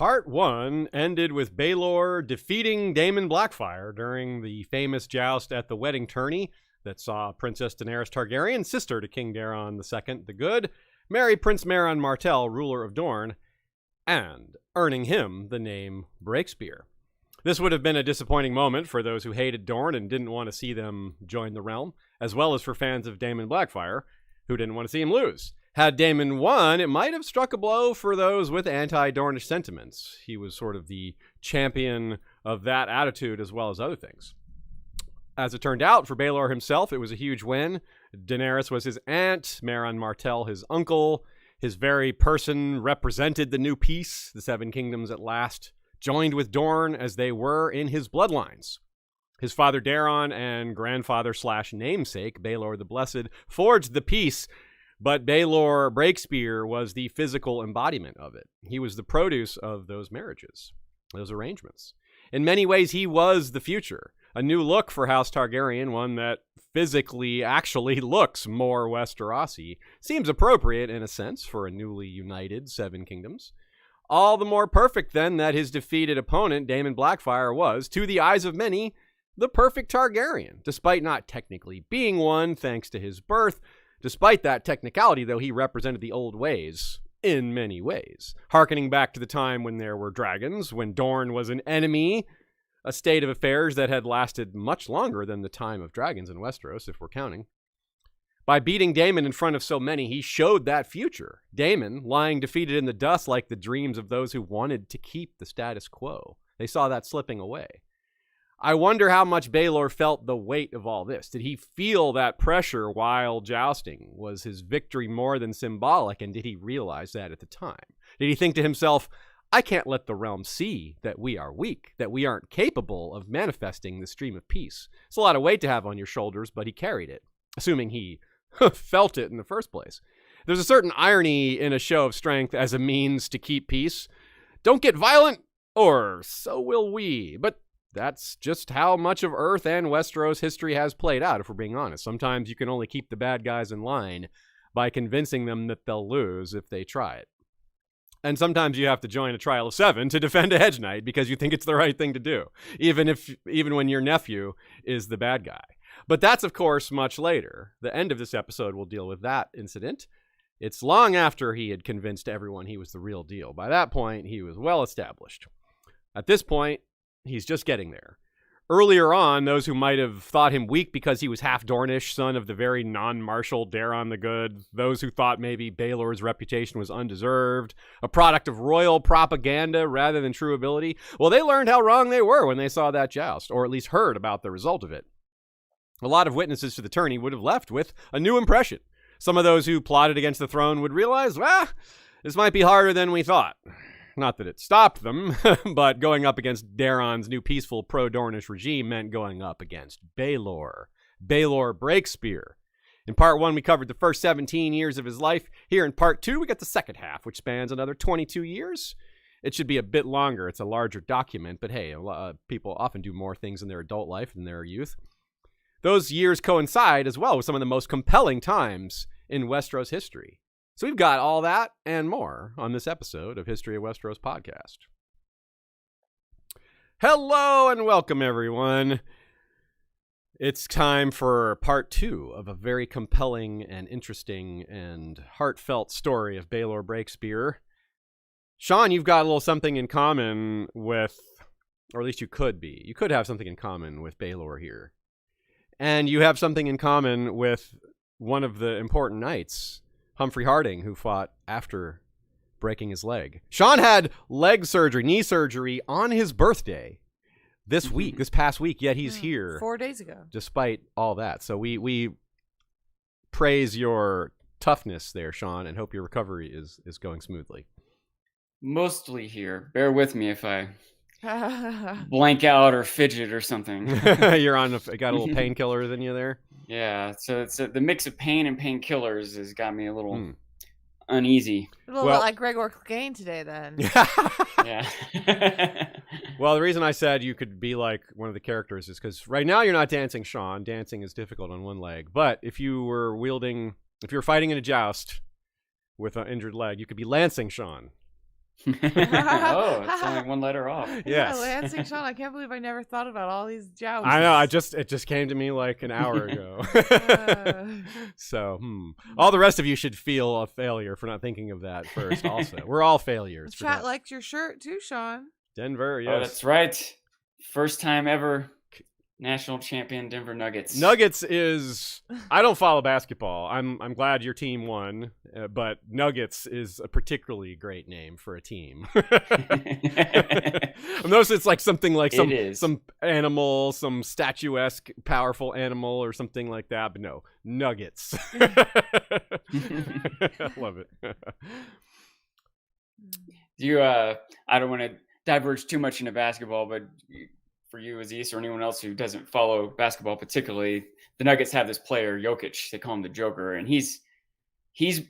Part 1 ended with Baelor defeating Daemon Blackfyre during the famous joust at the wedding tourney that saw Princess Daenerys Targaryen, sister to King Daeron II the Good, marry Prince Meryn Martell, ruler of Dorne, and earning him the name Breakspear. This would have been a disappointing moment for those who hated Dorne and didn't want to see them join the realm, as well as for fans of Daemon Blackfyre, who didn't want to see him lose. Had Daemon won, it might have struck a blow for those with anti-Dornish sentiments. He was sort of the champion of that attitude as well as other things. As it turned out, for Baelor himself, it was a huge win. Daenerys was his aunt, Meryn Martell his uncle. His very person represented the new peace. The Seven Kingdoms at last joined with Dorne as they were in his bloodlines. His father Daeron and grandfather/namesake, Baelor the Blessed, forged the peace. But Baelor Breakspear was the physical embodiment of it. He was the produce of those marriages, those arrangements. In many ways, he was the future. A new look for House Targaryen, one that physically actually looks more Westerosi. Seems appropriate, in a sense, for a newly united Seven Kingdoms. All the more perfect, then, that his defeated opponent, Daemon Blackfyre, was, to the eyes of many, the perfect Targaryen, despite not technically being one, thanks to his birth. Despite that technicality, though, he represented the old ways in many ways, harkening back to the time when there were dragons, when Dorne was an enemy, a state of affairs that had lasted much longer than the time of dragons in Westeros, if we're counting. By beating Daemon in front of so many, he showed that future. Daemon, lying defeated in the dust like the dreams of those who wanted to keep the status quo. They saw that slipping away. I wonder how much Baelor felt the weight of all this. Did he feel that pressure while jousting? Was his victory more than symbolic, and did he realize that at the time? Did he think to himself, I can't let the realm see that we are weak, that we aren't capable of manifesting the stream of peace? It's a lot of weight to have on your shoulders, but he carried it, assuming he felt it in the first place. There's a certain irony in a show of strength as a means to keep peace. Don't get violent, or so will we. But that's just how much of Earth and Westeros history has played out, if we're being honest. Sometimes you can only keep the bad guys in line by convincing them that they'll lose if they try it. And sometimes you have to join a trial of 7 to defend a Hedge Knight because you think it's the right thing to do, even when your nephew is the bad guy. But that's, of course, much later. The end of this episode will deal with that incident. It's long after he had convinced everyone he was the real deal. By that point, he was well established. At this point, he's just getting there. Earlier on, those who might have thought him weak because he was half Dornish, son of the very non-martial Daeron the Good, those who thought maybe Baelor's reputation was undeserved, a product of royal propaganda rather than true ability, well, they learned how wrong they were when they saw that joust, or at least heard about the result of it. A lot of witnesses to the tourney would have left with a new impression. Some of those who plotted against the throne would realize, this might be harder than we thought. Not that it stopped them, but going up against Daeron's new peaceful pro-Dornish regime meant going up against Baelor. Baelor Breakspear. In part 1, we covered the first 17 years of his life. Here in part 2, we get the second half, which spans another 22 years. It should be a bit longer. It's a larger document, but hey, people often do more things in their adult life than their youth. Those years coincide as well with some of the most compelling times in Westeros history. So we've got all that and more on this episode of History of Westeros podcast. Hello and welcome, everyone. It's time for part 2 of a very compelling and interesting and heartfelt story of Baelor Breakspear. Sean, you've got a little something in common with, or at least you could have something in common with Baelor here. And you have something in common with one of the important knights, Humphrey Harding, who fought after breaking his leg. Sean had knee surgery on his birthday this past week, yet he's here 4 days ago. Despite all that. So we praise your toughness there, Sean, and hope your recovery is going smoothly. Mostly here. Bear with me if I blank out or fidget or something. You're got a little painkiller than you there? Yeah, so it's the mix of pain and painkillers has got me a little uneasy. A little like Gregor Clegane today, then. Yeah. Well, the reason I said you could be like one of the characters is because right now you're not dancing, Sean. Dancing is difficult on one leg. But if you were fighting in a joust with an injured leg, you could be lancing Sean. Oh, it's only one letter off. Yes. Yeah, Lansing Sean, I can't believe I never thought about all these jousts. I know. It just came to me like an hour ago. So, all the rest of you should feel a failure for not thinking of that first. Also, we're all failures. The chat liked your shirt too, Sean. Denver, yes. Oh, that's right. First time ever. National champion Denver Nuggets. Nuggets is. I don't follow basketball. I'm glad your team won, but Nuggets is a particularly great name for a team. I noticed it's like something like some animal, some statuesque, powerful animal or something like that. But no, Nuggets. I love it. I don't want to diverge too much into basketball, but for you, Aziz, or anyone else who doesn't follow basketball particularly, the Nuggets have this player, Jokic. They call him the Joker, and he's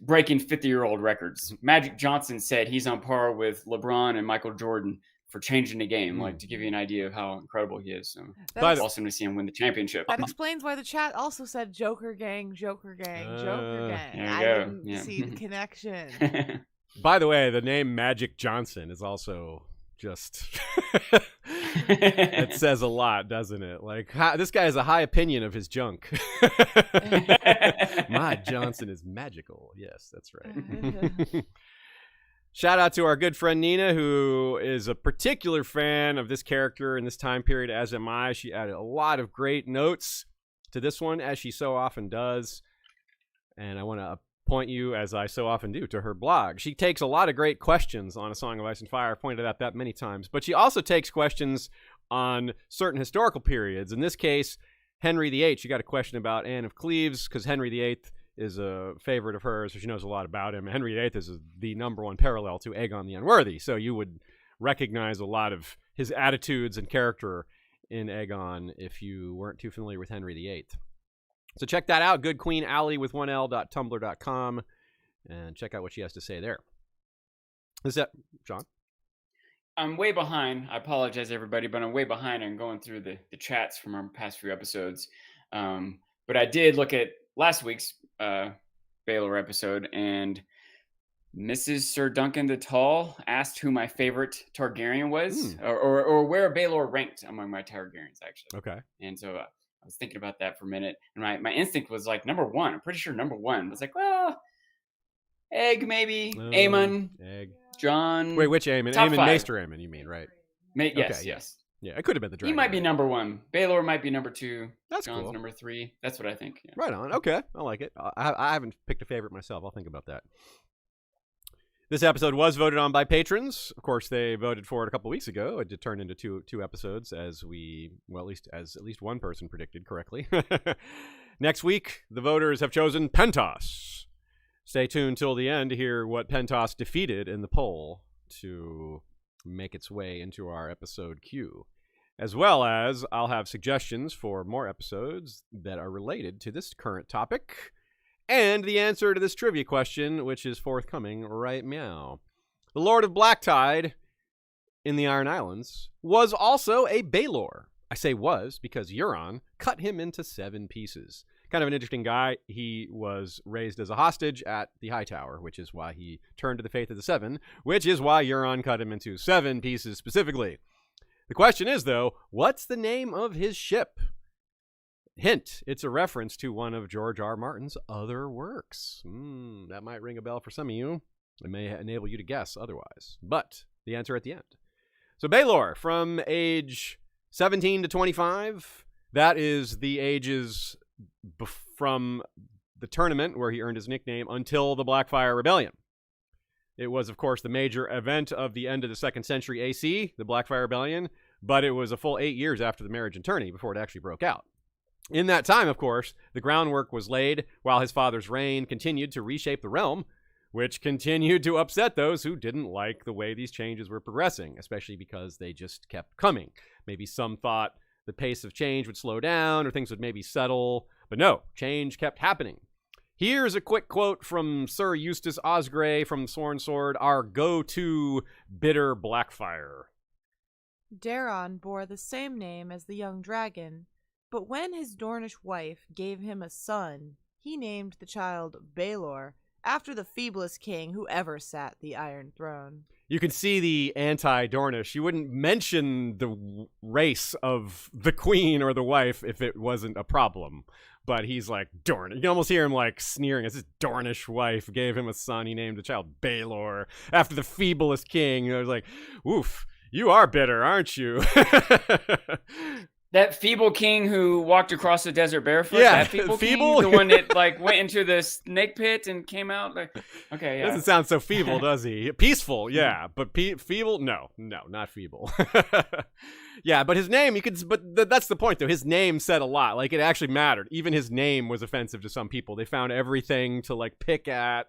breaking 50-year-old records. Magic Johnson said he's on par with LeBron and Michael Jordan for changing the game, like to give you an idea of how incredible he is. So it's awesome to see him win the championship. That explains why the chat also said Joker Gang, Joker Gang, Joker Gang. There you I go. didn't see the connection. By the way, the name Magic Johnson is also just it says a lot, doesn't it? Like, this guy has a high opinion of his junk. My Johnson is magical. Yes, that's right. Shout out to our good friend Nina, who is a particular fan of this character in this time period, as am I. She added a lot of great notes to this one, as she so often does. And I want to point you, as I so often do, to her blog. She takes a lot of great questions on A Song of Ice and Fire. I've pointed out that many times. But she also takes questions on certain historical periods. In this case, Henry VIII. She got a question about Anne of Cleves, because Henry VIII is a favorite of hers, so she knows a lot about him. Henry VIII is the number one parallel to Aegon the Unworthy, so you would recognize a lot of his attitudes and character in Aegon if you weren't too familiar with Henry VIII. So check that out, goodqueenally.tumblr.com, and check out what she has to say there. Is that, John? I'm way behind. I apologize, everybody, but I'm way behind on going through the chats from our past few episodes. But I did look at last week's Baelor episode, and Mrs. Sir Duncan the Tall asked who my favorite Targaryen was, or where Baelor ranked among my Targaryens, actually. Okay. And so I was thinking about that for a minute, and my instinct was like number one. I'm pretty sure number one. I was like, well, Egg maybe, Aemon, Egg, Jon. Wait, which Aemon? Aemon, Maester Aemon, you mean, right? Yes, okay, yes. Yeah, it could have been the dragon. He might be number one. Baelor might be number two. That's Jon's cool. number three. That's what I think. Yeah. Right on. Okay, I like it. I haven't picked a favorite myself. I'll think about that. This episode was voted on by patrons. Of course, they voted for it a couple weeks ago. It did turn into two episodes, as at least one person predicted correctly. Next week, the voters have chosen Pentos. Stay tuned till the end to hear what Pentos defeated in the poll to make its way into our episode queue. As well as I'll have suggestions for more episodes that are related to this current topic, and the answer to this trivia question, which is forthcoming right meow. The Lord of Blacktide in the Iron Islands was also a Baelor. I say was because Euron cut him into 7 pieces. Kind of an interesting guy. He was raised as a hostage at the High Tower, which is why he turned to the Faith of the Seven, which is why Euron cut him into 7 pieces specifically. The question is, though, what's the name of his ship? Hint, it's a reference to one of George R. Martin's other works. That might ring a bell for some of you. It may enable you to guess otherwise. But the answer at the end. So Baelor, from age 17 to 25, that is the ages from the tournament where he earned his nickname until the Blackfyre Rebellion. It was, of course, the major event of the end of the 2nd century AC, the Blackfyre Rebellion, but it was a full 8 years after the marriage and tourney before it actually broke out. In that time, of course, the groundwork was laid while his father's reign continued to reshape the realm, which continued to upset those who didn't like the way these changes were progressing, especially because they just kept coming. Maybe some thought the pace of change would slow down or things would maybe settle, but no, change kept happening. Here's a quick quote from Sir Eustace Osgrey from the Sworn Sword, our go-to bitter Blackfyre. Daron bore the same name as the young dragon, but when his Dornish wife gave him a son, he named the child Baelor, after the feeblest king who ever sat the Iron Throne. you can see the anti-Dornish. You wouldn't mention the race of the queen or the wife if it wasn't a problem. But he's like, Dornish. You can almost hear him like sneering as his Dornish wife gave him a son. He named the child Baelor after the feeblest king. I was like, oof, you are bitter, aren't you? That feeble king who walked across the desert barefoot. Yeah, that feeble feeble? king, the one that like went into the snake pit and came out. Like, okay, yeah. Doesn't sound so feeble, does he? Peaceful, yeah, but feeble? No, not feeble. Yeah, but his name, that's the point, though. His name said a lot. Like, it actually mattered. Even his name was offensive to some people. They found everything to like pick at,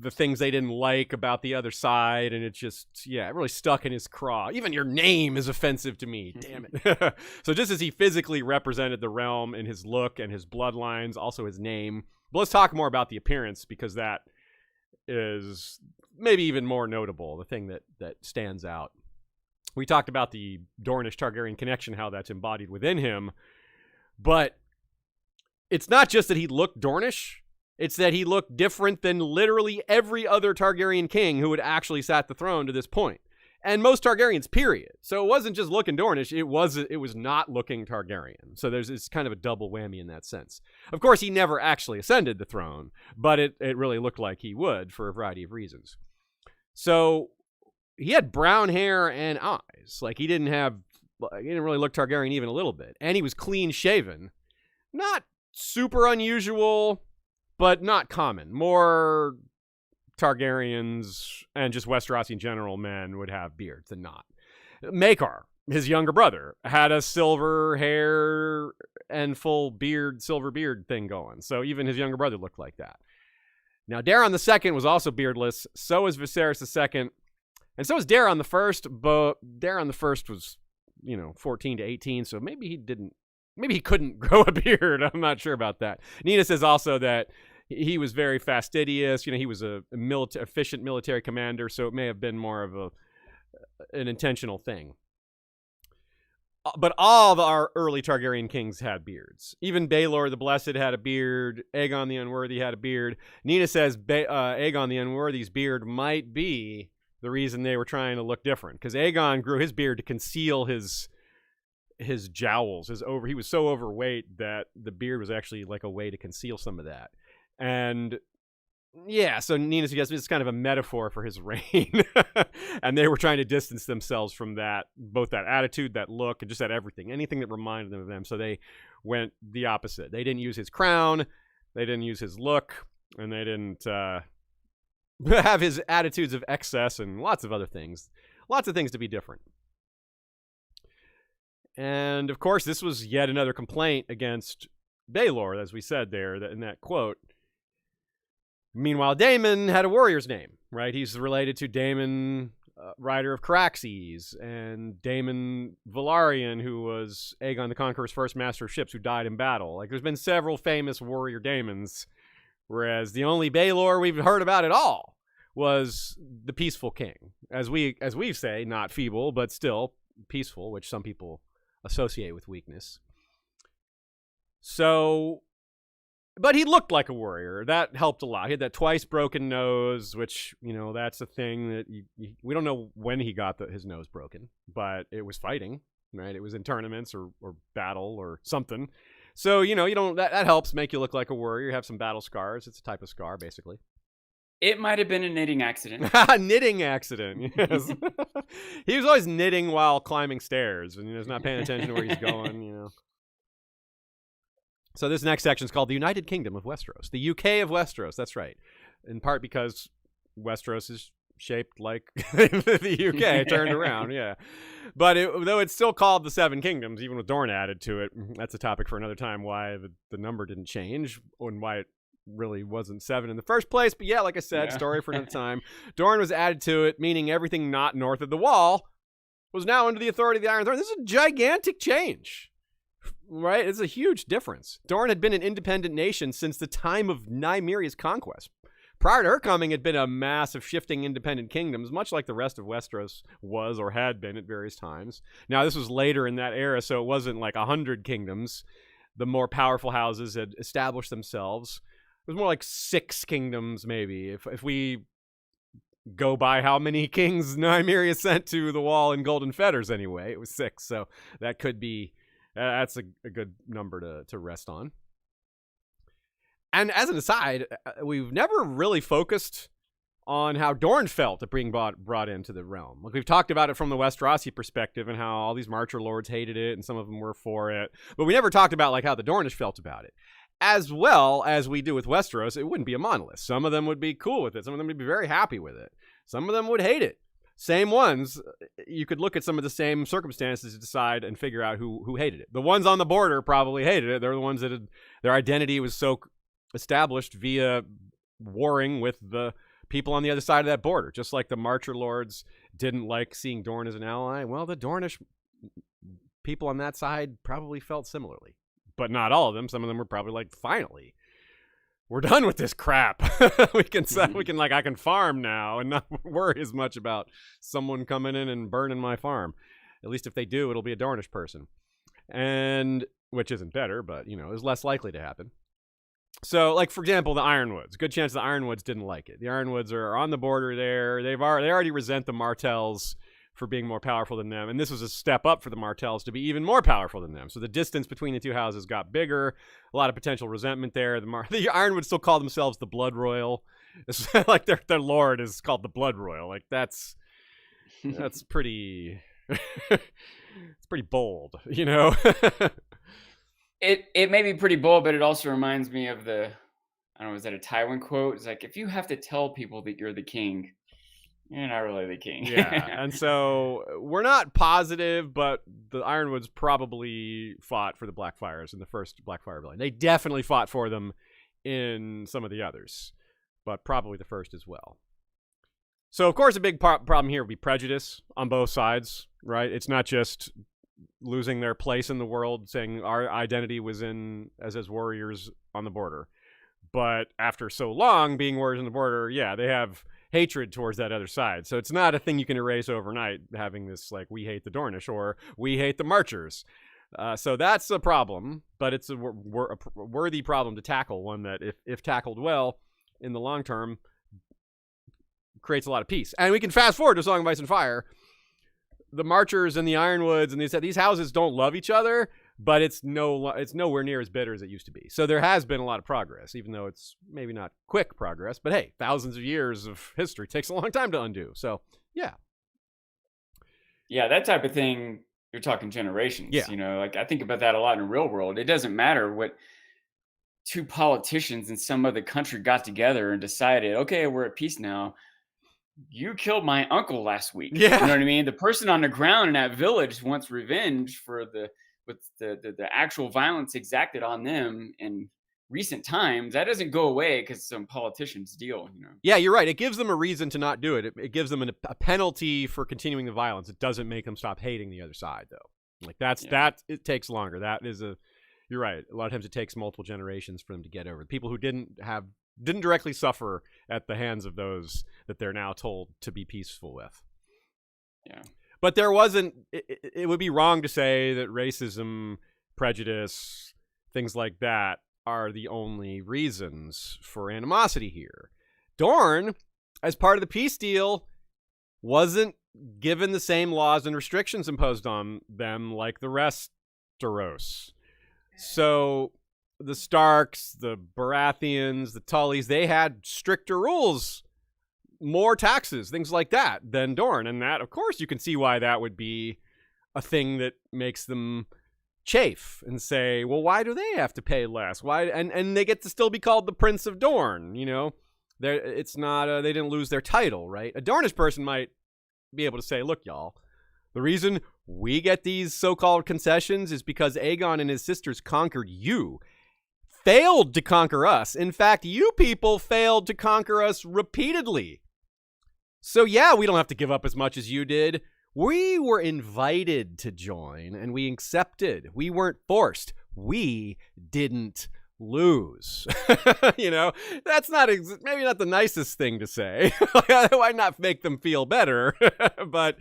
the things they didn't like about the other side, and it just, yeah, it really stuck in his craw. Even your name is offensive to me, damn it. So just as he physically represented the realm in his look and his bloodlines, also his name. But let's talk more about the appearance, because that is maybe even more notable, the thing that stands out. We talked about the Dornish-Targaryen connection, how that's embodied within him, but it's not just that he looked Dornish. It's that he looked different than literally every other Targaryen king who had actually sat the throne to this point. And most Targaryens, period. So it wasn't just looking Dornish, it was not looking Targaryen. So it's kind of a double whammy in that sense. Of course, he never actually ascended the throne, but it really looked like he would for a variety of reasons. So he had brown hair and eyes. Like, he didn't really look Targaryen even a little bit. And he was clean shaven. Not super unusual, but not common. More Targaryens and just Westerosi in general men would have beards than not. Maekar, his younger brother, had a silver hair and full beard, silver beard thing going. So even his younger brother looked like that. Now, Daeron II was also beardless. So was Viserys II. And so was Daeron I, but Daeron I was, 14 to 18, so maybe he couldn't grow a beard. I'm not sure about that. Nina says also that he was very fastidious. He was a efficient military commander, so it may have been more of an intentional thing. But all of our early Targaryen kings had beards. Even Baelor the Blessed had a beard. Aegon the Unworthy had a beard. Nina says Aegon the Unworthy's beard might be the reason they were trying to look different, because Aegon grew his beard to conceal his jowls. He was so overweight that the beard was actually like a way to conceal some of that. And yeah, so Nina suggests it's kind of a metaphor for his reign. And they were trying to distance themselves from that, both that attitude, that look, and just that everything, anything that reminded them of them. So they went the opposite. They didn't use his crown, they didn't use his look, and they didn't have his attitudes of excess and lots of other things. Lots of things to be different. And of course, this was yet another complaint against Baelor, as we said there in that quote. Meanwhile, Daemon had a warrior's name, right? He's related to Daemon, rider of Caraxes, and Daemon Velaryon, who was Aegon the Conqueror's first master of ships who died in battle. Like, there's been several famous warrior Daemons, whereas the only Baelor we've heard about at all was the peaceful king. As we say, not feeble, but still peaceful, which some people associate with weakness. So, but he looked like a warrior. That helped a lot. He had that twice broken nose, which, that's a thing that we don't know when he got his nose broken, but it was fighting, right? It was in tournaments or battle or something. So, that helps make you look like a warrior. You have some battle scars. It's a type of scar, basically. It might have been a knitting accident. Knitting accident, yes. He was always knitting while climbing stairs, and he's not paying attention to where he's going, So this next section is called the United Kingdom of Westeros. The UK of Westeros, that's right. In part because Westeros is shaped like the UK, turned around, yeah. But though it's still called the Seven Kingdoms, even with Dorne added to it, that's a topic for another time, why the number didn't change and why it really wasn't 7 in the first place. But yeah, like I said, story for another time. Dorne was added to it, meaning everything not north of the Wall was now under the authority of the Iron Throne. This is a gigantic change, right? It's a huge difference. Dorne had been an independent nation since the time of Nymeria's conquest. Prior to her coming, it had been a mass of shifting independent kingdoms, much like the rest of Westeros was or had been at various times. Now, this was later in that era, so it wasn't like 100 kingdoms. The more powerful houses had established themselves. It was more like 6 kingdoms, maybe. If we go by how many kings Nymeria sent to the wall in golden fetters anyway. It was 6, so that could be that's a good number to rest on. And as an aside, we've never really focused on how Dorne felt at being brought into the realm. Like, we've talked about it from the Westerosi perspective and how all these Marcher lords hated it and some of them were for it, but we never talked about like how the Dornish felt about it. As well as we do with Westeros, it wouldn't be a monolith. Some of them would be cool with it. Some of them would be very happy with it. Some of them would hate it. Same ones, you could look at some of the same circumstances to decide and figure out who hated it. The ones on the border probably hated it. They're the ones that their identity was so established via warring with the people on the other side of that border. Just like the Marcher lords didn't like seeing Dorne as an ally. Well, the Dornish people on that side probably felt similarly. But not all of them. Some of them were probably like, finally, we're done with this crap. we can I can farm now and not worry as much about someone coming in and burning my farm. At least if they do, it'll be a Dornish person. And which isn't better, but is less likely to happen. So, like, for example, the Ironwoods. Good chance the Ironwoods didn't like it. The Ironwoods are on the border there. They already resent the Martells for being more powerful than them, and this was a step up for the Martells to be even more powerful than them. So the distance between the two houses got bigger. A lot of potential resentment there. The Ironwoods still call themselves the Blood Royal. It's like their lord is called the Blood Royal. Like, that's pretty. It's pretty bold, It may be pretty bold, but it also reminds me of I don't know, is that a Tywin quote? It's like, if you have to tell people that you're the king, you're not really the king. Yeah, and so we're not positive, but the Ironwoods probably fought for the Blackfyres in the first Blackfyre Rebellion. They definitely fought for them in some of the others, but probably the first as well. So, of course, a big problem here would be prejudice on both sides, right? It's not just losing their place in the world, saying our identity was as warriors on the border. But after so long being warriors on the border, yeah, they have hatred towards that other side. So it's not a thing you can erase overnight, having this, like, we hate the Dornish or we hate the Marchers. So that's a problem, but it's a worthy problem to tackle, one that, if tackled well in the long term, creates a lot of peace. And we can fast forward to Song of Ice and Fire. The Marchers and the Ironwoods and these houses don't love each other, but it's nowhere near as bitter as it used to be. So there has been a lot of progress, even though it's maybe not quick progress. But hey, thousands of years of history takes a long time to undo. So yeah, that type of thing. You're talking generations. Yeah. Like, I think about that a lot in the real world. It doesn't matter what two politicians in some other country got together and decided, okay, we're at peace now. You killed my uncle last week. Yeah. You know what I mean? The person on the ground in that village wants revenge for the actual violence exacted on them in recent times. That doesn't go away because some politicians deal, Yeah, you're right. It gives them a reason to not do it. It gives them a penalty for continuing the violence. It doesn't make them stop hating the other side, though. Like, that it takes longer. You're right. A lot of times it takes multiple generations for them to get over. People who didn't directly suffer at the hands of those that they're now told to be peaceful with. Yeah. But there wasn't, it would be wrong to say that racism, prejudice, things like that are the only reasons for animosity here. Dorne, as part of the peace deal, wasn't given the same laws and restrictions imposed on them like the Westeros. So the Starks, the Baratheons, the Tullys, they had stricter rules, more taxes, things like that than Dorne. And that, of course, you can see why that would be a thing that makes them chafe and say, well, why do they have to pay less? Why? And they get to still be called the Prince of Dorne, It's not, they didn't lose their title, right? A Dornish person might be able to say, look, y'all, the reason we get these so-called concessions is because Aegon and his sisters conquered you. Failed to conquer us. In fact, you people failed to conquer us repeatedly. So yeah, we don't have to give up as much as you did. We were invited to join, and we accepted. We weren't forced. We didn't lose. That's maybe not the nicest thing to say. Why not make them feel better? But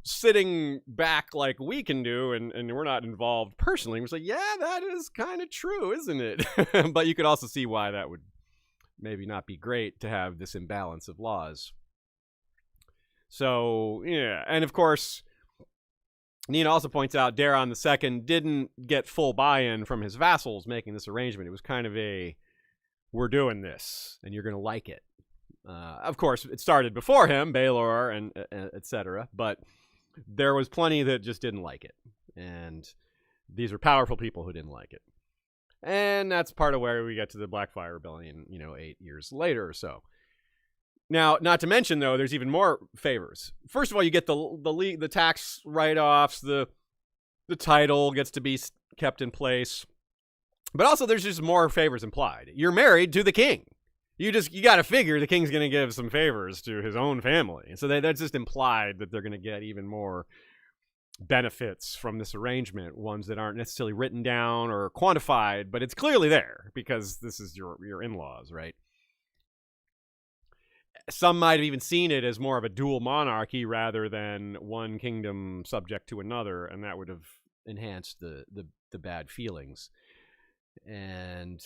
sitting back like we can do, and we're not involved personally, we're like, yeah, that is kind of true, isn't it? But you could also see why that would maybe not be great to have this imbalance of laws. So, yeah. And of course, Nina also points out Daeron II didn't get full buy-in from his vassals making this arrangement. It was kind of a, we're doing this, and you're going to like it. Of course, it started before him, Baelor and etc., but there was plenty that just didn't like it. And these are powerful people who didn't like it. And that's part of where we get to the Blackfyre Rebellion, 8 years later or so. Now, not to mention, though, there's even more favors. First of all, you get the tax write-offs, the title gets to be kept in place. But also, there's just more favors implied. You're married to the king. You got to figure the king's going to give some favors to his own family. So that's just implied that they're going to get even more benefits from this arrangement, ones that aren't necessarily written down or quantified, but it's clearly there because this is your in-laws, right? Some might have even seen it as more of a dual monarchy rather than one kingdom subject to another, and that would have enhanced the bad feelings. And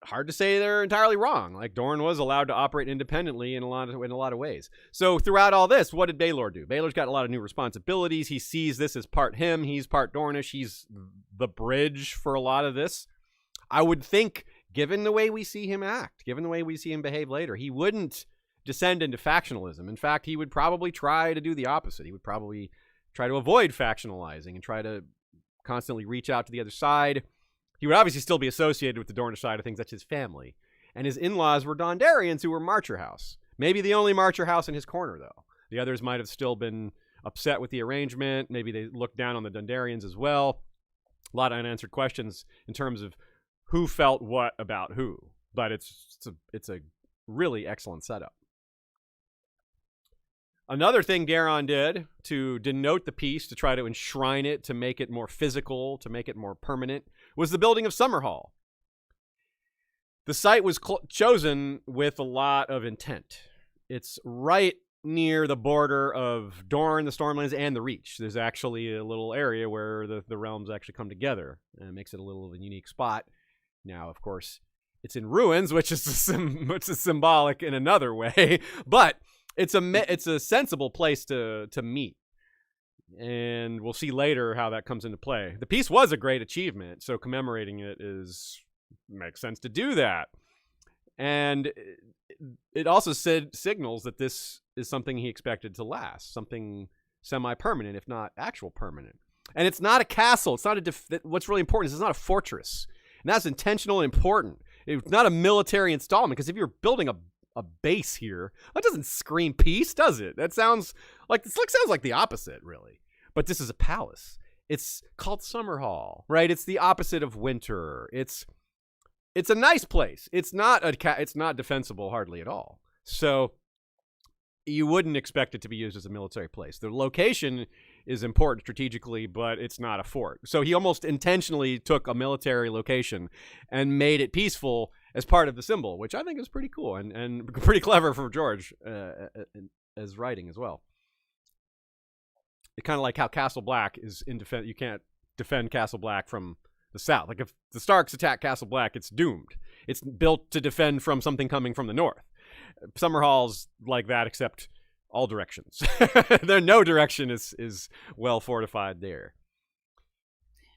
hard to say they're entirely wrong. Like, Dorne was allowed to operate independently in a lot of ways. So throughout all this, what did Baelor do? Baelor's got a lot of new responsibilities. He sees this as part him. He's part Dornish. He's the bridge for a lot of this. I would think, given the way we see him act, given the way we see him behave later, he wouldn't descend into factionalism. In fact, he would probably try to do the opposite. He would probably try to avoid factionalizing and try to constantly reach out to the other side. He would obviously still be associated with the Dornish side of things. That's his family. And his in-laws were Dondarrions who were Marcher House. Maybe the only Marcher House in his corner, though. The others might have still been upset with the arrangement. Maybe they looked down on the Dondarrions as well. A lot of unanswered questions in terms of who felt what about who. But it's a really excellent setup. Another thing Daeron did to denote the peace, to try to enshrine it, to make it more physical, to make it more permanent, was the building of Summerhall. The site was chosen with a lot of intent. It's right near the border of Dorne, the Stormlands, and the Reach. There's actually a little area where the realms actually come together, and it makes it a little of a unique spot. Now, of course, it's in ruins, which is symbolic in another way, but it's a sensible place to meet. And we'll see later how that comes into play. The peace was a great achievement, so commemorating it makes sense to do that. And it also signals that this is something he expected to last, something semi-permanent, if not actual permanent. And it's not a castle. It's not what's really important is it's not a fortress. And that's intentional and important. It's not a military installment, because if you're building a base here, that doesn't scream peace, does it? That sounds like the opposite, really. But this is a palace. It's called Summerhall, right? It's the opposite of winter. It's a nice place. It's not defensible hardly at all. So you wouldn't expect it to be used as a military place. The location is important strategically, but it's not a fort. So he almost intentionally took a military location and made it peaceful as part of the symbol, which I think is pretty cool and pretty clever for George as writing as well. It's kind of like how Castle Black is in defense. You can't defend Castle Black from the south. Like if the Starks attack Castle Black, it's doomed. It's built to defend from something coming from the north. Summerhall's like that, except all directions. No direction is well fortified there.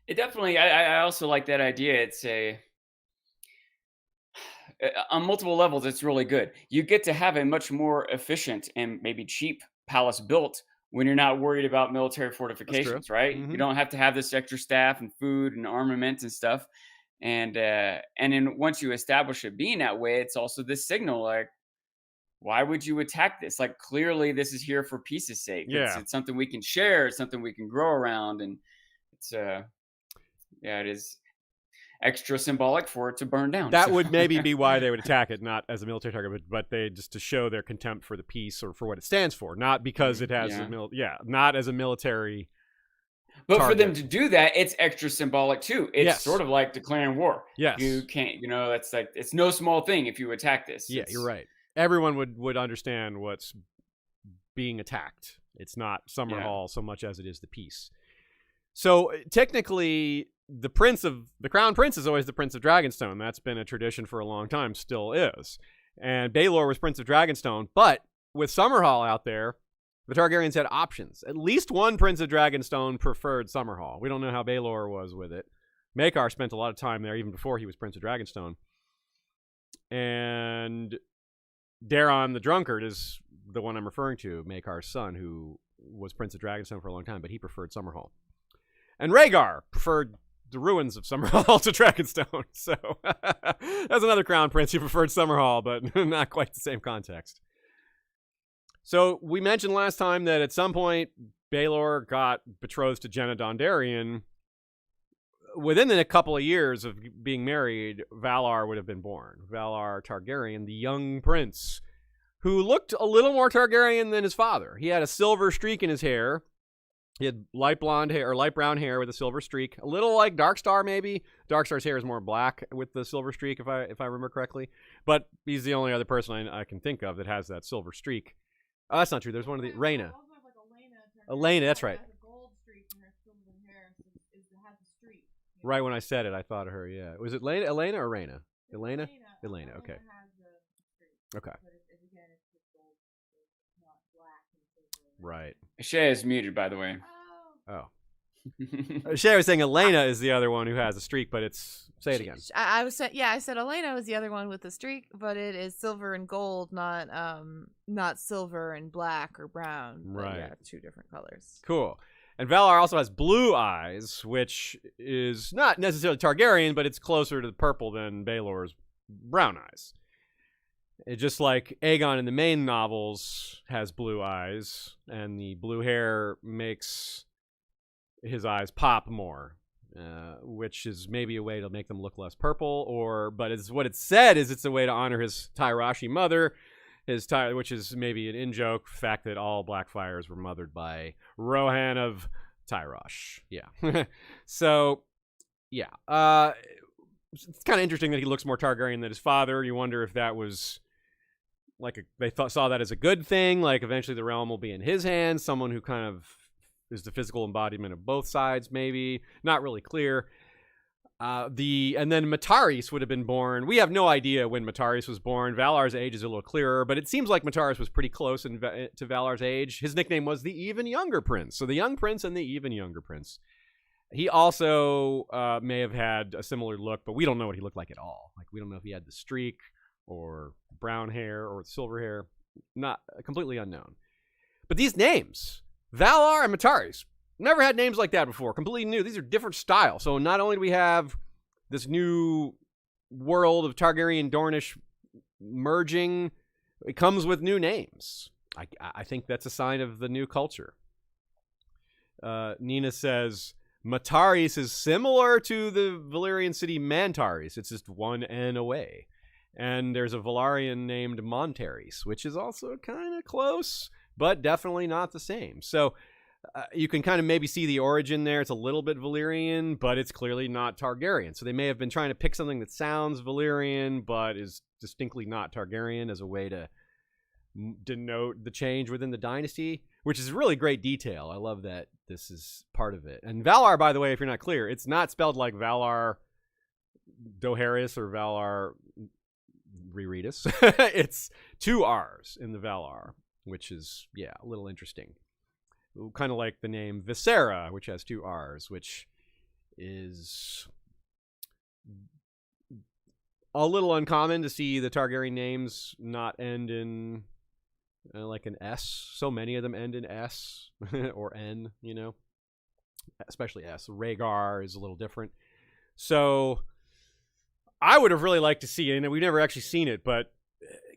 It definitely. I also like that idea. It's on multiple levels. It's really good. You get to have a much more efficient and maybe cheap palace built when you're not worried about military fortifications, right? Mm-hmm. You don't have to have this extra staff and food and armament and stuff. And then once you establish it being that way, it's also this signal like, why would you attack this? Like, clearly this is here for peace's sake. Yeah. It's something we can share. It's something we can grow around. And it's, it is extra symbolic for it to burn down. That would maybe be why they would attack it, not as a military target, but they just to show their contempt for the peace or for what it stands for, not because it has not as a military But target. For them to do that, it's extra symbolic too. It's sort of like declaring war. Yes. You can't, that's like, it's no small thing if you attack this. Yeah, you're right. Everyone would understand what's being attacked. It's not Summerhall so much as it is the peace. So technically, the Crown Prince is always the Prince of Dragonstone. That's been a tradition for a long time, still is. And Baelor was Prince of Dragonstone, but with Summerhall out there, the Targaryens had options. At least one Prince of Dragonstone preferred Summerhall. We don't know how Baelor was with it. Maekar spent a lot of time there even before he was Prince of Dragonstone. And Daeron the Drunkard is the one I'm referring to, Maekar's son, who was Prince of Dragonstone for a long time, but he preferred Summerhall. And Rhaegar preferred the ruins of Summerhall to Dragonstone. So that's another crown prince who preferred Summerhall, but not quite the same context. So we mentioned last time that at some point Baelor got betrothed to Jenna Dondarrion. Within a couple of years of being married, Valar would have been born. Valar Targaryen, the young prince, who looked a little more Targaryen than his father. He had a silver streak in his hair. He had light blonde hair or light brown hair with a silver streak, a little like Darkstar maybe. Darkstar's hair is more black with the silver streak, if I remember correctly. But he's the only other person I can think of that has that silver streak. Oh, that's not true. There's one of the Rhaena. Elena, that's right. Right when I said it, I thought of her. Yeah, was it Elena or Rhaena? Elena. Okay. Okay. Right. Shay is muted, by the way. Oh. Shay was saying Elena is the other one who has a streak, but it's... Say it again. I said Elena was the other one with the streak, but it is silver and gold, not silver and black or brown. Right. Yeah, two different colors. Cool. And Valar also has blue eyes, which is not necessarily Targaryen, but it's closer to the purple than Baelor's brown eyes. It's just like Aegon in the main novels has blue eyes, and the blue hair makes his eyes pop more, which is maybe a way to make them look less purple, but it's what it's said is it's a way to honor his Tyrashi mother, which is maybe an in-joke fact that all Blackfyres were mothered by Rohan of Tyrosh. Yeah. So, yeah. It's kind of interesting that he looks more Targaryen than his father. You wonder if that was... saw that as a good thing, like eventually the realm will be in his hands, someone who kind of is the physical embodiment of both sides, maybe. Not really clear. And then Mataris would have been born. We have no idea when Mataris was born. Valar's age is a little clearer, but it seems like Mataris was pretty close to Valar's age. His nickname was the Even Younger Prince. So the Young Prince and the Even Younger Prince. He also may have had a similar look, but we don't know what he looked like at all. Like, we don't know if he had the streak or brown hair or silver hair. Not completely unknown. But these names, Valar and Mataris, never had names like that before. Completely new. These are different styles. So not only do we have this new world of Targaryen Dornish merging, it comes with new names. I think that's a sign of the new culture. Nina says, Mataris is similar to the Valyrian city Mantaris. It's just one N away. And there's a Valyrian named Montaris, which is also kind of close, but definitely not the same. So you can kind of maybe see the origin there. It's a little bit Valyrian, but it's clearly not Targaryen. So they may have been trying to pick something that sounds Valyrian, but is distinctly not Targaryen as a way to denote the change within the dynasty, which is really great detail. I love that this is part of it. And Valar, by the way, if you're not clear, it's not spelled like Valar Dohaeris or Valar Rereadus. It's two R's in the Valar, which is, yeah, a little interesting. Kind of like the name Visera, which has two R's, which is a little uncommon to see the Targaryen names not end in like an S. So many of them end in S or N, you know, especially S. Rhaegar is a little different. So I would have really liked to see it, and we've never actually seen it, but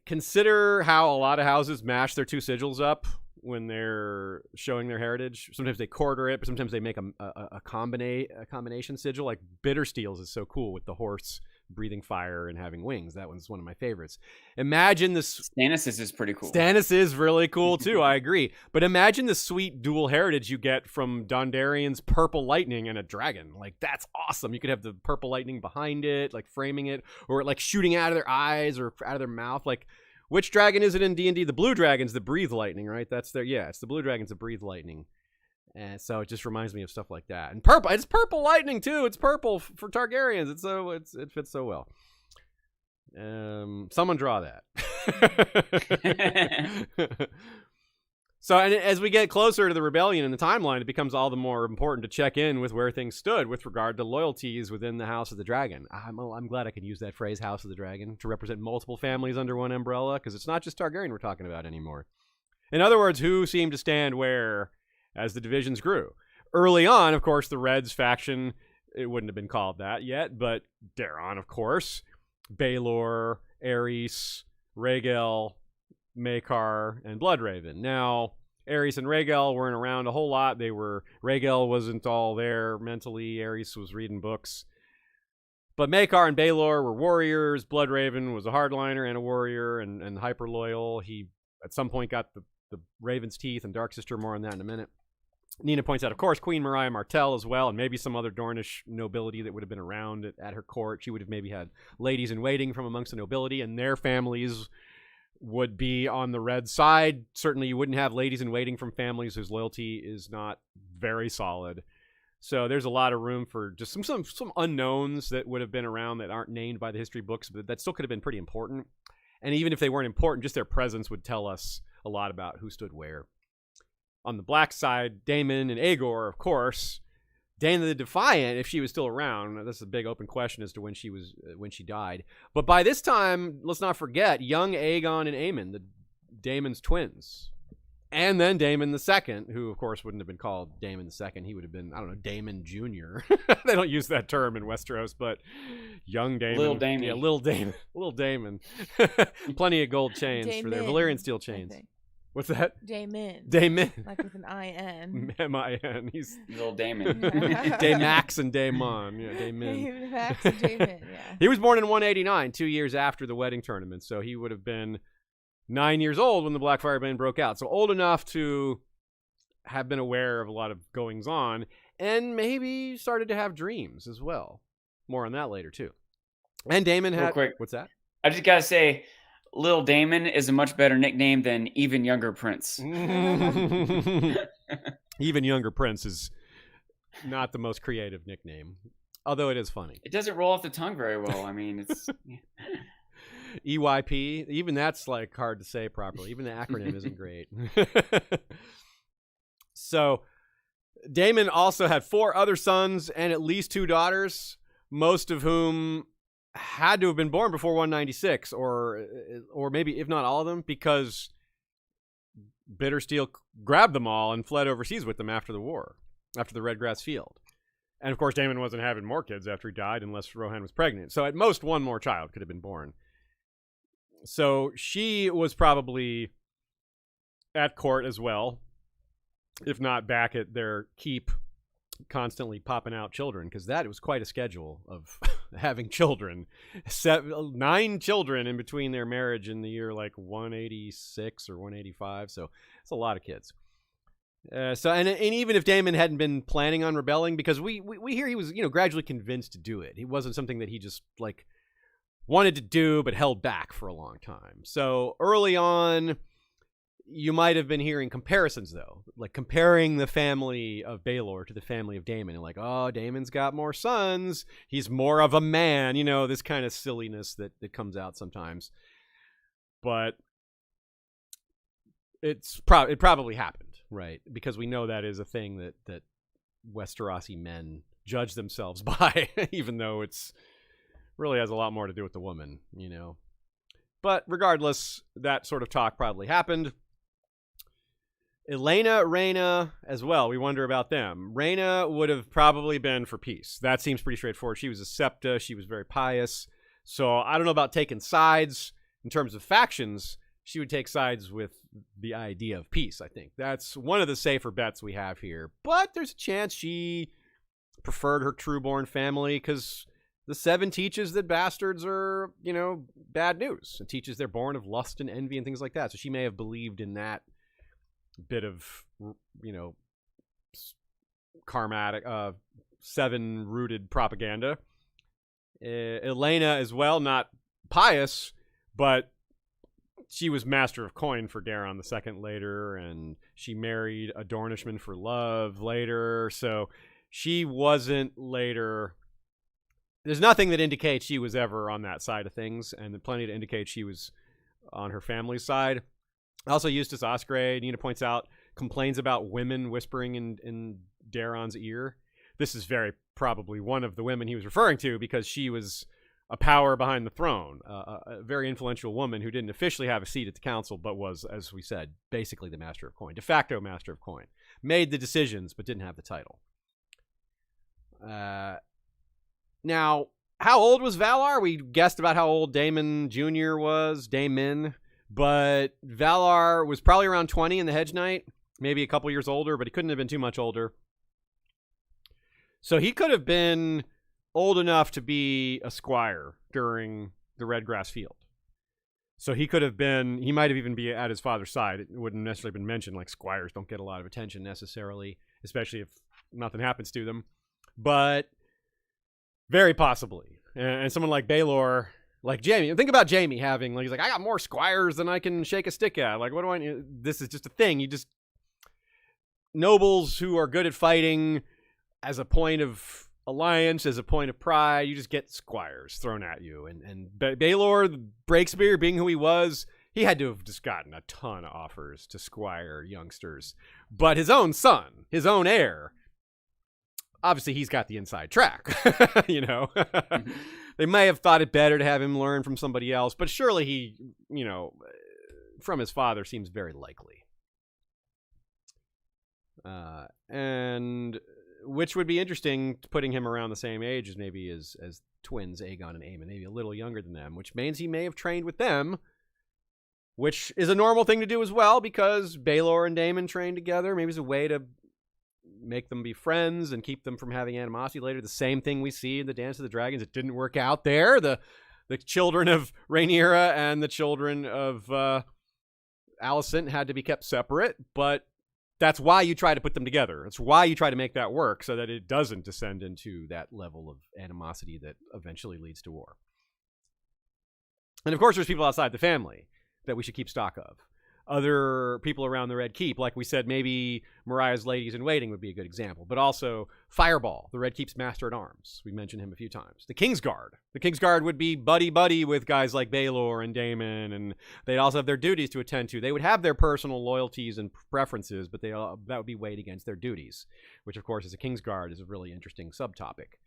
consider how a lot of houses mash their two sigils up when they're showing their heritage. Sometimes they quarter it, but sometimes they make a combination sigil. Like Bittersteel's is so cool with the horse breathing fire and having wings. That one's one of my favorites. Imagine this. Stannis' is pretty cool. Stannis is really cool too. I agree. But imagine the sweet dual heritage you get from Dondarrion's purple lightning and a dragon. Like, that's awesome. You could have the purple lightning behind it, like framing it, or like shooting out of their eyes or out of their mouth. Like, which dragon is it in D&D? The blue dragons that breathe lightning, right? That's their, yeah, it's the blue dragons that breathe lightning. And so it just reminds me of stuff like that. And purple, it's purple lightning too. It's purple for Targaryens. It fits so well. Someone draw that. So, and as we get closer to the rebellion in the timeline, it becomes all the more important to check in with where things stood with regard to loyalties within the House of the Dragon. I'm glad I can use that phrase, House of the Dragon, to represent multiple families under one umbrella, because it's not just Targaryen we're talking about anymore. In other words, who seemed to stand where as the divisions grew. Early on, of course, the Reds faction, it wouldn't have been called that yet, but Daeron, of course, Baelor, Aerys, Rhaegal, Maekar, and Bloodraven. Now, Aerys and Rhaegal weren't around a whole lot. Rhaegal wasn't all there mentally. Aerys was reading books. But Maekar and Baelor were warriors. Bloodraven was a hardliner and a warrior and hyper loyal. He, at some point, got the Raven's Teeth and Dark Sister. More on that in a minute. Nina points out, of course, Queen Mariah Martell as well, and maybe some other Dornish nobility that would have been around at her court. She would have maybe had ladies in waiting from amongst the nobility, and their families would be on the red side. Certainly you wouldn't have ladies in waiting from families whose loyalty is not very solid. So there's a lot of room for just some unknowns that would have been around that aren't named by the history books, but that still could have been pretty important. And even if they weren't important, just their presence would tell us a lot about who stood where. On the black side, Daemon and Aegor, of course. Dana the Defiant, if she was still around, that's a big open question as to when she died. But by this time, let's not forget, young Aegon and Aemon, Daemon's twins. And then Daemon the Second, who, of course, wouldn't have been called Daemon the Second. He would have been, I don't know, Daemon Jr. They don't use that term in Westeros, but young Daemon. Little Daemon. Yeah, little Daemon. Little Daemon. Plenty of gold chains for their Valyrian steel chains. What's that? Daemon. Daemon. Like with an I-N. M-I-N. He's Little Daemon. Daymax and Daemon. Yeah, Daemon. Daymax and Daemon, yeah. He was born in 189, 2 years after the wedding tournament. So he would have been 9 years old when the Blackfyre Rebellion broke out. So old enough to have been aware of a lot of goings on and maybe started to have dreams as well. More on that later, too. And Daemon had... Real quick. What's that? I just got to say... Little Daemon is a much better nickname than Even Younger Prince. Even Younger Prince is not the most creative nickname, although it is funny. It doesn't roll off the tongue very well. I mean, it's... EYP, even that's like hard to say properly. Even the acronym isn't great. So, Daemon also had 4 other sons and at least 2 daughters, most of whom... had to have been born before 196, or maybe if not all of them, because Bittersteel grabbed them all and fled overseas with them after the war, after the Redgrass Field. And of course, Daemon wasn't having more kids after he died unless Rohan was pregnant. So at most, one more child could have been born. So she was probably at court as well, if not back at their keep, constantly popping out children, because that was quite a schedule of having children. 9 children in between their marriage in the year like 186 or 185, so it's a lot of kids. And even if Daemon hadn't been planning on rebelling, because we hear he was gradually convinced to do it. It wasn't something that he just like wanted to do but held back for a long time. So early on, you might have been hearing comparisons, though, like comparing the family of Baelor to the family of Daemon. And like, oh, Daemon's got more sons. He's more of a man. This kind of silliness that comes out sometimes. But it probably happened, right? Because we know that is a thing that Westerosi men judge themselves by, even though it's really has a lot more to do with the woman, But regardless, that sort of talk probably happened. Rhaena as well. We wonder about them. Rhaena would have probably been for peace. That seems pretty straightforward. She was a septa. She was very pious. So I don't know about taking sides in terms of factions. She would take sides with the idea of peace, I think. That's one of the safer bets we have here. But there's a chance she preferred her true-born family because the 7 teaches that bastards are, bad news. It teaches they're born of lust and envy and things like that. So she may have believed in that bit of karmatic 7-rooted propaganda. Elena as well, not pious, but she was master of coin for Daeron II later, and she married a Dornishman for love later, so she wasn't later. There's nothing that indicates she was ever on that side of things, and plenty to indicate she was on her family's side. Also, Eustace Osgrey, Nina points out, complains about women whispering in Daeron's ear. This is very probably one of the women he was referring to, because she was a power behind the throne, a very influential woman who didn't officially have a seat at the council, but was, as we said, basically the master of coin, de facto master of coin. Made the decisions, but didn't have the title. Now, how old was Valar? We guessed about how old Daemon Jr. was, Daemon, but Valar was probably around 20 in the Hedge Knight, maybe a couple years older, but he couldn't have been too much older. So he could have been old enough to be a squire during the Redgrass Field. So he could have been, he might have even been at his father's side. It wouldn't necessarily have been mentioned, like squires don't get a lot of attention necessarily, especially if nothing happens to them. But very possibly. And someone like Baelor, like Jaime, think about Jaime having, like, he's like, I got more squires than I can shake a stick at. Like, what do I, this is just a thing. You just, nobles who are good at fighting as a point of alliance, as a point of pride, you just get squires thrown at you. And Baelor, Breakspear, being who he was, he had to have just gotten a ton of offers to squire youngsters. But his own son, his own heir, obviously he's got the inside track, you know. They may have thought it better to have him learn from somebody else, but surely he, you know, from his father seems very likely. And which would be interesting, putting him around the same age as maybe as twins Aegon and Aemon, maybe a little younger than them, which means he may have trained with them, which is a normal thing to do as well, because Baelor and Daemon trained together. Maybe it's a way to make them be friends and keep them from having animosity later. The same thing we see in the Dance of the Dragons. It didn't work out there. The children of Rhaenyra and the children of Alicent had to be kept separate, but that's why you try to put them together. It's why you try to make that work, so that it doesn't descend into that level of animosity that eventually leads to war. And of course, there's people outside the family that we should keep stock of. Other people around the Red Keep, like we said, maybe Mariah's ladies-in-waiting would be a good example, but also Fireball, the Red Keep's master-at-arms. We mentioned him a few times. The Kingsguard. The Kingsguard would be buddy-buddy with guys like Baelor and Daemon, and they'd also have their duties to attend to. They would have their personal loyalties and preferences, but that would be weighed against their duties, which, of course, as a Kingsguard is a really interesting subtopic.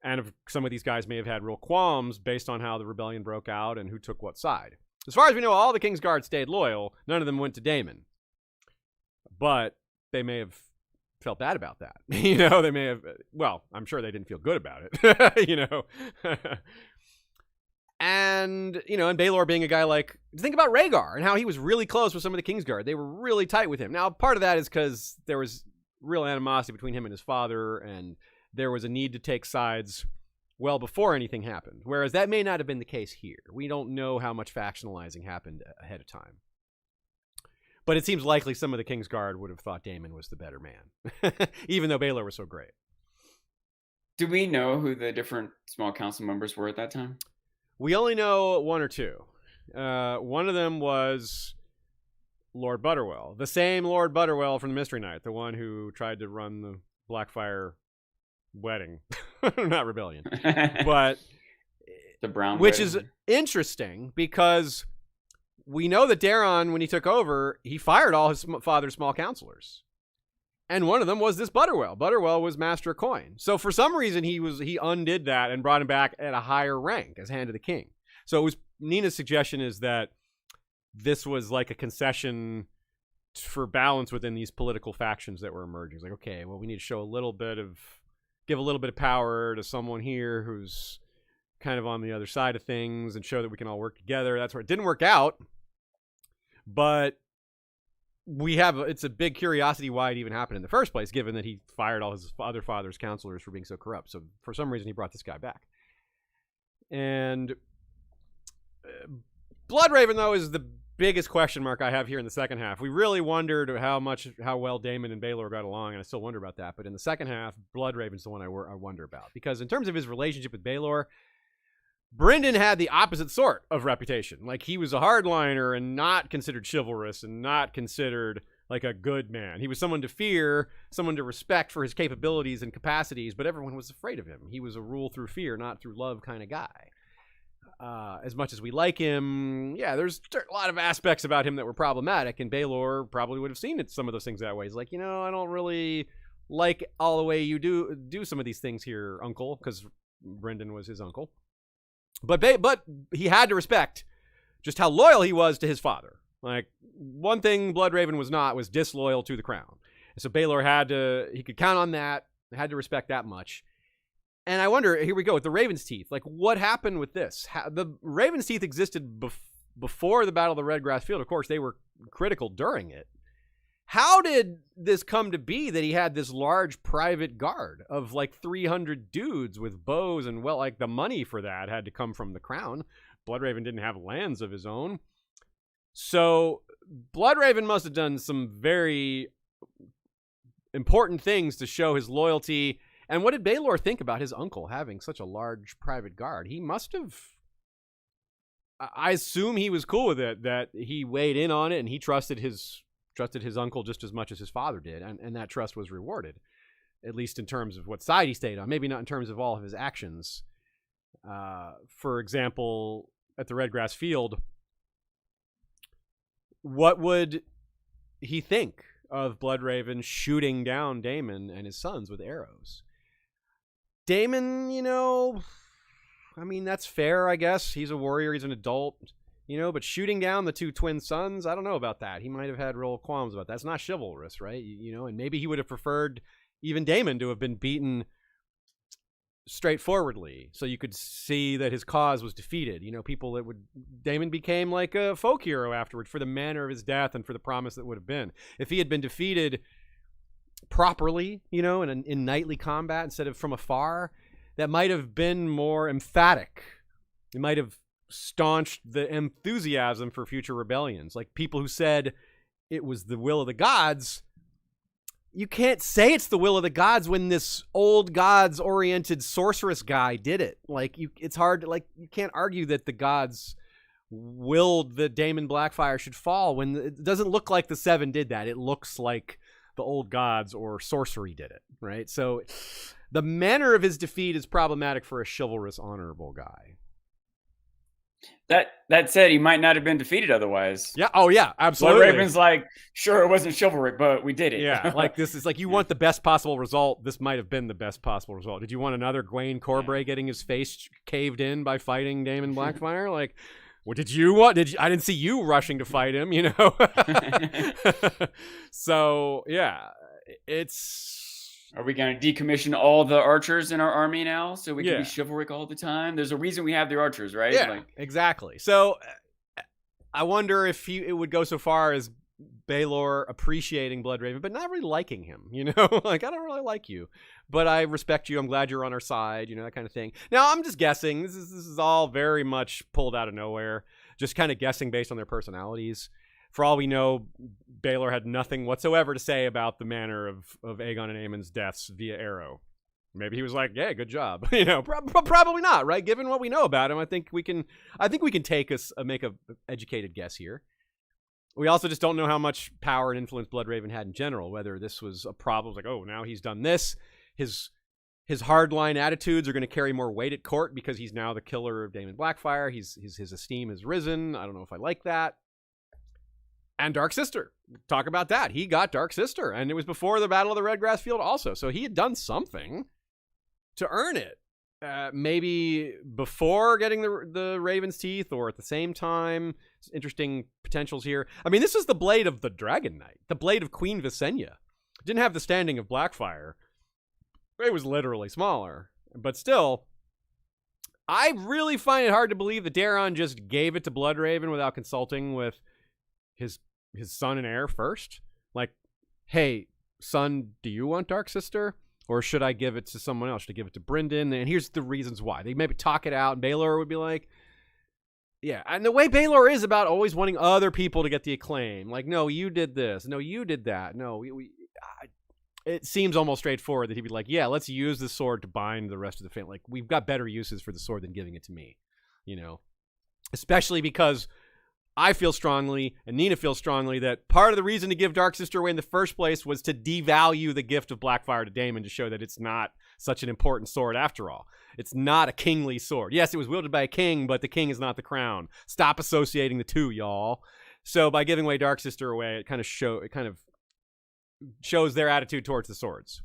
And some of these guys may have had real qualms based on how the rebellion broke out and who took what side. As far as we know, all the Kingsguard stayed loyal. None of them went to Daemon. But they may have felt bad about that. You know, they may have, well, I'm sure they didn't feel good about it, you know. And, you know, and Baelor being a guy like, think about Rhaegar and how he was really close with some of the Kingsguard. They were really tight with him. Now, part of that is because there was real animosity between him and his father, and there was a need to take sides well before anything happened, whereas that may not have been the case here. We don't know how much factionalizing happened ahead of time. But it seems likely some of the Kingsguard would have thought Daemon was the better man, even though Baelor was so great. Do we know who the different small council members were at that time? We only know one or two. One of them was Lord Butterwell, the same Lord Butterwell from the Mystery Knight, the one who tried to run the Blackfyre wedding. Not rebellion, but the brown, which wedding. Is interesting because we know that Daeron, when he took over, he fired all his father's small counselors, and one of them was this Butterwell. Butterwell was Master of Coin, so for some reason he undid that and brought him back at a higher rank as Hand of the King. So it was Nina's suggestion is that this was like a concession for balance within these political factions that were emerging. It's like, okay, well, we need to show give a little bit of power to someone here who's kind of on the other side of things and show that we can all work together. That's where it didn't work out. But it's a big curiosity why it even happened in the first place, given that he fired all his other father's counselors for being so corrupt. So for some reason, he brought this guy back. And Bloodraven, though, is the biggest question mark I have here in the second half. We really wondered how well Daemon and Baelor got along, and I still wonder about that. But in the second half, Bloodraven's the one I wonder about. Because in terms of his relationship with Baelor, Brynden had the opposite sort of reputation. Like, he was a hardliner and not considered chivalrous and not considered like a good man. He was someone to fear, someone to respect for his capabilities and capacities, but everyone was afraid of him. He was a rule through fear, not through love kind of guy. as much as we like him, yeah, there's a lot of aspects about him that were problematic, and Baelor probably would have seen it, some of those things that way. He's like, I don't really like all the way you do some of these things here, uncle, because Brendan was his uncle. But he had to respect just how loyal he was to his father. Like, one thing Bloodraven was not was disloyal to the crown. And so Baelor he could count on that, had to respect that much. And I wonder, here we go with the Raven's Teeth. Like, what happened with this? The Raven's Teeth existed before the Battle of the Redgrass Field. Of course, they were critical during it. How did this come to be that he had this large private guard of like 300 dudes with bows and, well, like the money for that had to come from the crown. Bloodraven didn't have lands of his own. So Bloodraven must have done some very important things to show his loyalty. And what did Baelor think about his uncle having such a large private guard? He must have, I assume he was cool with it, that he weighed in on it and he trusted his uncle just as much as his father did, and that trust was rewarded, at least in terms of what side he stayed on, maybe not in terms of all of his actions. For example, at the Redgrass Field, what would he think of Bloodraven shooting down Daemon and his sons with arrows? Daemon, I mean, that's fair, I guess. He's a warrior, he's an adult. But shooting down the two twin sons, I don't know about that. He might have had real qualms about that. It's not chivalrous, right? And maybe he would have preferred even Daemon to have been beaten straightforwardly, so you could see that his cause was defeated. Daemon became like a folk hero afterward for the manner of his death and for the promise that would have been. If he had been defeated properly, in knightly combat instead of from afar, that might have been more emphatic. It might have staunched the enthusiasm for future rebellions. Like, people who said it was the will of the gods, you can't say it's the will of the gods when this old gods oriented sorceress guy did it. Like, it's hard to, like, you can't argue that the gods willed that Daemon Blackfyre should fall when it doesn't look like the Seven did that. It looks like the old gods or sorcery did it, right? So the manner of his defeat is problematic for a chivalrous, honorable guy. That said, he might not have been defeated otherwise. Yeah. Oh, yeah. Absolutely. Bloodraven's like, sure, it wasn't chivalric, but we did it. Yeah. Like, this is like, you want the best possible result. This might have been the best possible result. Did you want another Gwaine Corbray getting his face caved in by fighting Daemon Blackfyre? Like, what did you want? I didn't see you rushing to fight him, So, yeah, it's... Are we going to decommission all the archers in our army now so we can be chivalric all the time? There's a reason we have the archers, right? Yeah, exactly. So I wonder if it would go so far as Baelor appreciating Bloodraven, but not really liking him, Like, I don't really like you, but I respect you. I'm glad you're on our side, that kind of thing. Now, I'm just guessing. This is all very much pulled out of nowhere, just kind of guessing based on their personalities. For all we know, Baelor had nothing whatsoever to say about the manner of Aegon and Aemon's deaths via arrow. Maybe he was like, "Yeah, good job." Probably not, right? Given what we know about him, I think we can make a educated guess here. We also just don't know how much power and influence Bloodraven had in general. Whether this was a problem, like, oh, now he's done this. His hardline attitudes are going to carry more weight at court because he's now the killer of Daemon Blackfyre. His esteem has risen. I don't know if I like that. And Dark Sister. Talk about that. He got Dark Sister, and it was before the Battle of the Redgrass Field also. So he had done something to earn it. Maybe before getting the Raven's Teeth or at the same time. Interesting potentials here. I mean, this is the blade of the Dragon Knight, the blade of Queen Visenya. Didn't have the standing of Blackfyre. It was literally smaller. But still, I really find it hard to believe that Daeron just gave it to Bloodraven without consulting with his son and heir first. Like, hey, son, do you want Dark Sister? Or should I give it to someone else? Should I give it to Brendan? And here's the reasons why. They maybe talk it out, and Baelor would be like, yeah. And the way Baelor is about always wanting other people to get the acclaim. Like, no, you did this. No, you did that. No, it seems almost straightforward that he'd be like, yeah, let's use the sword to bind the rest of the family. Like, we've got better uses for the sword than giving it to me, Especially because I feel strongly, and Nina feels strongly, that part of the reason to give Dark Sister away in the first place was to devalue the gift of Blackfyre to Daemon, to show that it's not such an important sword after all. It's not a kingly sword. Yes, it was wielded by a king, but the king is not the crown. Stop associating the two, y'all. So by giving away Darksister away, it kind of shows their attitude towards the swords.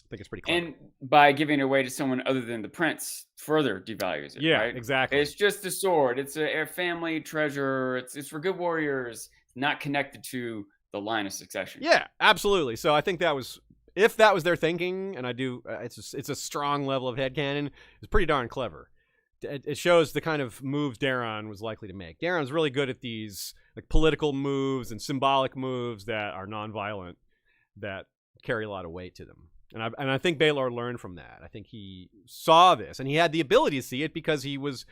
I think it's pretty clever. And by giving it away to someone other than the prince, further devalues it. Yeah, right? exactly. It's just a sword. It's a family treasure. It's for good warriors. Not connected to the line of succession. Yeah, absolutely. So I think if that was their thinking, and I do, it's a strong level of headcanon. It's pretty darn clever. It shows the kind of moves Daeron was likely to make. Daeron's really good at these like political moves and symbolic moves that are nonviolent, that carry a lot of weight to them. And I think Baelor learned from that. I think he saw this, and he had the ability to see it because he was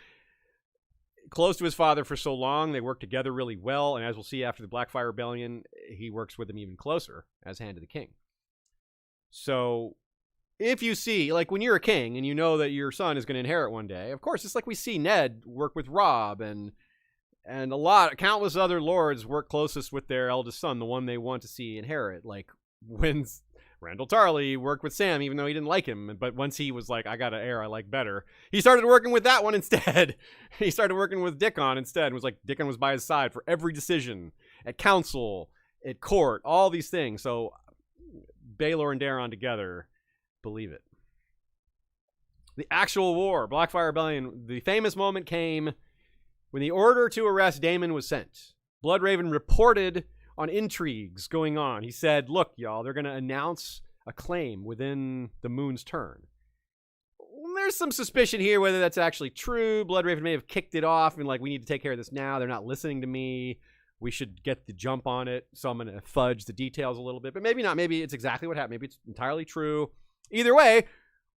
close to his father for so long. They worked together really well, and as we'll see after the Blackfyre Rebellion, he works with him even closer as Hand of the King. So if you see, like when you're a king and you know that your son is going to inherit one day, of course, it's like we see Ned work with Robb and countless other lords work closest with their eldest son, the one they want to see inherit. Like when Randall Tarley worked with Sam, even though he didn't like him. But once he was like, I got an heir I like better, he started working with that one instead. He started working with Dickon instead, and was like, Dickon was by his side for every decision at council, at court, all these things. So Baelor and Daeron together, believe it. The actual war, Blackfyre Rebellion, the famous moment came when the order to arrest Daemon was sent. Bloodraven reported on intrigues going on. He said, look, y'all, they're going to announce a claim within the moon's turn. There's some suspicion here whether that's actually true. Bloodraven may have kicked it off and like, we need to take care of this now. They're not listening to me. We should get the jump on it. So I'm going to fudge the details a little bit, but maybe not. Maybe it's exactly what happened. Maybe it's entirely true. Either way,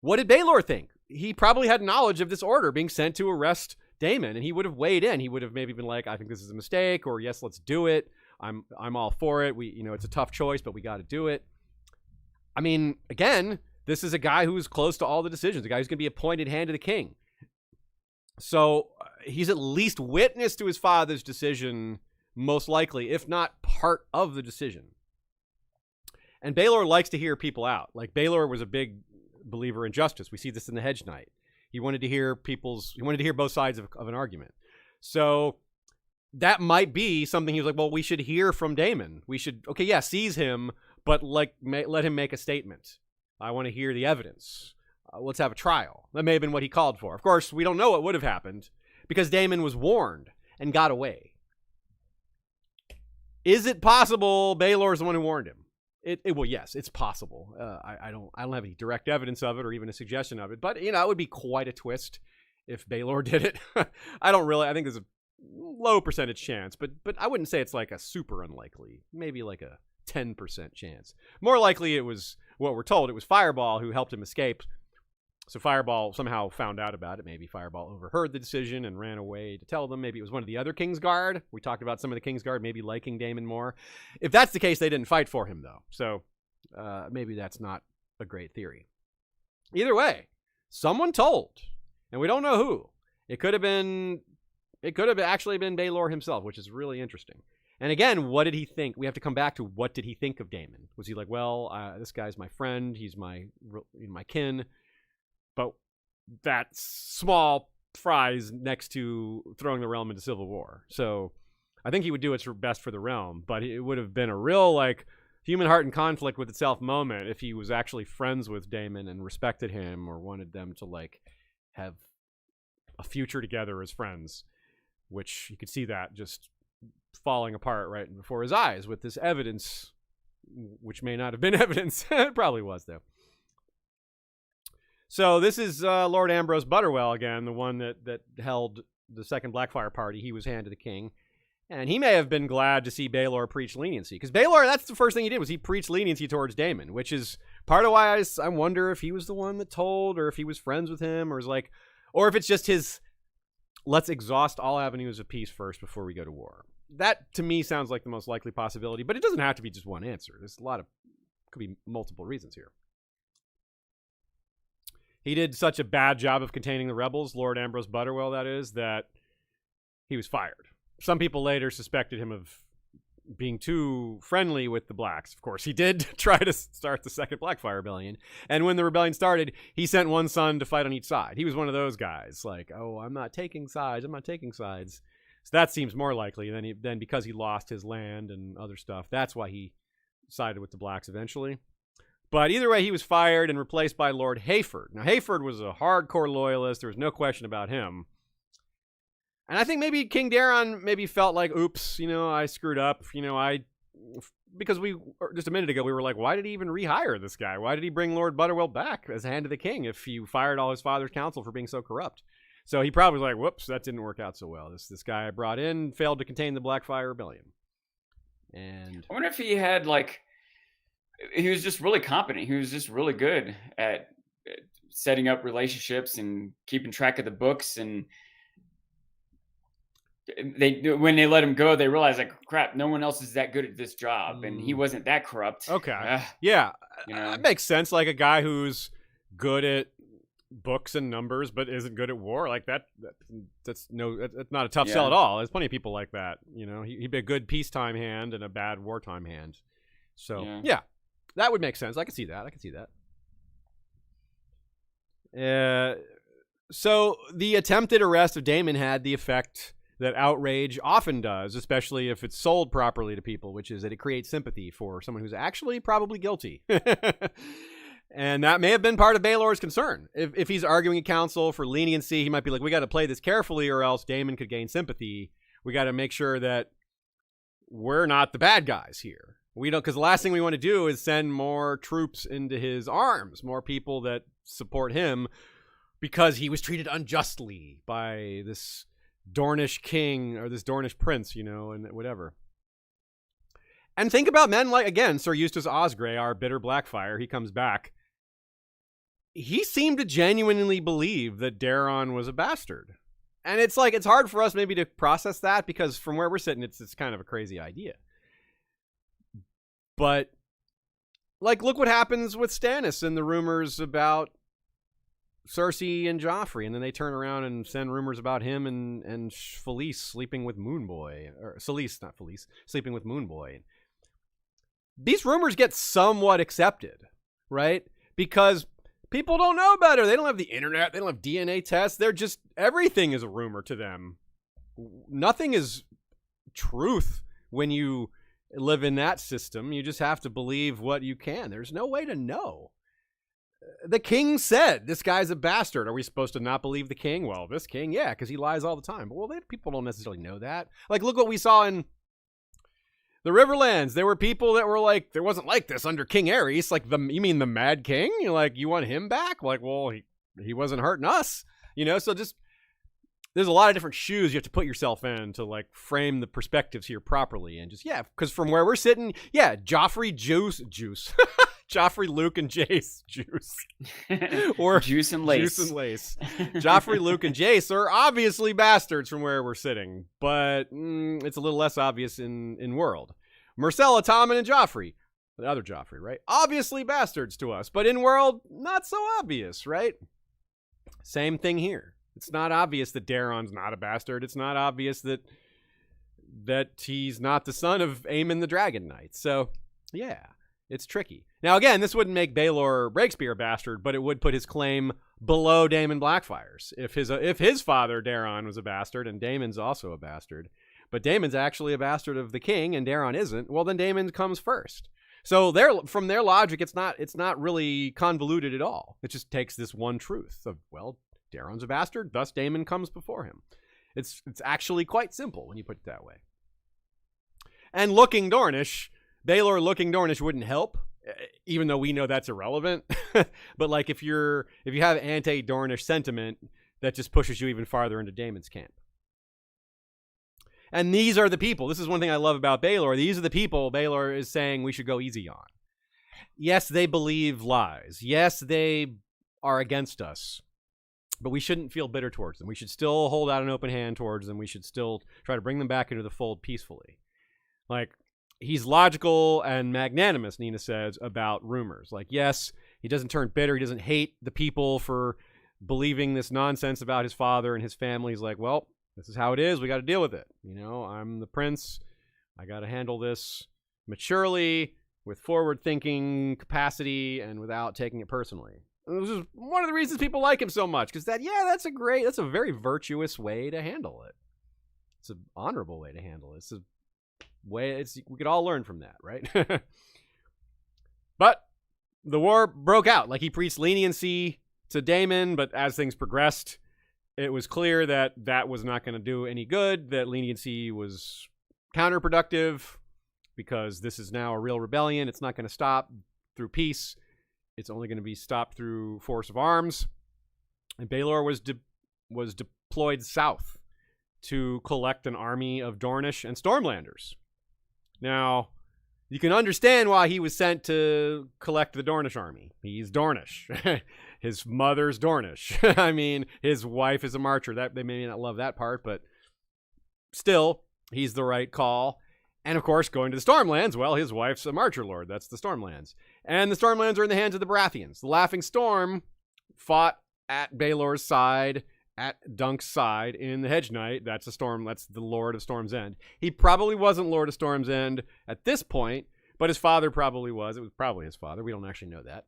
what did Baelor think? He probably had knowledge of this order being sent to arrest Daemon, and he would have weighed in. He would have maybe been like, I think this is a mistake, or yes, let's do it. I'm all for it. It's a tough choice, but we got to do it. I mean, again, this is a guy who's close to all the decisions, a guy who's going to be appointed Hand of the King. So he's at least witness to his father's decision, most likely, if not part of the decision. And Baelor likes to hear people out. Like, Baelor was a big believer in justice. We see this in the Hedge Knight. He wanted to hear both sides of an argument. So that might be something he was like, well, we should hear from Daemon. We should, seize him, but like let him make a statement. I want to hear the evidence. Let's have a trial. That may have been what he called for. Of course, we don't know what would have happened because Daemon was warned and got away. Is it possible Baelor is the one who warned him? Well, yes, it's possible. I don't have any direct evidence of it or even a suggestion of it, but it would be quite a twist if Baelor did it. I think there's a low percentage chance, but I wouldn't say it's like a super unlikely. Maybe like a 10% chance. More likely it was what we're told. It was Fireball who helped him escape. So Fireball somehow found out about it. Maybe Fireball overheard the decision and ran away to tell them. Maybe it was one of the other Kingsguard. We talked about some of the Kingsguard maybe liking Daemon more. If that's the case, they didn't fight for him, though. So maybe that's not a great theory. Either way, someone told, and we don't know who. It could have actually been Baelor himself, which is really interesting. And again, what did he think? We have to come back to what did he think of Daemon? Was he like, well, this guy's my friend. He's my kin. But that's small fries next to throwing the realm into civil war. So I think he would do what's best for the realm, but it would have been a real like human heart in conflict with itself moment if he was actually friends with Daemon and respected him or wanted them to like have a future together as friends, which you could see that just falling apart right before his eyes with this evidence, which may not have been evidence. It probably was, though. So this is Lord Ambrose Butterwell again, the one that held the second Blackfyre party. He was Hand of the King. And he may have been glad to see Baelor preach leniency. Because Baelor, that's the first thing he did, was he preached leniency towards Daemon, which is part of why I wonder if he was the one that told, or if he was friends with him, or if it's just his, let's exhaust all avenues of peace first before we go to war. That, to me, sounds like the most likely possibility, but it doesn't have to be just one answer. There's could be multiple reasons here. He did such a bad job of containing the rebels, Lord Ambrose Butterwell, that is, that he was fired. Some people later suspected him of being too friendly with the blacks. Of course, he did try to start the second Blackfyre Rebellion. And when the rebellion started, he sent one son to fight on each side. He was one of those guys, like, oh, I'm not taking sides. So that seems more likely than because he lost his land and other stuff. That's why he sided with the blacks eventually. But either way, he was fired and replaced by Lord Hayford. Now, Hayford was a hardcore loyalist. There was no question about him. And I think maybe King Daeron maybe felt like, oops, I screwed up. Because just a minute ago, we were like, why did he even rehire this guy? Why did he bring Lord Butterwell back as Hand of the King if he fired all his father's council for being so corrupt? So he probably was like, whoops, that didn't work out so well. This guy I brought in failed to contain the Blackfyre Rebellion. And I wonder if he had, he was just really competent. He was just really good at setting up relationships and keeping track of the books. And when they let him go, they realized, like, crap, no one else is that good at this job. And he wasn't that corrupt. Okay. Yeah. That makes sense. Like a guy who's good at books and numbers but isn't good at war, like that's not a tough sell at all. There's plenty of people like that. He'd be a good peacetime hand and a bad wartime hand. So yeah, that would make sense. I can see that. So the attempted arrest of Daemon had the effect that outrage often does, especially if it's sold properly to people, which is that it creates sympathy for someone who's actually probably guilty. And that may have been part of Baelor's concern. If he's arguing in council for leniency, he might be like, we got to play this carefully or else Daemon could gain sympathy. We got to make sure that we're not the bad guys here. We don't, because the last thing we want to do is send more troops into his arms, more people that support him because he was treated unjustly by this Dornish king or this Dornish prince, and whatever. And think about men like, again, Sir Eustace Osgrey, our bitter Blackfyre. He comes back. He seemed to genuinely believe that Daeron was a bastard. And it's hard for us maybe to process that because from where we're sitting, it's kind of a crazy idea. But, look what happens with Stannis and the rumors about Cersei and Joffrey, and then they turn around and send rumors about him and Felice sleeping with Moonboy. Or Selyse, not Felice, sleeping with Moonboy. These rumors get somewhat accepted, right? Because people don't know better. They don't have the internet. They don't have DNA tests. Everything is a rumor to them. Nothing is truth when you live in that system. You just have to believe what you can. There's no way to know. The king said, this guy's a bastard. Are we supposed to not believe the king? Well, this king, yeah, because he lies all the time. Well, people don't necessarily know that. Look what we saw in the Riverlands. There were people that were like, there wasn't like this under King Aerys. You mean the Mad King? You're like, you want him back? Well, he wasn't hurting us. So just, there's a lot of different shoes you have to put yourself in to frame the perspectives here properly. And just, because from where we're sitting, Joffrey, Juice. Joffrey, Luke, and Jace, Juice. Or Juice and Lace. Joffrey, Luke, and Jace are obviously bastards from where we're sitting, but it's a little less obvious in world. Myrcella, Tommen, and Joffrey, the other Joffrey, right? Obviously bastards to us, but in world, not so obvious, right? Same thing here. It's not obvious that Daeron's not a bastard. It's not obvious that he's not the son of Aemon the Dragon Knight. So, yeah. It's tricky. Now, again, this wouldn't make Baelor Breakspear a bastard, but it would put his claim below Daemon Blackfyre's. If his father, Daeron, was a bastard, and Daemon's also a bastard, but Daemon's actually a bastard of the king, and Daeron isn't, well, then Daemon comes first. So from their logic, it's not really convoluted at all. It just takes this one truth of, well, Daeron's a bastard, thus Daemon comes before him. It's actually quite simple when you put it that way. And looking Dornish... Baelor looking Dornish wouldn't help, even though we know that's irrelevant. But if you have anti-Dornish sentiment, that just pushes you even farther into Daemon's camp. And these are the people. This is one thing I love about Baelor. These are the people Baelor is saying we should go easy on. Yes, they believe lies. Yes, they are against us. But we shouldn't feel bitter towards them. We should still hold out an open hand towards them. We should still try to bring them back into the fold peacefully. He's logical and magnanimous, Nina says, about rumors. Yes, he doesn't turn bitter. He doesn't hate the people for believing this nonsense about his father and his family. He's like, well, this is how it is. We got to deal with it. I'm the prince. I got to handle this maturely, with forward-thinking capacity, and without taking it personally. And this is one of the reasons people like him so much, because that's a very virtuous way to handle it. It's an honorable way to handle it. It's a way we could all learn from that, right? But the war broke out. Like, he preached leniency to Daemon, but as things progressed, it was clear that that was not going to do any good, that leniency was counterproductive, because this is now a real rebellion. It's not going to stop through peace. It's only going to be stopped through force of arms. And Baelor was deployed south to collect an army of Dornish and Stormlanders. Now, you can understand why he was sent to collect the Dornish army. He's Dornish. His mother's Dornish. I mean, his wife is a marcher. That they may not love that part, but still, he's the right call. And of course, going to the Stormlands, well, his wife's a marcher lord. That's the Stormlands. And the Stormlands are in the hands of the Baratheons. The Laughing Storm fought at Baelor's side, at Dunk's side in the Hedge Knight. That's the Lord of Storm's End. He probably wasn't Lord of Storm's End at this point, but his father probably was. It was probably his father. We don't actually know that.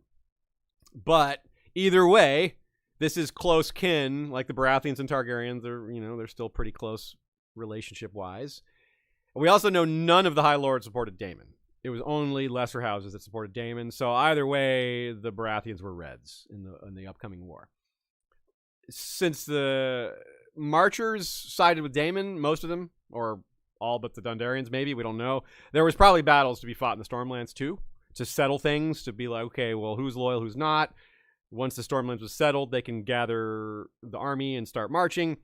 But either way, this is close kin, like the Baratheons and Targaryens. They're still pretty close relationship-wise. We also know none of the High Lords supported Daemon. It was only lesser houses that supported Daemon. So either way, the Baratheons were Reds in the upcoming war. Since the Marchers sided with Daemon, most of them, or all but the Dondarrions maybe, we don't know. There was probably battles to be fought in the Stormlands too, to settle things, to be like, okay, well, who's loyal, who's not. Once the Stormlands was settled, they can gather the army and start marching.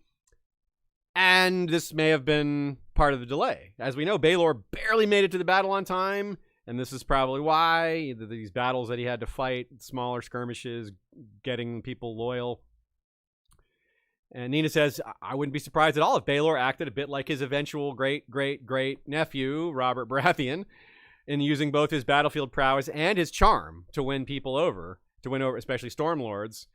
And this may have been part of the delay. As we know, Baelor barely made it to the battle on time, and this is probably why. These battles that he had to fight, smaller skirmishes, getting people loyal. And Nina says, I wouldn't be surprised at all if Baelor acted a bit like his eventual great-great-great-nephew, Robert Baratheon, in using both his battlefield prowess and his charm to win people over, especially Stormlords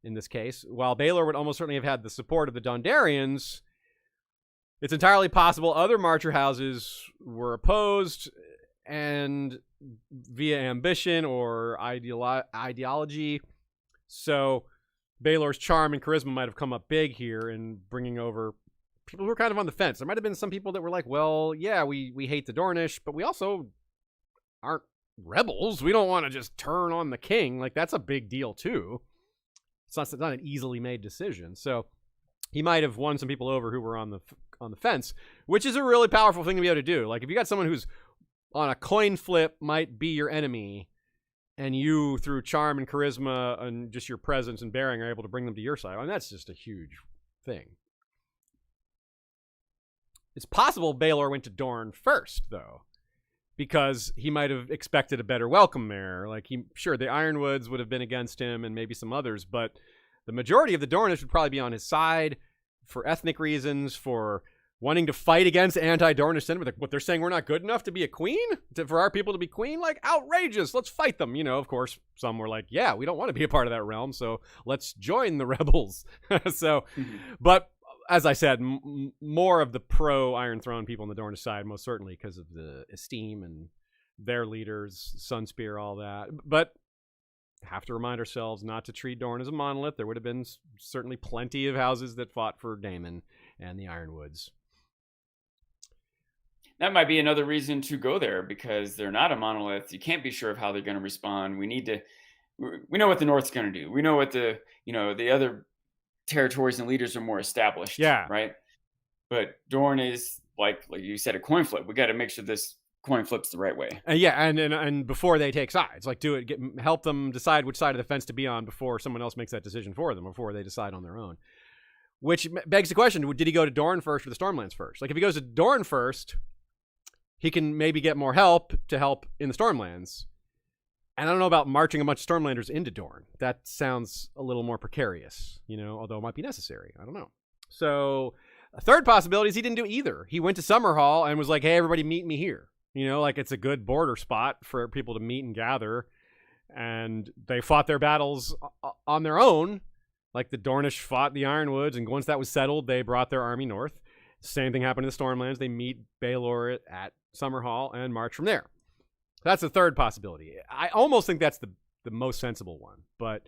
in this case. While Baelor would almost certainly have had the support of the Dondarrions, it's entirely possible other marcher houses were opposed, and via ambition or ideology. So Baelor's charm and charisma might have come up big here in bringing over people who were kind of on the fence. There might have been some people that were like, well, yeah, we hate the Dornish, but we also aren't rebels. We don't want to just turn on the king. Like, that's a big deal too. It's not an easily made decision. So he might have won some people over who were on the fence, which is a really powerful thing to be able to do. Like, if you got someone who's on a coin flip might be your enemy, and you, through charm and charisma and just your presence and bearing, are able to bring them to your side, I mean, that's just a huge thing. It's possible Baelor went to Dorne first, though, because he might have expected a better welcome there. Like, sure, the Ironwoods would have been against him and maybe some others, but the majority of the Dornish would probably be on his side for ethnic reasons, for wanting to fight against anti-Dornish sentiment. Like, what, they're saying we're not good enough to be a queen? For our people to be queen? Like, outrageous. Let's fight them. Of course, some were like, yeah, we don't want to be a part of that realm, so let's join the rebels. But as I said, more of the pro-Iron Throne people on the Dornish side, most certainly because of the esteem and their leaders, Sunspear, all that. But have to remind ourselves not to treat Dorne as a monolith. There would have been certainly plenty of houses that fought for Daemon and the Ironwoods. That might be another reason to go there, because they're not a monolith. You can't be sure of how they're going to respond. We know what the North's going to do. We know what the other territories and leaders are more established. Yeah. Right. But Dorne is like you said, a coin flip. We got to make sure this coin flips the right way. And before they take sides, like help them decide which side of the fence to be on before someone else makes that decision for them, before they decide on their own. Which begs the question, did he go to Dorne first or the Stormlands first? Like, if he goes to Dorne first, he can maybe get more help in the Stormlands. And I don't know about marching a bunch of Stormlanders into Dorne. That sounds a little more precarious, although it might be necessary. I don't know. So a third possibility is he didn't do either. He went to Summerhall and was like, hey, everybody meet me here. Like, it's a good border spot for people to meet and gather. And they fought their battles on their own. Like, the Dornish fought the Ironwoods, and once that was settled, they brought their army north. Same thing happened in the Stormlands. They meet Baelor at Summerhall and march from there. That's the third possibility. I almost think that's the most sensible one, but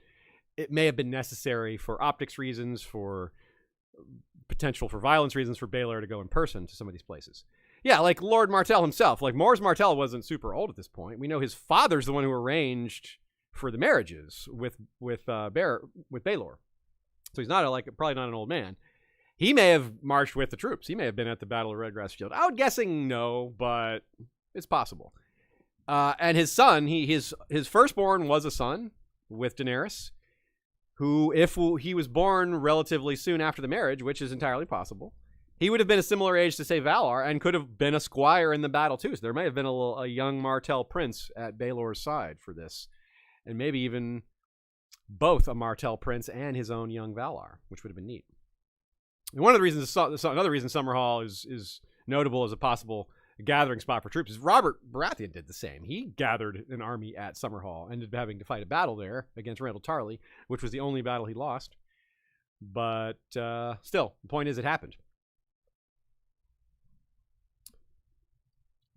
it may have been necessary for optics reasons, for potential for violence reasons, for Baelor to go in person to some of these places. Yeah, like Lord Martell himself. Like, Mors Martell wasn't super old at this point. We know his father's the one who arranged for the marriages with Baelor. So he's not probably not an old man. He may have marched with the troops. He may have been at the Battle of Redgrass Field. I would guessing no, but it's possible. And his son, his firstborn was a son with Daenerys, who, if he was born relatively soon after the marriage, which is entirely possible, he would have been a similar age to, say, Valar, and could have been a squire in the battle, too. So there may have been a young Martell prince at Baelor's side for this, and maybe even both a Martell prince and his own young Valar, which would have been neat. And one of the reasons, another reason Summerhall is notable as a possible gathering spot for troops is Robert Baratheon did the same. He gathered an army at Summerhall, ended up having to fight a battle there against Randall Tarley, which was the only battle he lost. But still, the point is it happened.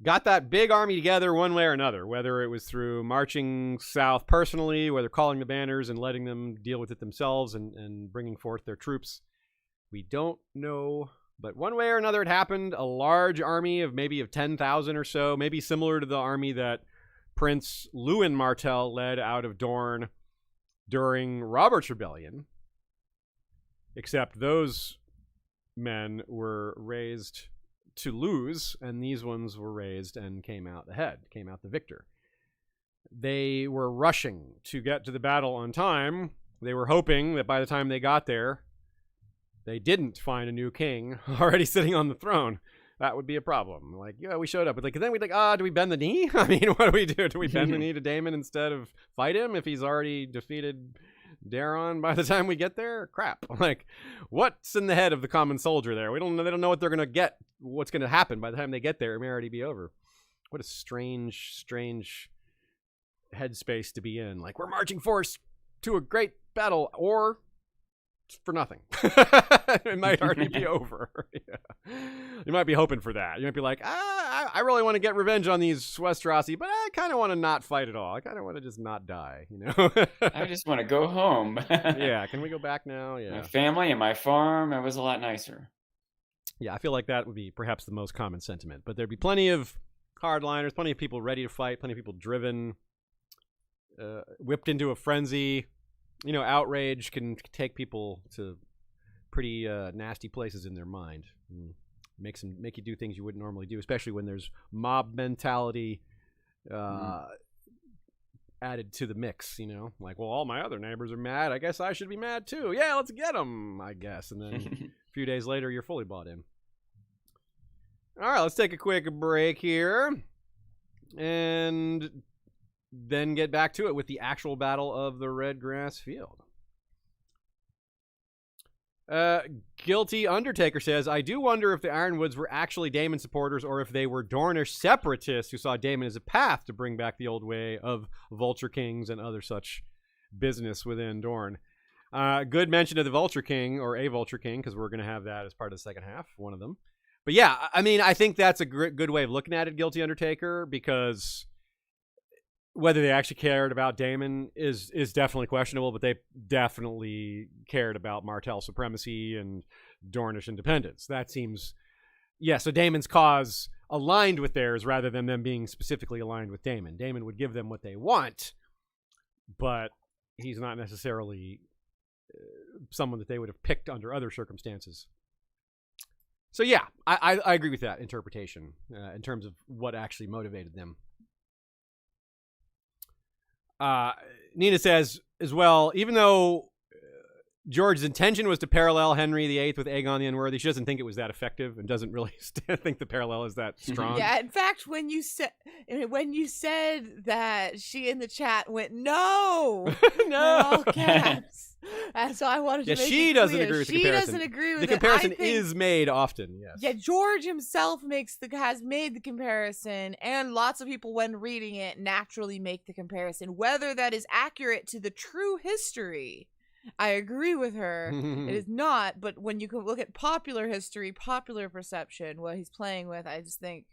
Got that big army together one way or another, whether it was through marching south personally, whether calling the banners and letting them deal with it themselves and bringing forth their troops. We don't know, but one way or another it happened. A large army of 10,000 or so, maybe similar to the army that Prince Lewin Martell led out of Dorne during Robert's Rebellion, except those men were raised to lose, and these ones were raised and came out the victor. They were rushing to get to the battle on time. They were hoping that by the time they got there, they didn't find a new king already sitting on the throne. That would be a problem. Like, yeah, we showed up. But then we'd do we bend the knee? I mean, what do we do? Do we bend the knee to Daemon instead of fight him if he's already defeated Daeron by the time we get there? Crap. Like, what's in the head of the common soldier there? They don't know what they're going to get, what's going to happen by the time they get there. It may already be over. What a strange headspace to be in. Like, we're marching force to a great battle, or for nothing. It might already be over. Yeah. You might be hoping for that. You might be like, I really want to get revenge on these Westerosi, but I kind of want to not fight at all. I kind of want to just not die, you know? I just want to go home. Yeah, can we go back now? Yeah. My family and my farm, it was a lot nicer. Yeah, I feel like that would be perhaps the most common sentiment. But there'd be plenty of hardliners, plenty of people ready to fight, plenty of people driven, whipped into a frenzy. You know, outrage can take people to pretty nasty places in their mind. Make you do things you wouldn't normally do, especially when there's mob mentality added to the mix, you know? Like, well, all my other neighbors are mad. I guess I should be mad too. Yeah, let's get them, I guess. And then a few days later, you're fully bought in. All right, let's take a quick break here. And then get back to it with the actual battle of the Redgrass Field. Guilty Undertaker says, I do wonder if the Ironwoods were actually Daemon supporters or if they were Dornish separatists who saw Daemon as a path to bring back the old way of Vulture Kings and other such business within Dorne. Good mention of the Vulture King, or a Vulture King, because we're going to have that as part of the second half, one of them. But yeah, I mean, I think that's a good way of looking at it, Guilty Undertaker, because whether they actually cared about Daemon is definitely questionable, but they definitely cared about Martell supremacy and Dornish independence. That seems, yeah, so Daemon's cause aligned with theirs rather than them being specifically aligned with Daemon. Daemon would give them what they want, but he's not necessarily someone that they would have picked under other circumstances. So yeah, I agree with that interpretation in terms of what actually motivated them. Nina says as well, even though George's intention was to parallel Henry VIII with Aegon the Unworthy, she doesn't think it was that effective and doesn't really think the parallel is that strong. Yeah, in fact, when you said that, she in the chat went, no, no, all caps. And so I wanted to make she it doesn't clear. agree with the she comparison. She doesn't agree with the it. comparison is made often, yes. Yeah, George himself has made the comparison, and lots of people, when reading it, naturally make the comparison. Whether that is accurate to the true history I agree with her. It is not, but when you can look at popular history, popular perception, what he's playing with, I just think,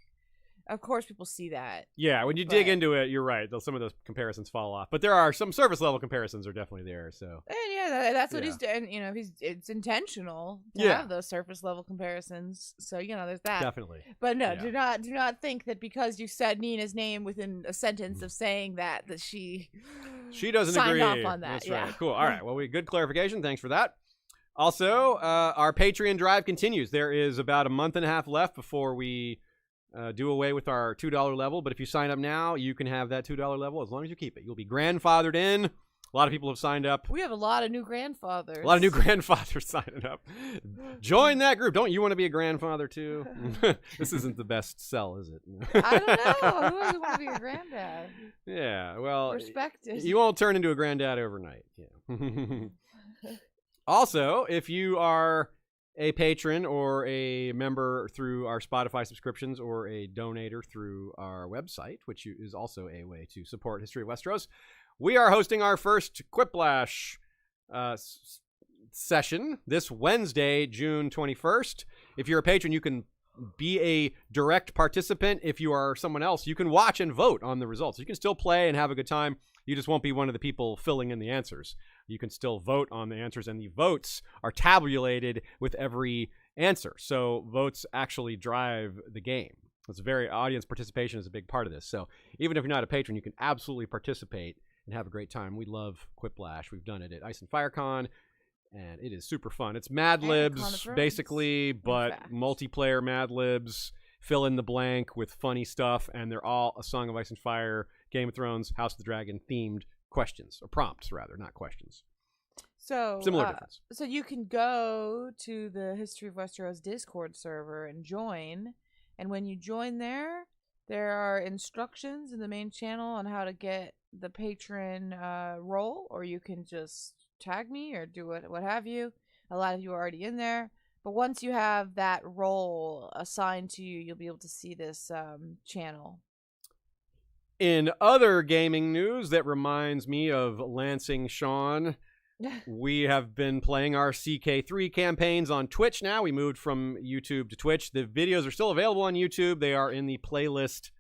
of course, people see that. Yeah, when you dig into it, you're right. Some of those comparisons fall off, but there are some surface level comparisons are definitely there. So And yeah, that's what he's doing. You know, it's intentional to have those surface level comparisons. So you know, there's that. Definitely. But no, do not think that because you said Nina's name within a sentence of saying that she doesn't signed agree. off on that. That's right. Cool. All right. Well, good clarification. Thanks for that. Also, our Patreon drive continues. There is about a month and a half left before we do away with our $2 level, but if you sign up now, you can have that $2 level as long as you keep it. You'll be grandfathered in. A lot of people have signed up. We have a lot of new grandfathers. A lot of new grandfathers signing up. Join that group. Don't you want to be a grandfather too? This isn't the best sell, is it? I don't know. Who doesn't want to be a granddad? Yeah, well, respected. You won't turn into a granddad overnight. Yeah. Also, if you are a patron or a member through our Spotify subscriptions or a donator through our website, which is also a way to support History of Westeros, we are hosting our first Quiplash session this Wednesday, June 21st. If you're a patron, you can be a direct participant. If you are someone else, you can watch and vote on the results. You can still play and have a good time. You just won't be one of the people filling in the answers. You can still vote on the answers, and the votes are tabulated with every answer. So votes actually drive the game. It's audience participation is a big part of this. So even if you're not a patron, you can absolutely participate and have a great time. We love Quiplash. We've done it at Ice and FireCon, and it is super fun. It's Mad Libs, basically, but multiplayer Mad Libs, fill in the blank with funny stuff, and they're all A Song of Ice and Fire, Game of Thrones, House of the Dragon themed questions, or prompts rather, not questions. So similar difference. So you can go to the History of Westeros Discord server and join, and when you join there are instructions in the main channel on how to get the patron role, or you can just tag me or do what have you. A lot of you are already in there, but once you have that role assigned to you, you'll be able to see this channel. In other gaming news that reminds me of Lansing Sean, we have been playing our CK3 campaigns on Twitch now. We moved from YouTube to Twitch. The videos are still available on YouTube. They are in the playlist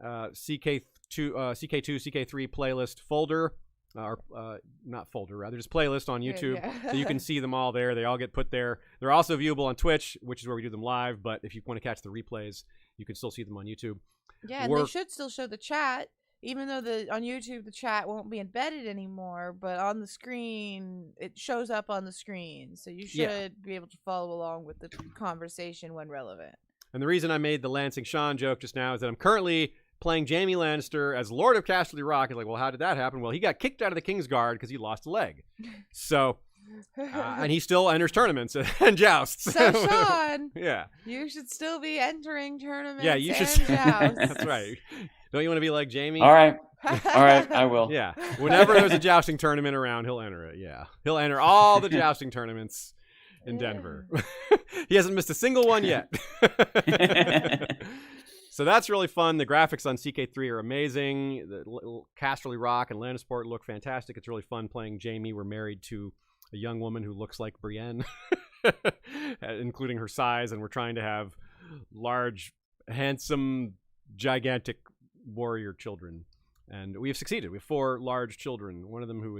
CK2, CK3 playlist folder. Not folder, rather, just playlist on YouTube. Yeah. So you can see them all there. They all get put there. They're also viewable on Twitch, which is where we do them live. But if you want to catch the replays, you can still see them on YouTube. Yeah, and they should still show the chat, even though on YouTube the chat won't be embedded anymore, but on the screen, it shows up on the screen. So you should be able to follow along with the conversation when relevant. And the reason I made the Lansing Sean joke just now is that I'm currently playing Jaime Lannister as Lord of Casterly Rock. And like, well, how did that happen? Well, he got kicked out of the Kingsguard because he lost a leg. So... and he still enters tournaments and jousts. So Sean, yeah, you should still be entering tournaments. Yeah, you should. Jousts. That's right. Don't you want to be like Jaime? All right, I will. Yeah, whenever there's a jousting tournament around, he'll enter it. Yeah, he'll enter all the jousting tournaments in Denver. He hasn't missed a single one yet. So that's really fun. The graphics on CK3 are amazing. The Casterly Rock and Lannisport look fantastic. It's really fun playing Jaime. We're married to a young woman who looks like Brienne, including her size, and we're trying to have large, handsome, gigantic warrior children. And we have succeeded. We have 4 large children, one of them who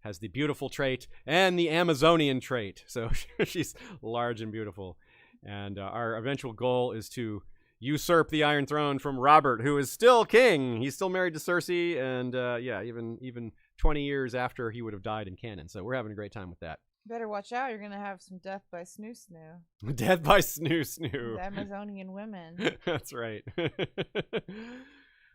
has the beautiful trait and the Amazonian trait. So she's large and beautiful. And our eventual goal is to usurp the Iron Throne from Robert, who is still king. He's still married to Cersei, and even 20 years after he would have died in canon. So we're having a great time with that. Better watch out. You're going to have some death by snoo. Death by snoo. The Amazonian women. That's right.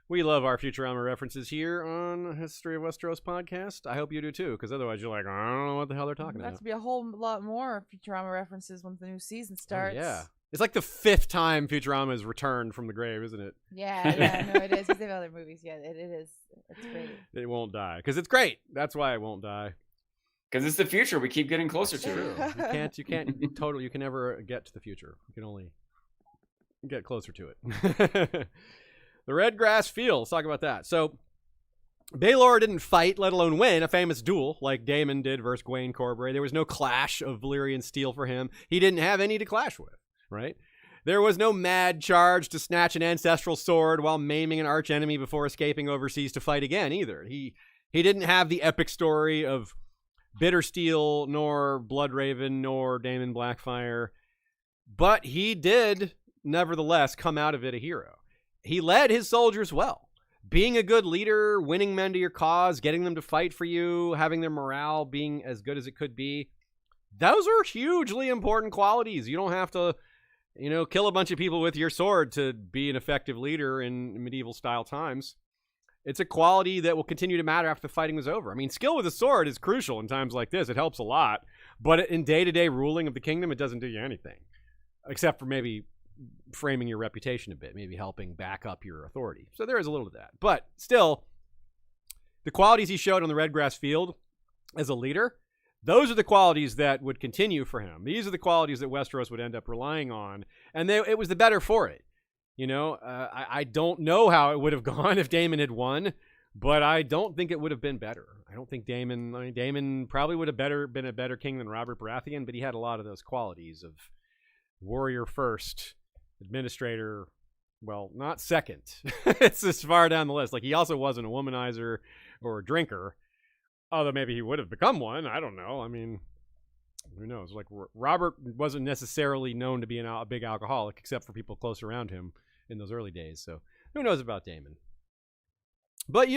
We love our Futurama references here on History of Westeros podcast. I hope you do too, because otherwise you're like, I don't know what the hell they're talking about. There's to be a whole lot more Futurama references when the new season starts. Oh, yeah. It's like the 5th time Futurama has returned from the grave, isn't it? Yeah, no, it is. Because they have other movies. Yeah, it is. It's great. It won't die. Because it's great. That's why it won't die. Because it's the future. We keep getting closer to it. You can never get to the future. You can only get closer to it. The Redgrass Field. Let's talk about that. So Baelor didn't fight, let alone win, a famous duel like Daemon did versus Gwaine Corbray. There was no clash of Valyrian steel for him. He didn't have any to clash with, right? There was no mad charge to snatch an ancestral sword while maiming an archenemy before escaping overseas to fight again, either. He didn't have the epic story of Bittersteel, nor Bloodraven, nor Daemon Blackfyre, but he did, nevertheless, come out of it a hero. He led his soldiers well. Being a good leader, winning men to your cause, getting them to fight for you, having their morale being as good as it could be, those are hugely important qualities. You don't have to, kill a bunch of people with your sword to be an effective leader in medieval style times. It's a quality that will continue to matter after the fighting was over. I mean, skill with a sword is crucial in times like this. It helps a lot. But in day-to-day ruling of the kingdom, it doesn't do you anything. Except for maybe framing your reputation a bit, maybe helping back up your authority. So there is a little of that. But still, the qualities he showed on the Redgrass Field as a leader, those are the qualities that would continue for him. These are the qualities that Westeros would end up relying on. And it was the better for it. I don't know how it would have gone if Daemon had won, but I don't think it would have been better. I don't think Daemon probably would have been a better king than Robert Baratheon, but he had a lot of those qualities of warrior first, administrator, well, not second. It's as far down the list. Like, he also wasn't a womanizer or a drinker, although maybe he would have become one. I don't know. I mean, who knows? Like, Robert wasn't necessarily known to be a big alcoholic, except for people close around him in those early days. So who knows about Daemon? But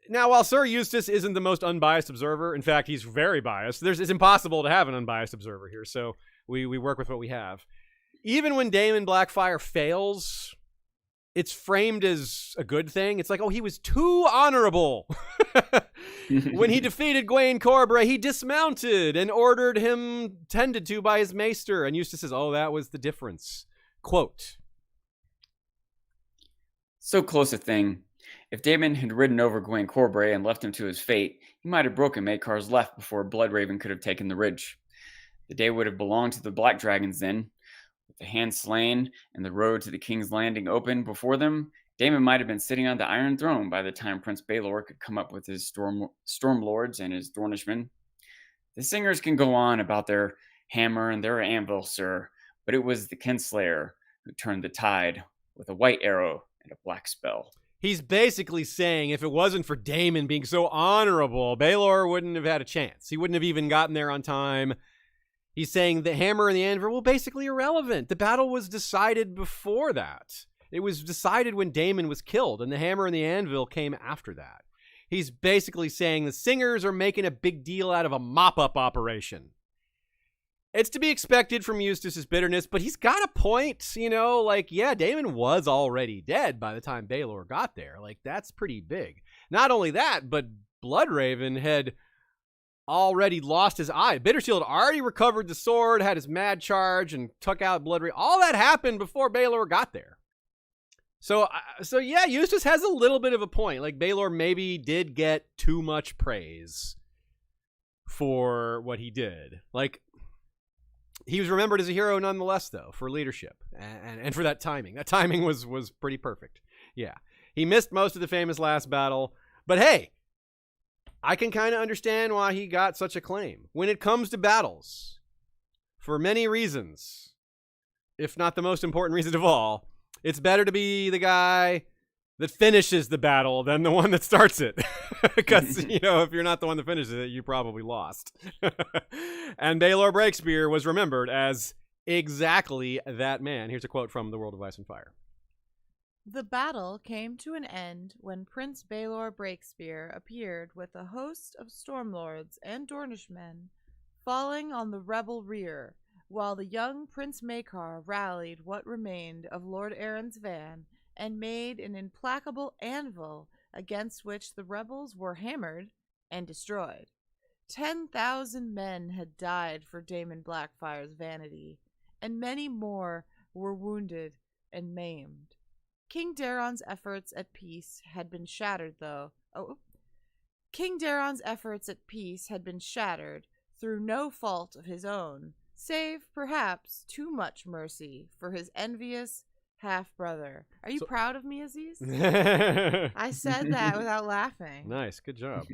now, while Sir Eustace isn't the most unbiased observer, in fact, he's very biased. It's impossible to have an unbiased observer here. So we work with what we have. Even when Daemon Blackfyre fails, it's framed as a good thing. It's like, oh, he was too honorable. When he defeated Gwaine Corbray, he dismounted and ordered him tended to by his maester. And Eustace says, oh, that was the difference. Quote. So close a thing. If Daemon had ridden over Gwaine Corbray and left him to his fate, he might have broken Maekar's left before Bloodraven could have taken the ridge. The day would have belonged to the Black Dragons then. With the hand slain and the road to the King's Landing open before them, Daemon might have been sitting on the Iron Throne by the time Prince Baelor could come up with his Stormlords and his Dornishmen. The singers can go on about their hammer and their anvil, sir, but it was the Kinslayer who turned the tide with a white arrow and a black spell. He's basically saying if it wasn't for Daemon being so honorable, Baelor wouldn't have had a chance. He wouldn't have even gotten there on time. He's saying the hammer and the anvil were basically irrelevant. The battle was decided before that. It was decided when Daemon was killed, and the hammer and the anvil came after that. He's basically saying the singers are making a big deal out of a mop-up operation. It's to be expected from Eustace's bitterness, but he's got a point, yeah, Daemon was already dead by the time Baelor got there. Like, that's pretty big. Not only that, but Bloodraven had already lost his eye. Bittersteel had already recovered the sword, had his mad charge, and took out Bloodraven. All that happened before Baelor got there. So yeah, Eustace has a little bit of a point. Like, Baelor maybe did get too much praise for what he did. Like, he was remembered as a hero nonetheless, though, for leadership and for that timing. That timing was pretty perfect. Yeah. He missed most of the famous last battle, but hey, I can kind of understand why he got such acclaim. When it comes to battles, for many reasons, if not the most important reason of all, it's better to be the guy that finishes the battle than the one that starts it. Because, if you're not the one that finishes it, you probably lost. And Baelor Breakspear was remembered as exactly that man. Here's a quote from The World of Ice and Fire. The battle came to an end when Prince Baelor Breakspear appeared with a host of Stormlords and Dornishmen falling on the rebel rear, while the young Prince Maekar rallied what remained of Lord Aaron's van and made an implacable anvil against which the rebels were hammered and destroyed. 10,000 men had died for Daemon Blackfyre's vanity, and many more were wounded and maimed. King Daeron's efforts at peace had been shattered, King Daeron's efforts at peace had been shattered through no fault of his own, save perhaps too much mercy for his envious, half brother. Are you proud of me, Aziz? Nice. I said that without laughing. Good job.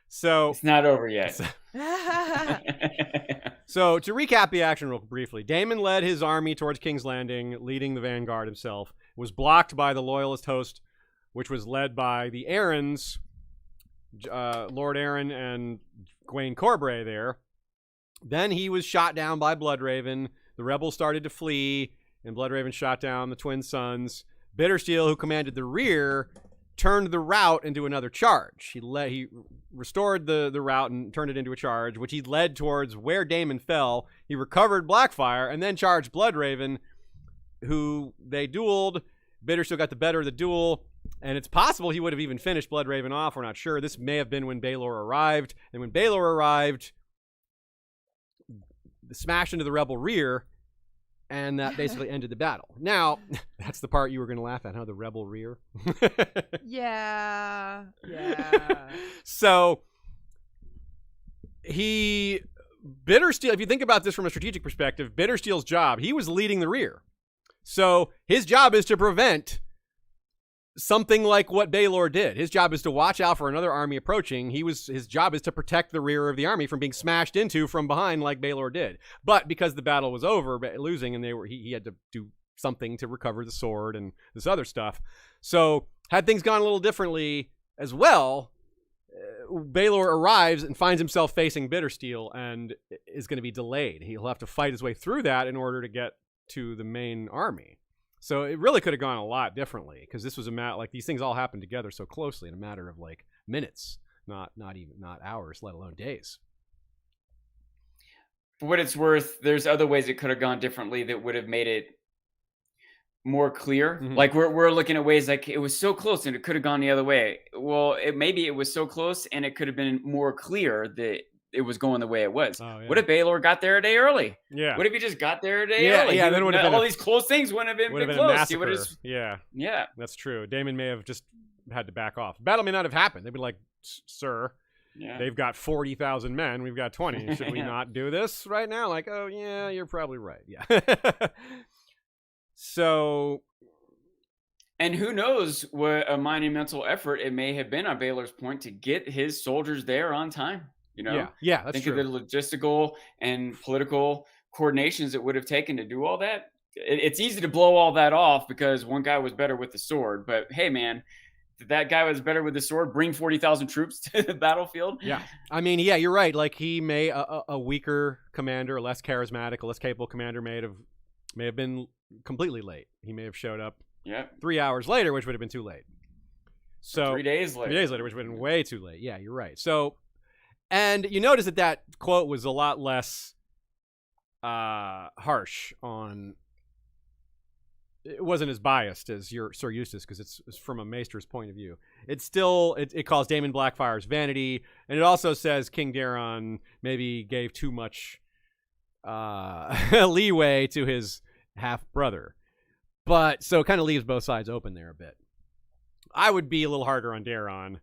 So It's not over yet. So to recap the action real briefly, Daemon led his army towards King's Landing, leading the vanguard himself. Was blocked by the loyalist host, which was led by the Aarons, Lord Aaron and Gwaine Corbray there. Then he was shot down by Bloodraven. The rebels started to flee, and Bloodraven shot down the twin sons. Bittersteel, who commanded the rear, turned the rout into another charge. He restored the route and turned it into a charge, which he led towards where Daemon fell. He recovered Blackfyre and then charged Bloodraven, who they dueled. Bittersteel got the better of the duel, and it's possible he would have even finished Bloodraven off. We're not sure. This may have been when Baelor arrived, and when Baelor arrived, smashed into the rebel rear, and that basically ended the battle. Now, that's the part you were going to laugh at, huh? The rebel rear. Yeah. So, Bittersteel, if you think about this from a strategic perspective, Bittersteel's job, he was leading the rear. So, his job is to prevent something like what Baelor did. His job is to watch out for another army approaching. His job is to protect the rear of the army from being smashed into from behind like Baelor did. But because the battle was over, losing, and he had to do something to recover the sword and this other stuff. So had things gone a little differently as well, Baelor arrives and finds himself facing Bittersteel and is going to be delayed. He'll have to fight his way through that in order to get to the main army. So it really could have gone a lot differently, because this was these things all happened together so closely in a matter of like minutes, not hours, let alone days. For what it's worth, there's other ways it could have gone differently that would have made it more clear. Mm-hmm. Like we're looking at ways like it was so close and it could have gone the other way. Well, maybe it was so close and it could have been more clear that it was going the way it was. Oh, yeah. What if Baelor got there a day early? Yeah. What if he just got there a day Yeah, early? yeah, then it would have been all these close things wouldn't have been a close. massacre. Yeah, that's true. Daemon may have just had to back off. The battle may not have happened. They'd be like, sir, they've got 40,000 men. We've got 20. Should we not do this right now? Like, oh, yeah, you're probably right. Yeah. So... And who knows what a monumental effort it may have been on Baelor's point to get his soldiers there on time. You know, yeah, that's Think true. of the logistical and political coordinations it would have taken to do all that. It's easy to blow all that off because one guy was better with the sword. But hey, man, did that guy was better with the sword bring 40,000 troops to the battlefield? Yeah, I mean, yeah, you're right. Like he may a weaker commander, a less charismatic, a less capable commander may have been completely late. He may have showed up 3 hours later, which would have been too late. So 3 days later. 3 days later, which would have been way too late. Yeah, you're right. So. And you notice that quote was a lot less harsh on... It wasn't as biased as your Sir Eustace, because it's from a maester's point of view. It's still... It calls Daemon Blackfyre's vanity, and it also says King Daeron maybe gave too much leeway to his half-brother. But, so it kind of leaves both sides open there a bit. I would be a little harder on Daeron,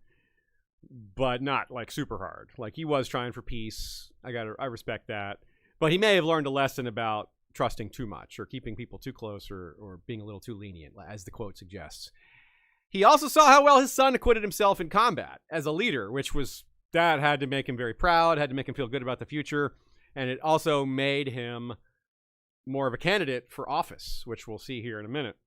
but not like super hard. Like he was trying for peace. I respect that. But he may have learned a lesson about trusting too much or keeping people too close or being a little too lenient, as the quote suggests. He also saw how well his son acquitted himself in combat as a leader, that had to make him very proud, had to make him feel good about the future. And it also made him more of a candidate for office, which we'll see here in a minute.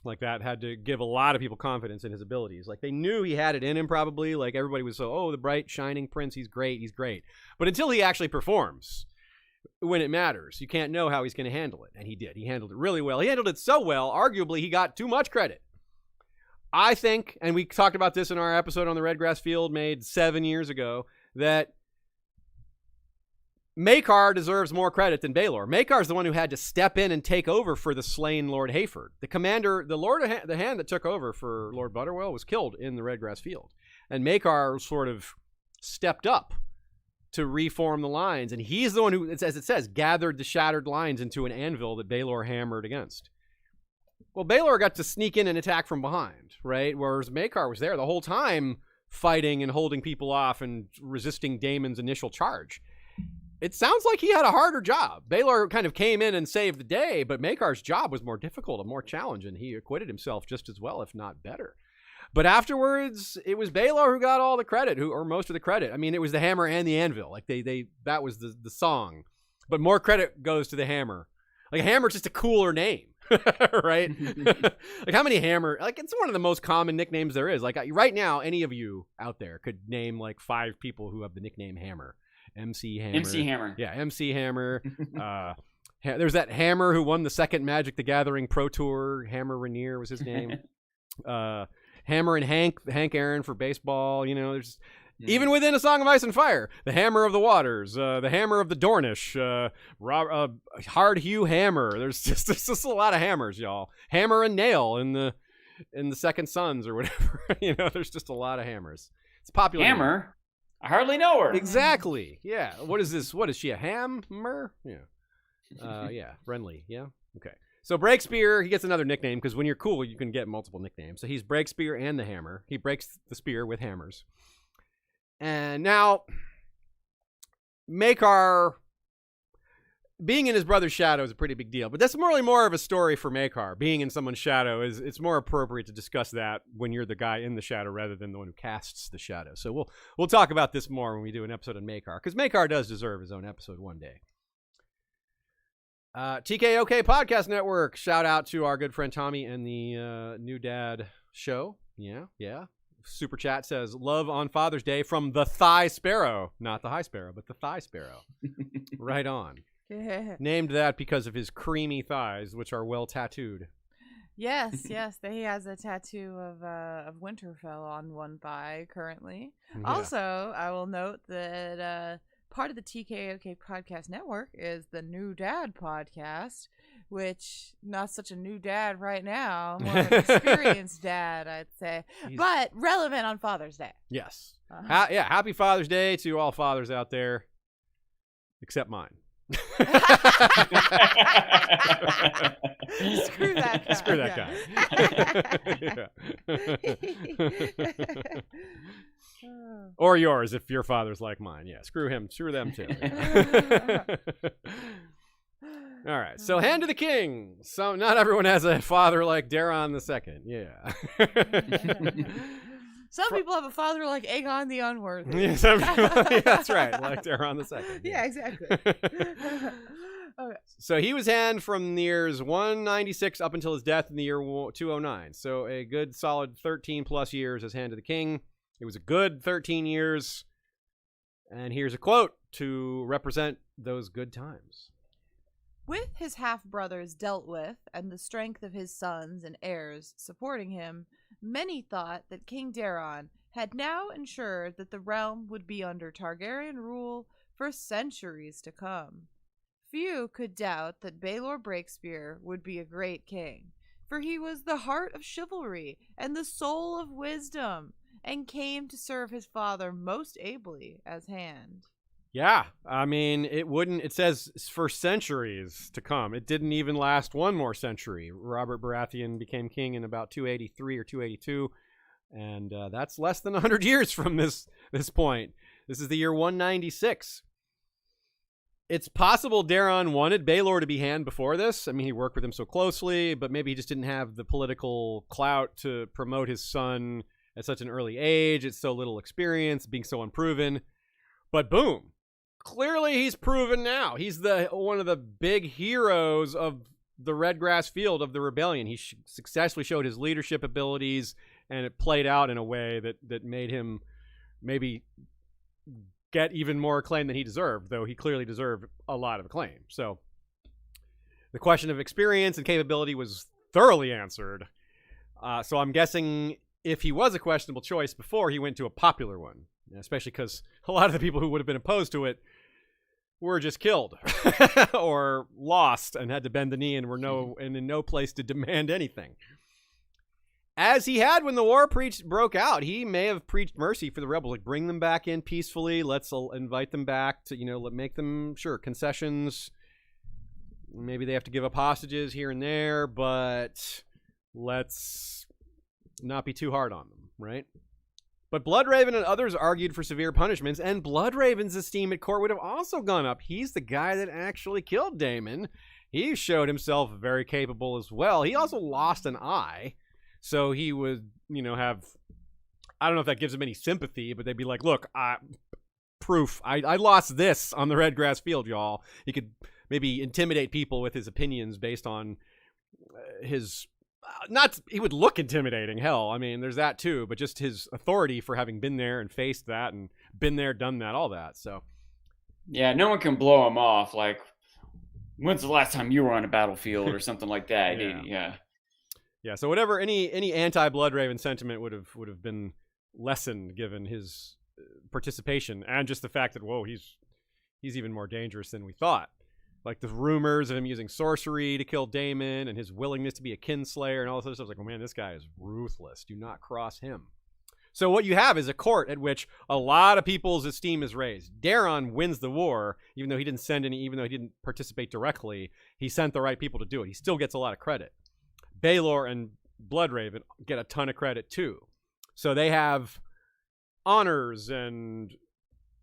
Like that had to give a lot of people confidence in his abilities. Like they knew he had it in him probably. Like everybody was the bright, shining prince. He's great. But until he actually performs when it matters, you can't know how he's going to handle it. And he did. He handled it really well. He handled it so well, arguably he got too much credit. I think, and we talked about this in our episode on the Redgrass Field made 7 years ago, that Maekar deserves more credit than Baelor. Maekar's the one who had to step in and take over for the slain Lord Hayford. The commander, the hand that took over for Lord Butterwell was killed in the Redgrass Field. And Maekar sort of stepped up to reform the lines. And he's the one who, as it says, gathered the shattered lines into an anvil that Baelor hammered against. Well, Baelor got to sneak in and attack from behind, right? Whereas Maekar was there the whole time fighting and holding people off and resisting Daemon's initial charge. it sounds like he had a harder job. Baelor kind of came in and saved the day, but Maekar's job was more difficult and more challenging. He acquitted himself just as well, if not better. But afterwards, it was Baelor who got all the credit, or most of the credit. I mean, it was the hammer and the anvil. Like that was the song. But more credit goes to the hammer. Like, hammer's just a cooler name, right? Like, how many hammer? Like, it's one of the most common nicknames there is. Like, right now, any of you out there could name like 5 people who have the nickname Hammer. MC Hammer. MC Hammer. Yeah, MC Hammer. There's that Hammer who won the second Magic the Gathering Pro Tour. Hammer Rainier was his name. Hammer and Hank Aaron for baseball. You know, there's even within A Song of Ice and Fire, the Hammer of the Waters, the Hammer of the Dornish, Hard Hugh Hammer. There's just a lot of hammers, y'all. Hammer and Nail in the Second Sons or whatever. You know, there's just a lot of hammers. It's popular. Hammer? Name. I hardly know her. Exactly. Yeah. What is this? What is she? A hammer? Yeah. Yeah. Friendly. Yeah. Okay. So Breakspear, he gets another nickname because when you're cool, you can get multiple nicknames. So he's Breakspear and the Hammer. He breaks the spear with hammers. And now, Maekar being in his brother's shadow is a pretty big deal. But that's more of a story for Maekar. Being in someone's shadow it's more appropriate to discuss that when you're the guy in the shadow rather than the one who casts the shadow. So we'll talk about this more when we do an episode on Maekar, because Maekar does deserve his own episode one day. TKOK Podcast Network. Shout out to our good friend Tommy and the New Dad show. Yeah. Super Chat says, love on Father's Day from the Thigh Sparrow. Not the High Sparrow, but the Thigh Sparrow. Right on. Yeah. Named that because of his creamy thighs, which are well tattooed. Yes. He has a tattoo of Winterfell on one thigh currently. Yeah. Also, I will note that part of the TKOK Podcast Network is the New Dad Podcast, which not such a new dad right now, more of an experienced dad, I'd say, but relevant on Father's Day. Yes. Happy Father's Day to all fathers out there, except mine. Screw that guy. Screw that guy. Or yours if your father's like mine. Yeah, screw him. Screw them too. All right, so hand to the king. So not everyone has a father like Daeron II. Yeah. Some people have a father like Aegon the Unworthy. Yeah, that's right, like Daeron II. Yeah, exactly. Okay. So he was hand from the years 196 up until his death in the year 209. So a good solid 13 plus years as hand to the king. It was a good 13 years. And here's a quote to represent those good times. With his half-brothers dealt with, and the strength of his sons and heirs supporting him, many thought that King Daeron had now ensured that the realm would be under Targaryen rule for centuries to come. Few could doubt that Baelor Breakspear would be a great king, for he was the heart of chivalry and the soul of wisdom, and came to serve his father most ably as hand. Yeah, I mean, it says for centuries to come. It didn't even last one more century. Robert Baratheon became king in about 283 or 282, and that's less than 100 years from this point. This is the year 196. It's possible Daeron wanted Baelor to be hand before this. I mean, he worked with him so closely, but maybe he just didn't have the political clout to promote his son at such an early age. It's so little experience, being so unproven. But boom. Clearly, he's proven now. He's one of the big heroes of the Redgrass Field of the rebellion. He successfully showed his leadership abilities, and it played out in a way that made him maybe get even more acclaim than he deserved, though he clearly deserved a lot of acclaim. So the question of experience and capability was thoroughly answered. So I'm guessing if he was a questionable choice before, he went to a popular one, especially because a lot of the people who would have been opposed to it were just killed or lost and had to bend the knee and were in no place to demand anything. As he had when the war broke out, he may have preached mercy for the rebels, like bring them back in peacefully. Let's invite them back to, make them, concessions. Maybe they have to give up hostages here and there, but let's not be too hard on them, right? But Bloodraven and others argued for severe punishments, and Bloodraven's esteem at court would have also gone up. He's the guy that actually killed Daemon. He showed himself very capable as well. He also lost an eye, so he would, have... I don't know if that gives him any sympathy, but they'd be like, look, proof. I lost this on the Redgrass Field, y'all. He could maybe intimidate people with his opinions based on his... he would look intimidating, hell. I mean, there's that too, but just his authority for having been there and faced that and been there, done that, all that. So, yeah, no one can blow him off. Like, when's the last time you were on a battlefield or something like that? Yeah. So whatever any anti-Bloodraven sentiment would have been lessened given his participation and just the fact that he's even more dangerous than we thought. Like the rumors of him using sorcery to kill Daemon and his willingness to be a kinslayer and all this other stuff. I was like, oh man, this guy is ruthless. Do not cross him. So what you have is a court at which a lot of people's esteem is raised. Daeron wins the war, even though he didn't participate directly. He sent the right people to do it. He still gets a lot of credit. Baelor and Bloodraven get a ton of credit too. So they have honors and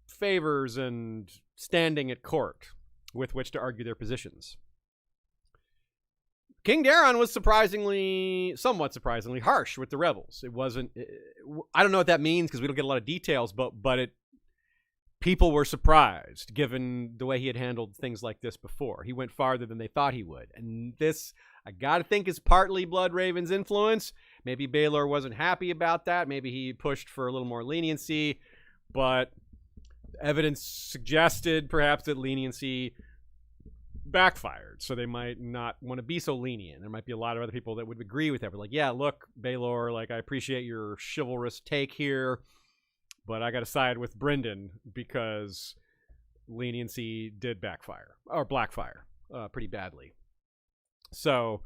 favors and standing at court with which to argue their positions. King Daeron was somewhat surprisingly harsh with the rebels. I don't know what that means because we don't get a lot of details, but people were surprised given the way he had handled things like this before. He went farther than they thought he would. And this, I got to think, is partly Bloodraven's influence. Maybe Baelor wasn't happy about that. Maybe he pushed for a little more leniency, but evidence suggested perhaps that leniency backfired, so they might not want to be so lenient. There might be a lot of other people that would agree with that. But like, yeah, look, Baelor, like, I appreciate your chivalrous take here, but I got to side with Brynden because leniency did backfire, or Blackfyre, pretty badly. So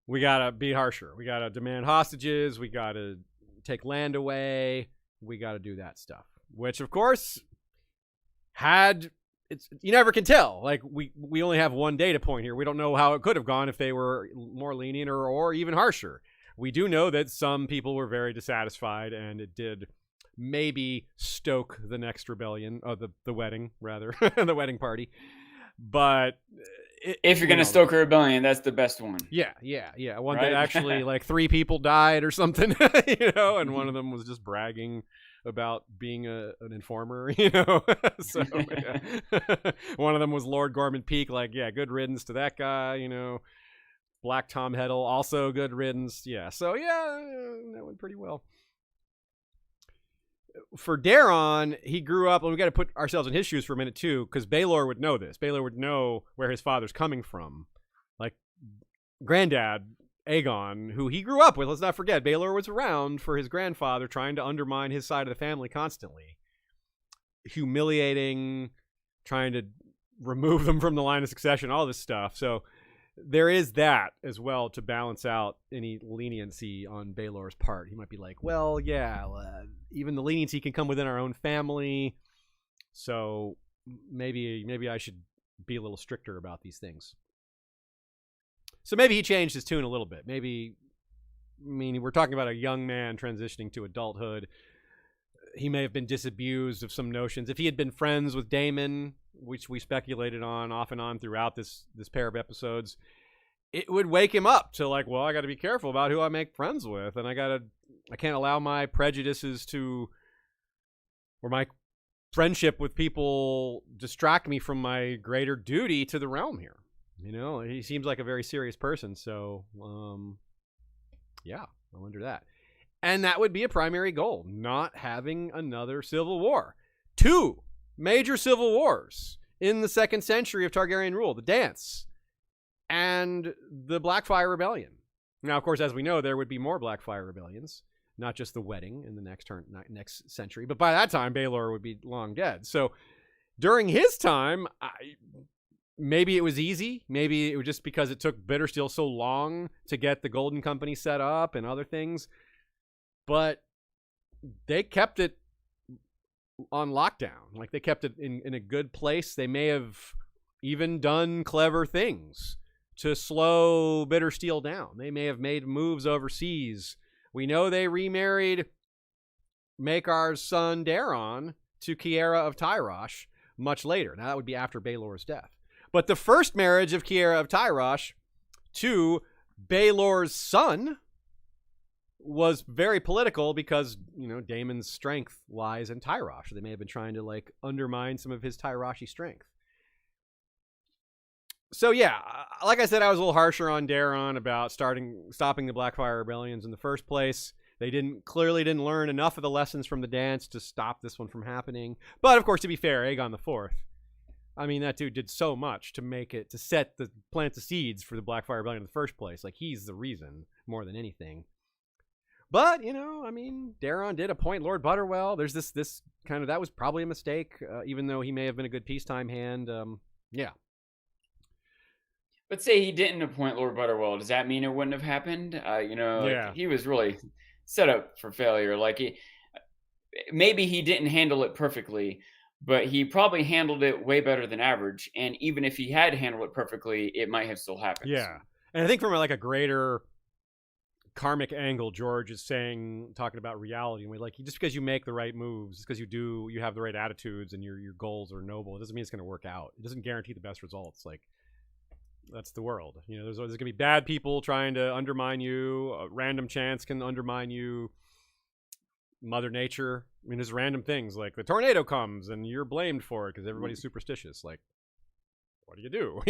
we got to be harsher. We got to demand hostages. We got to take land away. We got to do that stuff, which, of course, you never can tell. Like, we only have one data point here. We don't know how it could have gone if they were more lenient or even harsher. We do know that some people were very dissatisfied, and it did maybe stoke the next rebellion, the wedding, rather, the wedding party. But if you're going to stoke a rebellion, that's the best one. Yeah. One right? That actually, like, 3 people died or something, and one of them was just bragging about being an informer, So yeah. One of them was Lord Gorman Peak, like, yeah, good riddance to that guy, Black Tom Heddle, also good riddance. Yeah, so yeah, that went pretty well. For Daeron, he grew up, and we got to put ourselves in his shoes for a minute too, because Baelor would know this. Baelor would know where his father's coming from. Like, granddad Aegon, who he grew up with, let's not forget, Baelor was around for his grandfather, trying to undermine his side of the family constantly. Humiliating, trying to remove them from the line of succession, all this stuff. So there is that as well to balance out any leniency on Baelor's part. He might be like, well, yeah, even the leniency can come within our own family, so maybe I should be a little stricter about these things. So maybe he changed his tune a little bit. We're talking about a young man transitioning to adulthood. He may have been disabused of some notions. If he had been friends with Daemon, which we speculated on off and on throughout this pair of episodes, it would wake him up to, like, well, I got to be careful about who I make friends with, and I can't allow my prejudices or my friendship with people distract me from my greater duty to the realm here. He seems like a very serious person, so, yeah, I wonder that. And that would be a primary goal, not having another civil war. 2 major civil wars in the 2nd century of Targaryen rule, the Dance and the Blackfyre Rebellion. Now, of course, as we know, there would be more Blackfyre Rebellions, not just the wedding in the next century, but by that time, Baelor would be long dead. So during his time, maybe it was easy. Maybe it was just because it took Bittersteel so long to get the Golden Company set up and other things. But they kept it on lockdown. Like, they kept it in a good place. They may have even done clever things to slow Bittersteel down. They may have made moves overseas. We know they remarried Maekar's son Daeron to Kiera of Tyrosh much later. Now, that would be after Baelor's death. But the first marriage of Kiera of Tyrosh to Baelor's son was very political because, Daemon's strength lies in Tyrosh. They may have been trying to, undermine some of his Tyroshi strength. So, yeah, like I said, I was a little harsher on Daeron about stopping the Blackfyre Rebellions in the first place. They clearly didn't learn enough of the lessons from the dance to stop this one from happening. But, of course, to be fair, Aegon IV, I mean, that dude did so much to plant the seeds for the Blackfyre Rebellion in the first place. He's the reason more than anything. But, Daeron did appoint Lord Butterwell. There's this kind of, that was probably a mistake, even though he may have been a good peacetime hand. Yeah. But say he didn't appoint Lord Butterwell, does that mean it wouldn't have happened? He was really set up for failure. Maybe he didn't handle it perfectly, but he probably handled it way better than average. And even if he had handled it perfectly, it might have still happened. Yeah. And I think from a greater karmic angle, George is talking about reality, and just because you make the right moves, just because you have the right attitudes and your goals are noble, it doesn't mean it's going to work out. It doesn't guarantee the best results. That's the world. There's going to be bad people trying to undermine you. A random chance can undermine you. Mother Nature. There's random things like the tornado comes and you're blamed for it because everybody's superstitious. What do you do?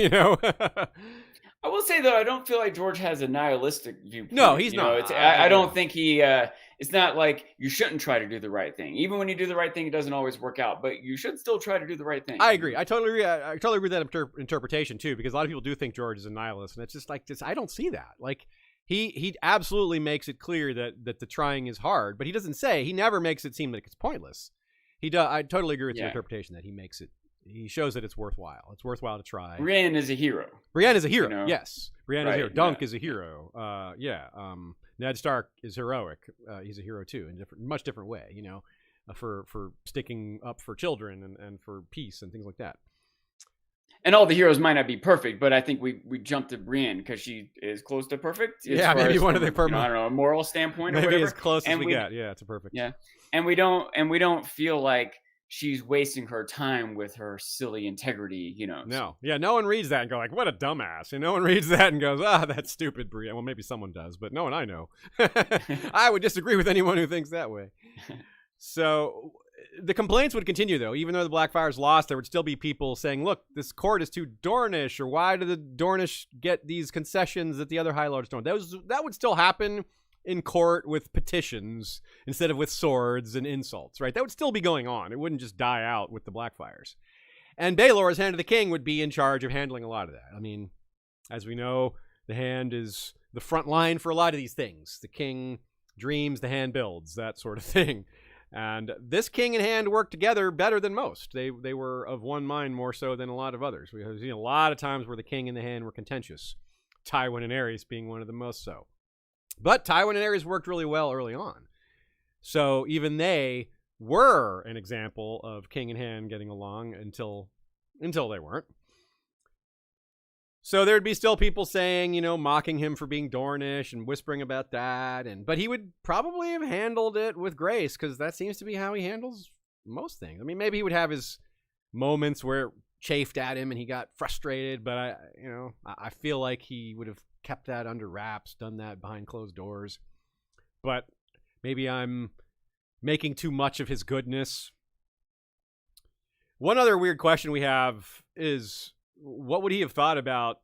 I will say, though, I don't feel like George has a nihilistic viewpoint. No, he's not. I don't think he... it's not like you shouldn't try to do the right thing. Even when you do the right thing, it doesn't always work out. But you should still try to do the right thing. I agree. I totally agree. I totally agree with that interpretation, too, because a lot of people do think George is a nihilist. And it's just I don't see that. He absolutely makes it clear that the trying is hard. But he never makes it seem like it's pointless. I totally agree with your interpretation that he shows that it's worthwhile. It's worthwhile to try. Brienne is a hero. Yes. Brienne is a hero. Dunk is a hero. Ned Stark is heroic. He's a hero too, in much different way, for sticking up for children and for peace and things like that. And all the heroes might not be perfect, but I think we jumped to Brienne because she is close to perfect. Maybe one of the perfect. I don't know, a moral standpoint or maybe whatever. As close as we get. Yeah, it's a perfect. Yeah, and we don't feel like she's wasting her time with her silly integrity, No. Yeah, no one reads that and go what a dumbass. And no one reads that and goes, that's stupid, Brienne. Well, maybe someone does, but no one I know. I would disagree with anyone who thinks that way. So the complaints would continue, though. Even though the Blackfyres lost, there would still be people saying, look, this court is too Dornish, or why do the Dornish get these concessions that the other High Lords don't? That would still happen in court with petitions instead of with swords and insults, right? That would still be going on. It wouldn't just die out with the Blackfyres. And Baelor, as Hand of the King, would be in charge of handling a lot of that. As we know, the Hand is the front line for a lot of these things. The King dreams, the Hand builds, that sort of thing. And this King and Hand worked together better than most. They were of one mind more so than a lot of others. We have seen a lot of times where the King and the Hand were contentious. Tywin and Aerys being one of the most so. But Tywin and Aerys worked really well early on. So even they were an example of King and Hand getting along until they weren't. So there'd be still people saying, mocking him for being Dornish and whispering about that. But he would probably have handled it with grace because that seems to be how he handles most things. Maybe he would have his moments where it chafed at him and he got frustrated. But I feel like he would have kept that under wraps, done that behind closed doors. But maybe I'm making too much of his goodness. One other weird question we have is, what would he have thought about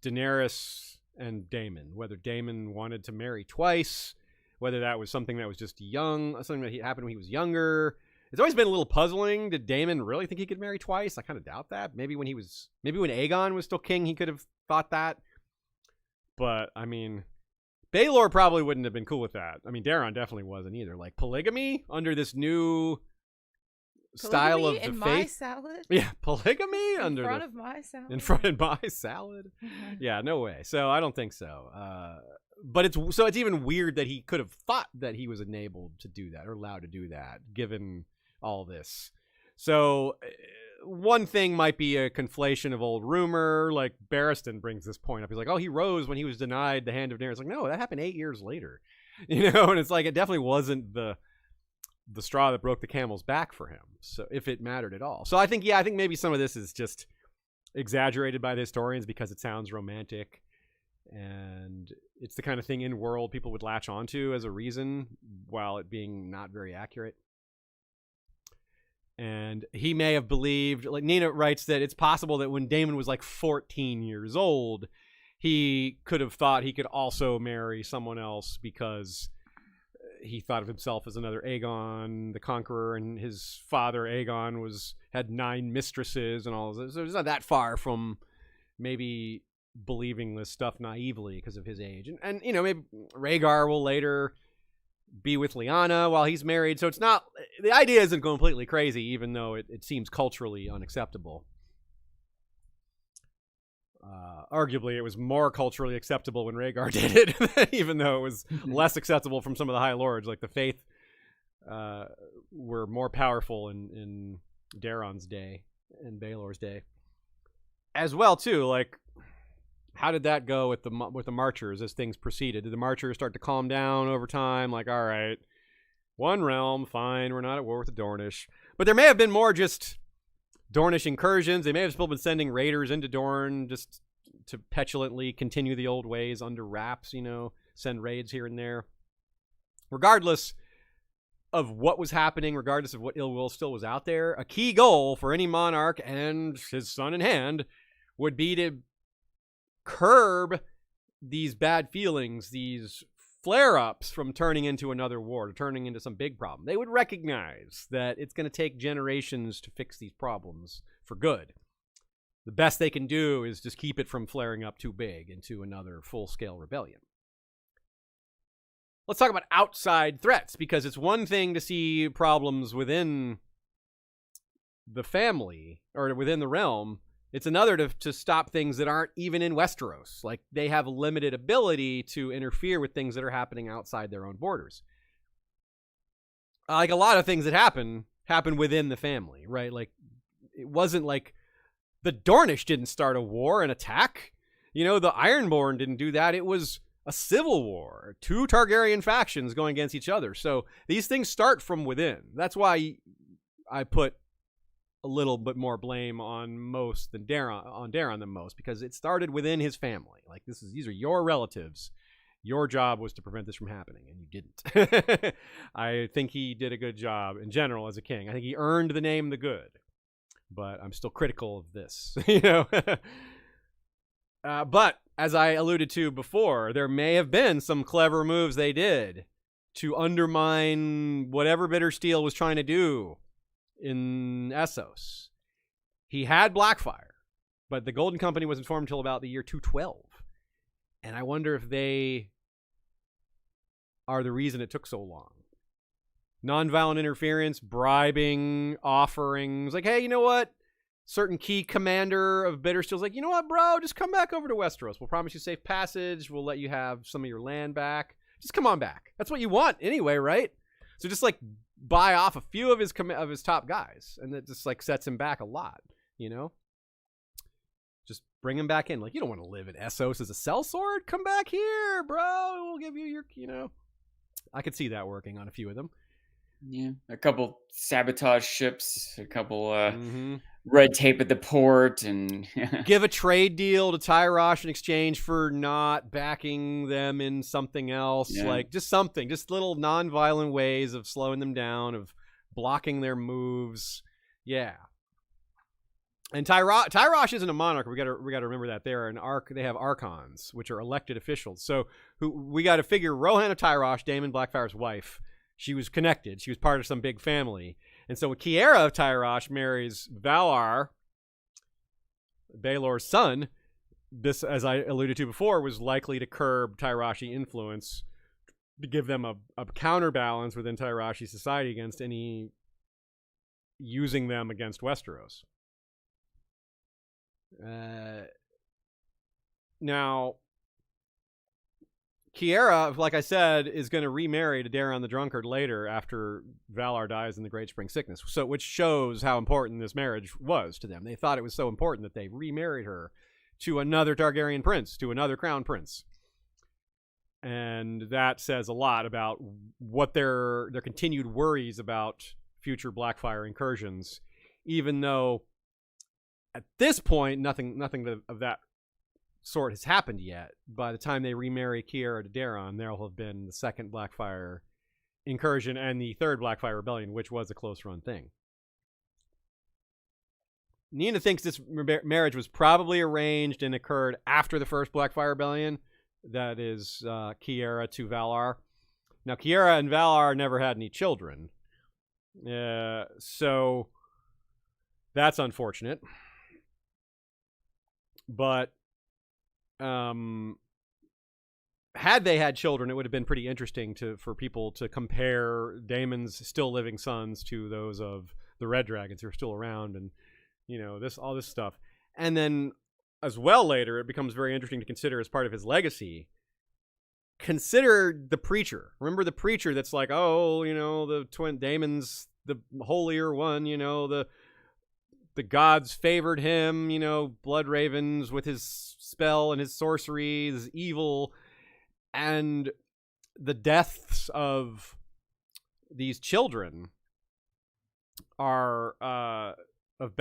Daenerys and Daemon? Whether Daemon wanted to marry twice, whether that was something that was just something that happened when he was younger. It's always been a little puzzling. Did Daemon really think he could marry twice? I kind of doubt that. Maybe when Aegon was still king, he could have thought that. But, Baelor probably wouldn't have been cool with that. Daeron definitely wasn't either. Polygamy under this new style of the faith. My salad? Yeah, polygamy in front of my salad. In front of my salad? Yeah, no way. So I don't think so. But it's even weird that he could have thought that he was enabled to do that or allowed to do that, given all this. So one thing might be a conflation of old rumor. Like Barristan brings this point up. He's like, oh, he rose when he was denied the hand of Daenerys. Like, no, that happened 8 years later. And it's like, it definitely wasn't the the straw that broke the camel's back for him. So if it mattered at all. So I think maybe some of this is just exaggerated by the historians because it sounds romantic, and it's the kind of thing in world people would latch onto as a reason while it being not very accurate. And he may have believed, like Nina writes, that it's possible that when Daemon was like 14 years old, he could have thought he could also marry someone else because he thought of himself as another Aegon the Conqueror, and his father Aegon had 9 mistresses and all of this. So it's not that far from maybe believing this stuff naively because of his age. And maybe Rhaegar will later be with Lyanna while he's married. So it's not, the idea isn't completely crazy, even though it seems culturally unacceptable. Arguably, it was more culturally acceptable when Rhaegar did it, even though it was less acceptable from some of the High Lords. Like the Faith were more powerful in Daeron's day and Baelor's day, as well too. Like, how did that go with the Marchers as things proceeded? Did the Marchers start to calm down over time? Like, all right, one realm, fine, we're not at war with the Dornish, but there may have been more just Dornish incursions. They may have still been sending raiders into Dorne just to petulantly continue the old ways under wraps, send raids here and there. Regardless of what was happening, regardless of what ill will still was out there, a key goal for any monarch and his son in hand would be to curb these bad feelings, these flare-ups from turning into another war, to turning into some big problem. They would recognize that it's going to take generations to fix these problems for good. The best they can do is just keep it from flaring up too big into another full-scale rebellion. Let's talk about outside threats, because it's one thing to see problems within the family or within the realm. It's another to stop things that aren't even in Westeros. Like, they have limited ability to interfere with things that are happening outside their own borders. Like, a lot of things that happen within the family, right? Like, it wasn't like the Dornish didn't start a war and attack. The Ironborn didn't do that. It was a civil war. 2 Targaryen factions going against each other. So these things start from within. That's why I put a little bit more blame on Daeron than most, because it started within his family. Like, these are your relatives. Your job was to prevent this from happening, and you didn't. I think he did a good job in general as a king. I think he earned the name the Good, but I'm still critical of this. But as I alluded to before, there may have been some clever moves they did to undermine whatever Bittersteel was trying to do in Essos. He had Blackfyre, but the Golden Company wasn't formed until about the year 212. And I wonder if they are the reason it took so long. Nonviolent interference, bribing, offerings. Like, hey, you know what? Certain key commander of Bittersteel's like, you know what, bro? Just come back over to Westeros. We'll promise you safe passage. We'll let you have some of your land back. Just come on back. That's what you want anyway, right? So just like buy off a few of his top guys, and that just like sets him back a lot, Just bring him back in. Like, you don't want to live in Essos as a sellsword. Come back here, bro. We'll give you your, I could see that working on a few of them. Yeah, a couple sabotage ships, a couple red tape at the port, and give a trade deal to Tyrosh in exchange for not backing them in something else. Yeah. Like, just something, just little non-violent ways of slowing them down, of blocking their moves. Yeah. And Tyrosh isn't a monarch. We got to remember that they have archons, which are elected officials. So we got to figure Rohan of Tyrosh, Daemon Blackfyre's wife. She was connected. She was part of some big family. And so when Kiera of Tyrosh marries Valar, Baelor's son, this, as I alluded to before, was likely to curb Tyroshi influence, to give them a counterbalance within Tyroshi society against any using them against Westeros. Now, Kiera, like I said, is going to remarry to Daeron the Drunkard later after Valar dies in the Great Spring Sickness. So, which shows how important this marriage was to them. They thought it was so important that they remarried her to another Targaryen prince, to another crown prince. And that says a lot about what their continued worries about future Blackfyre incursions, even though at this point nothing of that sort has happened yet. By the time they remarry Kiera to Daeron, there'll have been the second Blackfyre incursion and the third Blackfyre Rebellion, which was a close run thing. Nina thinks this marriage was probably arranged and occurred after the first Blackfyre Rebellion. That is Kiera to Valar. Now, Kiera and Valar never had any children. So that's unfortunate. But had they had children, it would have been pretty interesting for people to compare Daemon's still living sons to those of the Red Dragons who are still around, and all this stuff. And then as well later, it becomes very interesting to consider as part of his legacy. Consider the preacher. Remember the preacher that's like, the twin Daemon's the holier one, the gods favored him, blood ravens with his spell and his sorcery is evil. And the deaths of these children are of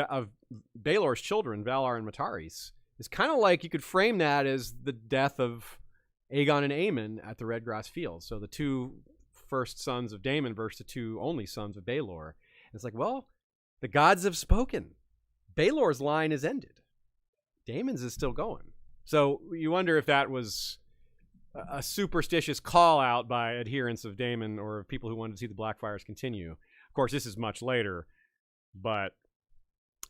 Baelor's children, Valar and Mataris. It's kind of like you could frame that as the death of Aegon and Aemon at the Redgrass Field. So the two first sons of Daemon versus the two only sons of Baelor. And it's like, well, the gods have spoken. Baelor's line is ended. Daemon's is still going. So you wonder if that was a superstitious call out by adherents of Daemon or people who wanted to see the Blackfyres continue. Of course, this is much later, but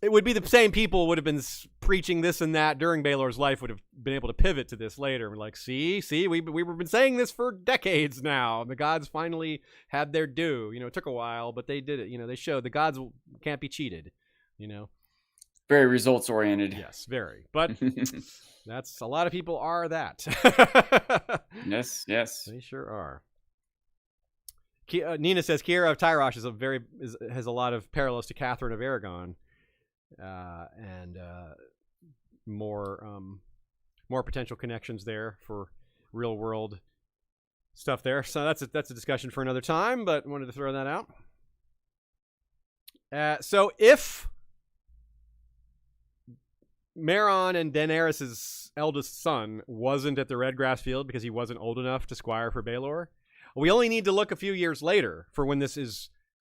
it would be the same people would have been preaching this and that during Baelor's life would have been able to pivot to this later. We're like, see, we've been saying this for decades now. The gods finally had their due. It took a while, but they did it. They showed the gods can't be cheated. Very results oriented. Yes, very. But that's a lot of people are that. Yes, they sure are. Nina says Kiera of Tyrosh has a lot of parallels to Catherine of Aragon. And more potential connections there for real world stuff there. So that's a discussion for another time, but wanted to throw that out. So if Meryn and Daenerys' eldest son wasn't at the Redgrass Field because he wasn't old enough to squire for Baelor, we only need to look a few years later for when this is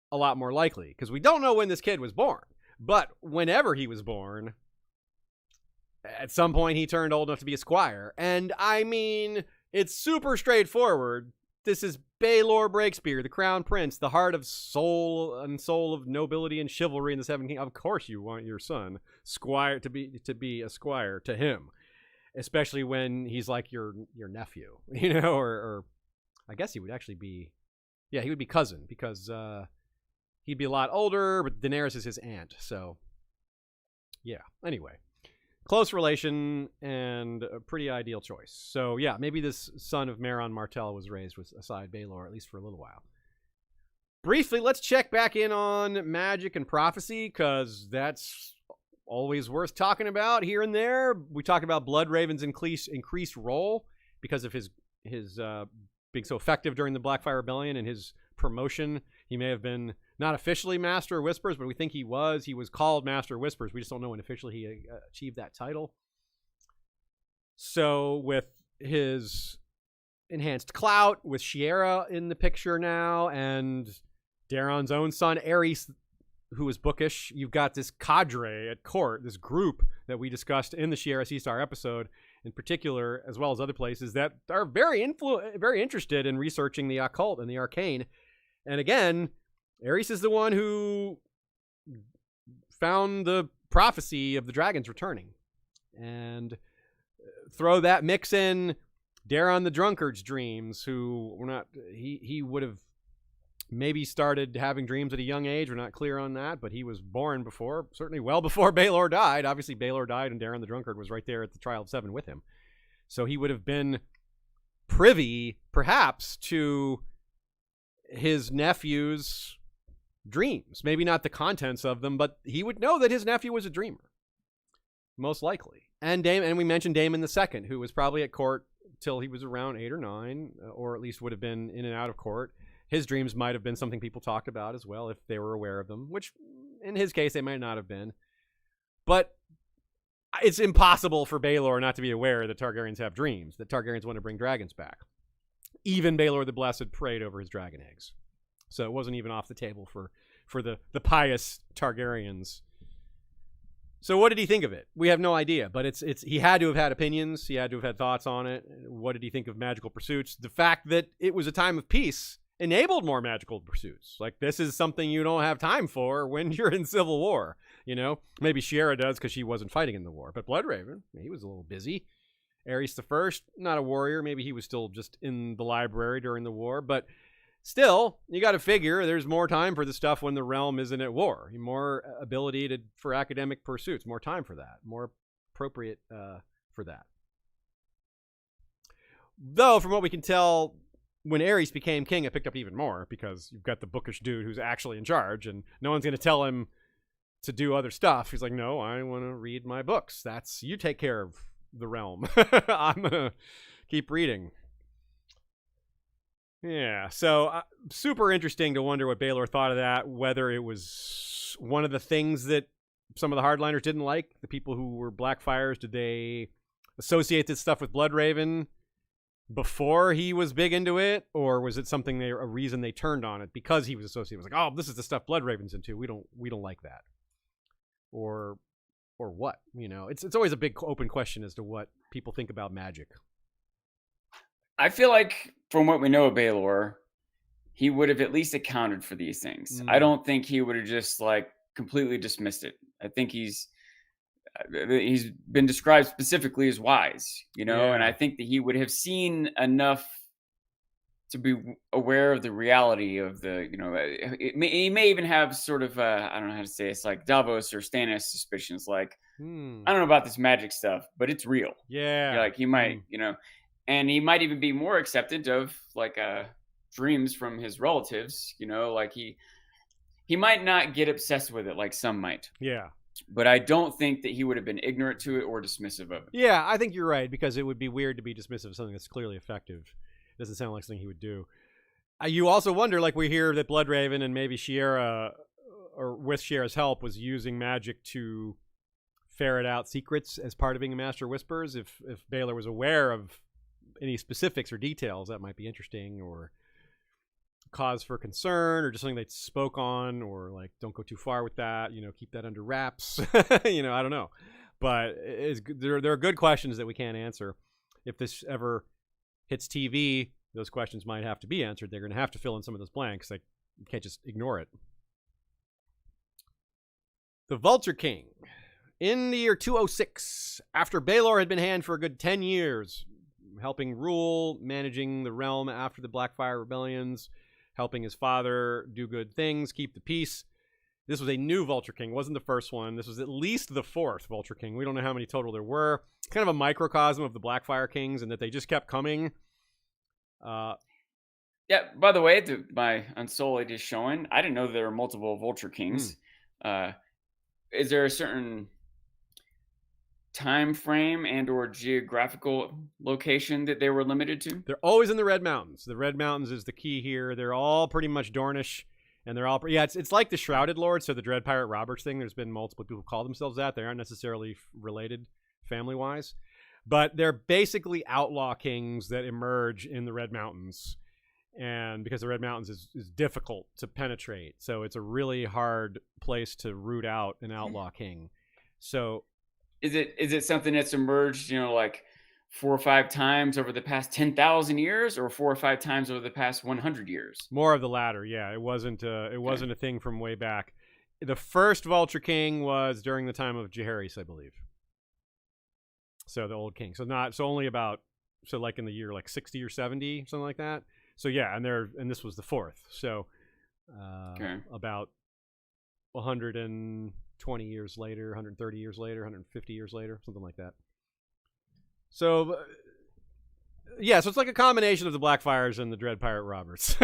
a lot more likely, because we don't know when this kid was born. But whenever he was born, at some point he turned old enough to be a squire. And I mean, it's super straightforward. This is Baelor Breakspear, the crown prince, the heart of soul of nobility and chivalry in the Seven Kingdoms. Of course you want your son squire to be a squire to him, especially when he's like your nephew, or I guess he would actually be, he would be cousin, because he'd be a lot older, but Daenerys is his aunt. So, yeah. Anyway, close relation and a pretty ideal choice. So, yeah, maybe this son of Meryn Martell was raised with aside Baelor, at least for a little while. Briefly, let's check back in on magic and prophecy, because that's always worth talking about here and there. We talk about Bloodraven's increased role because of his being so effective during the Blackfyre Rebellion and his promotion. He may have been not officially Master of Whispers, but we think he was. He was called Master of Whispers. We just don't know when officially he achieved that title. So with his enhanced clout, with Shiera in the picture now, and Daeron's own son, Aerys, who is bookish, you've got this cadre at court, this group that we discussed in the Shiera Seastar episode in particular, as well as other places, that are very interested in researching the occult and the arcane. And again, Aerys is the one who found the prophecy of the dragons returning. And throw that mix in Daeron the Drunkard's dreams, who were not, he would have maybe started having dreams at a young age. We're not clear on that, but he was born before, certainly well before Baelor died. Obviously, Baelor died, and Daeron the Drunkard was right there at the Trial of Seven with him. So he would have been privy, perhaps, to his nephew's dreams. Maybe not the contents of them, but he would know that his nephew was a dreamer, most likely. And we mentioned Daemon II, who was probably at court till he was around 8 or 9, or at least would have been in and out of court. His dreams might have been something people talked about as well if they were aware of them, which in his case they might not have been. But it's impossible for Baelor not to be aware that Targaryens have dreams, that Targaryens want to bring dragons back. Even Baelor the Blessed prayed over his dragon eggs. So it wasn't even off the table for the pious Targaryens. So what did he think of it? We have no idea, but it's he had to have had opinions. He had to have had thoughts on it. What did he think of magical pursuits? The fact that it was a time of peace enabled more magical pursuits. Like, this is something you don't have time for when you're in civil war. You know, maybe Shiera does because she wasn't fighting in the war. But Bloodraven, he was a little busy. Aerys the First, not a warrior. Maybe he was still just in the library during the war. But still, you got to figure there's more time for the stuff when the realm isn't at war. More ability for academic pursuits. More time for that. More appropriate for that. Though, from what we can tell, when Aerys became king, it picked up even more because you've got the bookish dude who's actually in charge, and no one's going to tell him to do other stuff. He's like, no, I want to read my books. You take care of the realm. I'm going to keep reading. Yeah, so super interesting to wonder what Baelor thought of that, whether it was one of the things that some of the hardliners didn't like, the people who were Blackfyres. Did they associate this stuff with Bloodraven before he was big into it, or was it something a reason they turned on it because he was associated? It was like, oh, this is the stuff Bloodraven's into. We don't like that. Or what? You know, it's always a big open question as to what people think about magic. I feel like from what we know of Baelor, he would have at least accounted for these things. I don't think he would have just like completely dismissed it. I think he's been described specifically as wise, you know, Yeah. And I think that he would have seen enough to be aware of the reality of the, you know, he may even have sort of, I don't know how to say it. It's like Davos or Stannis suspicions. Like, I don't know about this magic stuff, but it's real. Yeah. Like he might, you know, and he might even be more acceptant of like dreams from his relatives, you know, like he might not get obsessed with it like some might. Yeah. But I don't think that he would have been ignorant to it or dismissive of it. Yeah, I think you're right, because it would be weird to be dismissive of something that's clearly effective. It doesn't sound like something he would do. You also wonder, like we hear that Bloodraven and maybe Shiera, or with Shiera's help, was using magic to ferret out secrets as part of being a Master of Whispers. If Baelor was aware of any specifics or details, that might be interesting, or cause for concern, or just something they spoke on, or like, don't go too far with that, you know, keep that under wraps. You know, I don't know. But there are good questions that we can't answer. If this ever hits TV, those questions might have to be answered. They're going to have to fill in some of those blanks. Like, you can't just ignore it. The Vulture King. In the year 206, after Baelor had been hand for a good 10 years, helping rule, managing the realm after the Blackfyre Rebellions, helping his father do good things, keep the peace. This was a new Vulture King. It wasn't the first one. This was at least the fourth Vulture King. We don't know how many total there were. It's kind of a microcosm of the Blackfyre Kings, and that they just kept coming. Yeah, by the way, my Unsullied is showing. I didn't know there were multiple Vulture Kings. Is there a certain time frame and or geographical location that they were limited to? They're always in the Red Mountains. The Red Mountains is the key here. They're all pretty much Dornish, and they're all it's like the Shrouded Lords, so the Dread Pirate Roberts thing. There's been multiple people who call themselves that. They aren't necessarily related family wise, but they're basically outlaw kings that emerge in the Red Mountains, and because the Red Mountains is difficult to penetrate, so it's a really hard place to root out an outlaw king. So Is it something that's emerged, you know, like 4 or 5 times over the past 10,000 years, or 4 or 5 times over the past 100 years? More of the latter, yeah. It wasn't a thing from way back. The first Vulture King was during the time of Jaehaerys, I believe. So the old king. So like in the year like 60 or 70, something like that. So yeah, and this was the fourth. So about 120 years later, 130 years later, 150 years later, something like that. So, yeah, so it's like a combination of the Blackfyres and the Dread Pirate Roberts.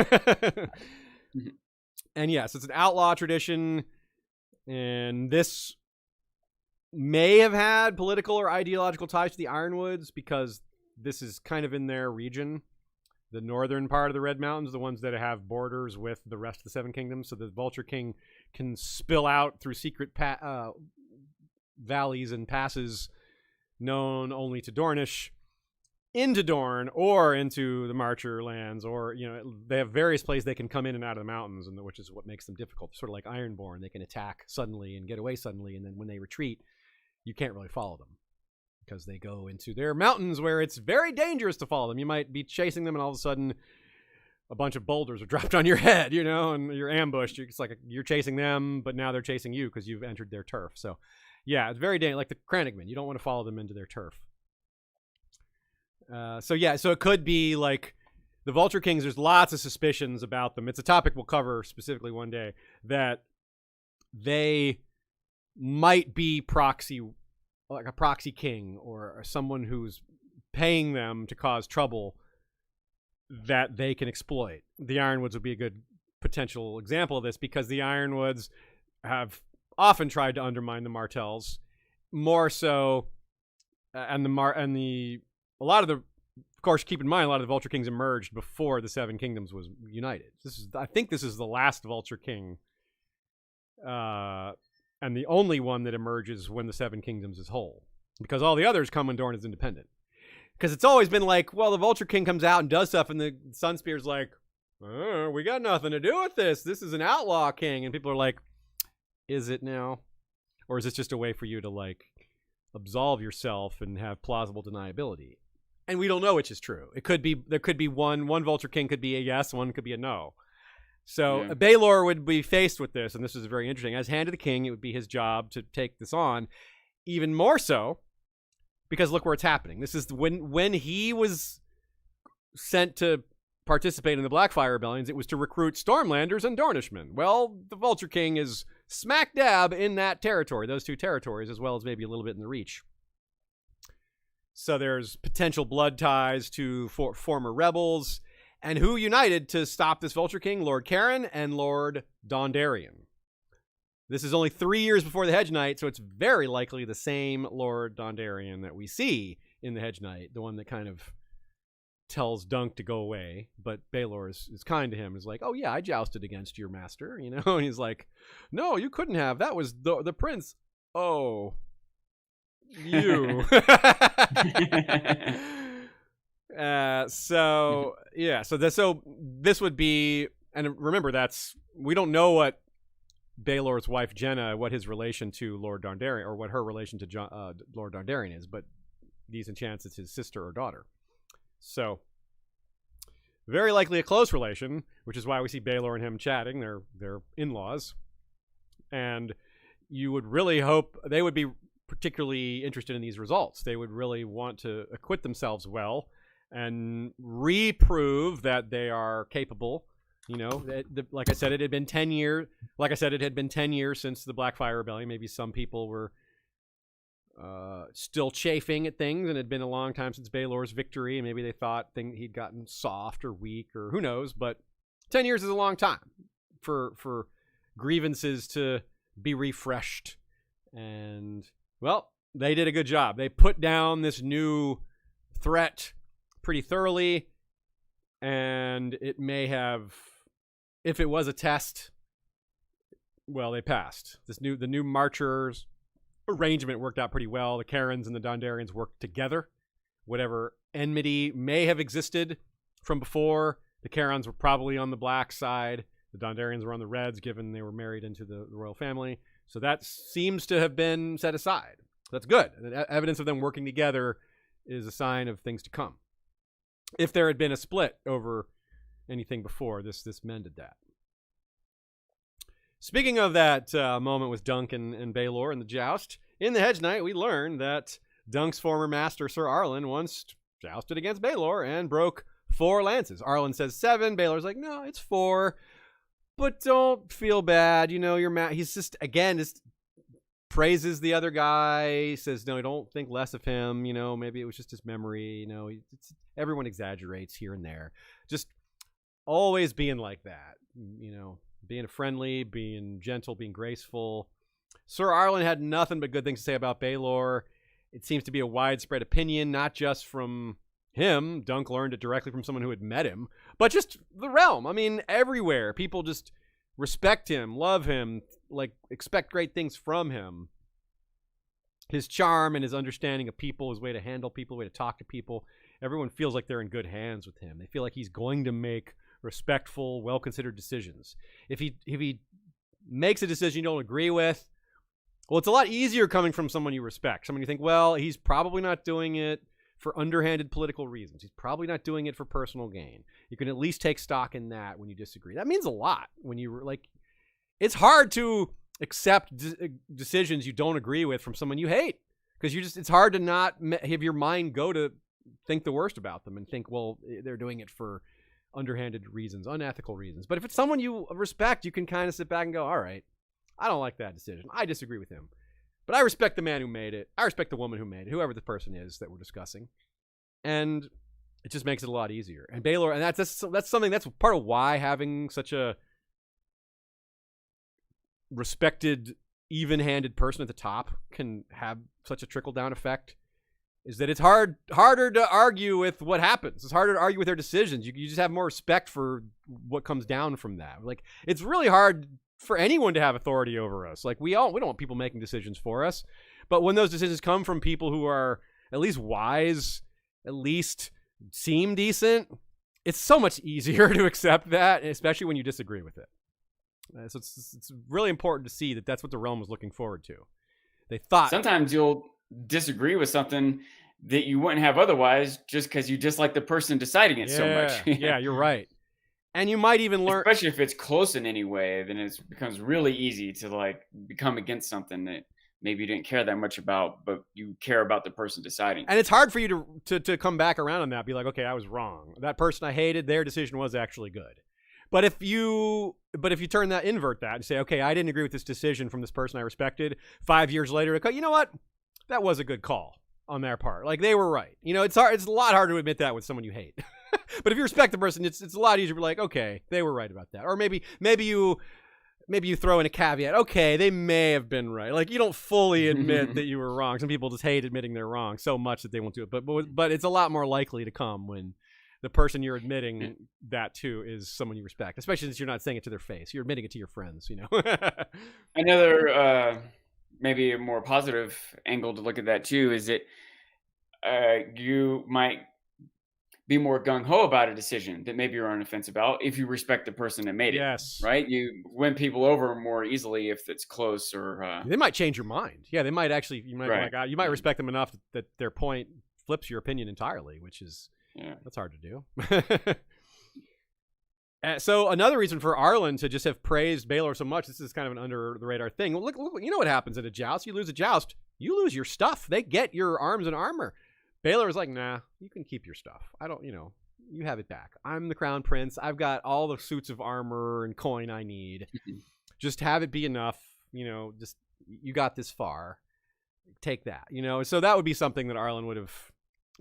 And yes, it's an outlaw tradition, and this may have had political or ideological ties to the Ironwoods, because this is kind of in their region, the northern part of the Red Mountains, the ones that have borders with the rest of the Seven Kingdoms. So the Vulture King can spill out through secret valleys and passes known only to Dornish into Dorne or into the Marcher lands, or they have various places they can come in and out of the mountains, and which is what makes them difficult. Sort of like Ironborn, they can attack suddenly and get away suddenly, and then when they retreat, you can't really follow them because they go into their mountains where it's very dangerous to follow them. You might be chasing them, and all of a sudden, a bunch of boulders are dropped on your head, and you're ambushed. It's like you're chasing them, but now they're chasing you because you've entered their turf. So, yeah, it's very dangerous. Like the Crannogmen, you don't want to follow them into their turf. So it could be like the Vulture Kings. There's lots of suspicions about them. It's a topic we'll cover specifically one day, that they might be like a proxy king or someone who's paying them to cause trouble that they can exploit. The Ironwoods would be a good potential example of this, because the Ironwoods have often tried to undermine the Martells, more so, of course, keep in mind, a lot of the Vulture Kings emerged before the Seven Kingdoms was united. I think this is the last Vulture King, and the only one that emerges when the Seven Kingdoms is whole, because all the others come when Dorne is independent. Because it's always been like, well, the Vulture King comes out and does stuff, and the Sunspear's like, we got nothing to do with this. This is an outlaw king. And people are like, is it now? Or is this just a way for you to, like, absolve yourself and have plausible deniability? And we don't know which is true. There could be one Vulture King could be a yes, one could be a no. So Baelor would be faced with this, and this is very interesting. As Hand of the King, it would be his job to take this on, even more so, because look where it's happening. This is when he was sent to participate in the Blackfyre Rebellions, it was to recruit Stormlanders and Dornishmen. Well, the Vulture King is smack dab in that territory, those two territories, as well as maybe a little bit in the Reach. So there's potential blood ties to former rebels. And who united to stop this Vulture King? Lord Caron and Lord Dondarrion. This is only 3 years before the Hedge Knight, so it's very likely the same Lord Dondarrion that we see in the Hedge Knight, the one that kind of tells Dunk to go away, but Baelor is kind to him. He's like, oh yeah, I jousted against your master, and he's like, no, you couldn't have. That was the prince. Oh, you. So this would be, and remember, we don't know what Baelor's wife Jenna, what his relation to Lord Dondarrion, or what her relation to Lord Dondarrion is, but decent chance it's his sister or daughter. So very likely a close relation, which is why we see Baelor and him chatting. They're in-laws, and you would really hope they would be particularly interested in these results. They would really want to acquit themselves well and reprove that they are capable. Like I said, it had been 10 years. Like I said, it had been 10 years since the Blackfyre Rebellion. Maybe some people were still chafing at things, and it had been a long time since Baelor's victory, and maybe they thought he'd gotten soft or weak, or who knows. But 10 years is a long time for grievances to be refreshed. And, well, they did a good job. They put down this new threat pretty thoroughly, and it may have, if it was a test, well, they passed. The new Marchers arrangement worked out pretty well. The Carons and the Dondarrions worked together. Whatever enmity may have existed from before, the Carons were probably on the black side. The Dondarrions were on the reds, given they were married into the royal family. So that seems to have been set aside. That's good. Evidence of them working together is a sign of things to come. If there had been a split over anything before, this mended that. Speaking of that moment with Dunk and Baelor in the joust, in the Hedge Knight, we learn that Dunk's former master, Sir Arlen, once jousted against Baelor and broke 4 lances. Arlen says 7. Baelor's like, no, it's 4. But don't feel bad. He's just praises the other guy. He says, no, don't think less of him. Maybe it was just his memory. Everyone exaggerates here and there. Just always being like that. Being friendly, being gentle, being graceful. Sir Arlen had nothing but good things to say about Baelor. It seems to be a widespread opinion, not just from him. Dunk learned it directly from someone who had met him. But just the realm. I mean, everywhere. People just respect him, love him, like expect great things from him. His charm and his understanding of people, his way to handle people, way to talk to people. Everyone feels like they're in good hands with him. They feel like he's going to make respectful, well-considered decisions. If he makes a decision you don't agree with, well, it's a lot easier coming from someone you respect. Someone you think, well, he's probably not doing it for underhanded political reasons. He's probably not doing it for personal gain. You can at least take stock in that when you disagree. That means a lot when you like. It's hard to accept decisions you don't agree with from someone you hate, because it's hard to not have your mind go to think the worst about them and think, well, they're doing it for underhanded reasons, unethical reasons. But if it's someone you respect, you can kind of sit back and go, all right, I don't like that decision. I disagree with him. But I respect the man who made it. I respect the woman who made it, whoever the person is that we're discussing. And it just makes it a lot easier. And Baelor, and that's something, that's part of why having such a respected, even-handed person at the top can have such a trickle-down effect, is that it's harder to argue with what happens. It's harder to argue with their decisions. You just have more respect for what comes down from that. Like, it's really hard for anyone to have authority over us. Like, we don't want people making decisions for us. But when those decisions come from people who are at least wise, at least seem decent, it's so much easier to accept that, especially when you disagree with it. So it's really important to see that that's what the realm was looking forward to. They thought sometimes you'll disagree with something that you wouldn't have otherwise, just because you dislike the person deciding it so much. Yeah, you're right. And you might even learn, especially if it's close in any way, then it becomes really easy to like become against something that maybe you didn't care that much about, but you care about the person deciding. And it's hard for you to come back around on that, be like, okay, I was wrong. That person I hated, their decision was actually good. But if you invert that and say, okay, I didn't agree with this decision from this person I respected, 5 years later, you know what? That was a good call on their part. Like, they were right. You know, it's hard. It's a lot harder to admit that with someone you hate. But if you respect the person, it's a lot easier to be like, okay, they were right about that. Or maybe you throw in a caveat. Okay, they may have been right. Like, you don't fully admit that you were wrong. Some people just hate admitting they're wrong so much that they won't do it. But it's a lot more likely to come when the person you're admitting that to is someone you respect, especially since you're not saying it to their face. You're admitting it to your friends, you know. Another, maybe a more positive angle to look at that too, is that you might be more gung-ho about a decision that maybe you're on the fence about if you respect the person that made it. Yes. Right? You win people over more easily if it's close, or they might change your mind. Yeah, they might actually, you might respect them enough that their point flips your opinion entirely, which is, that's hard to do. So another reason for Arlen to just have praised Baelor so much, this is kind of an under the radar thing. Look, you know what happens at a joust? You lose a joust, you lose your stuff. They get your arms and armor. Baelor is like, nah, you can keep your stuff. I don't, you have it back. I'm the crown prince. I've got all the suits of armor and coin I need. Just have it be enough. Just, you got this far. Take that, So that would be something that Arlen would have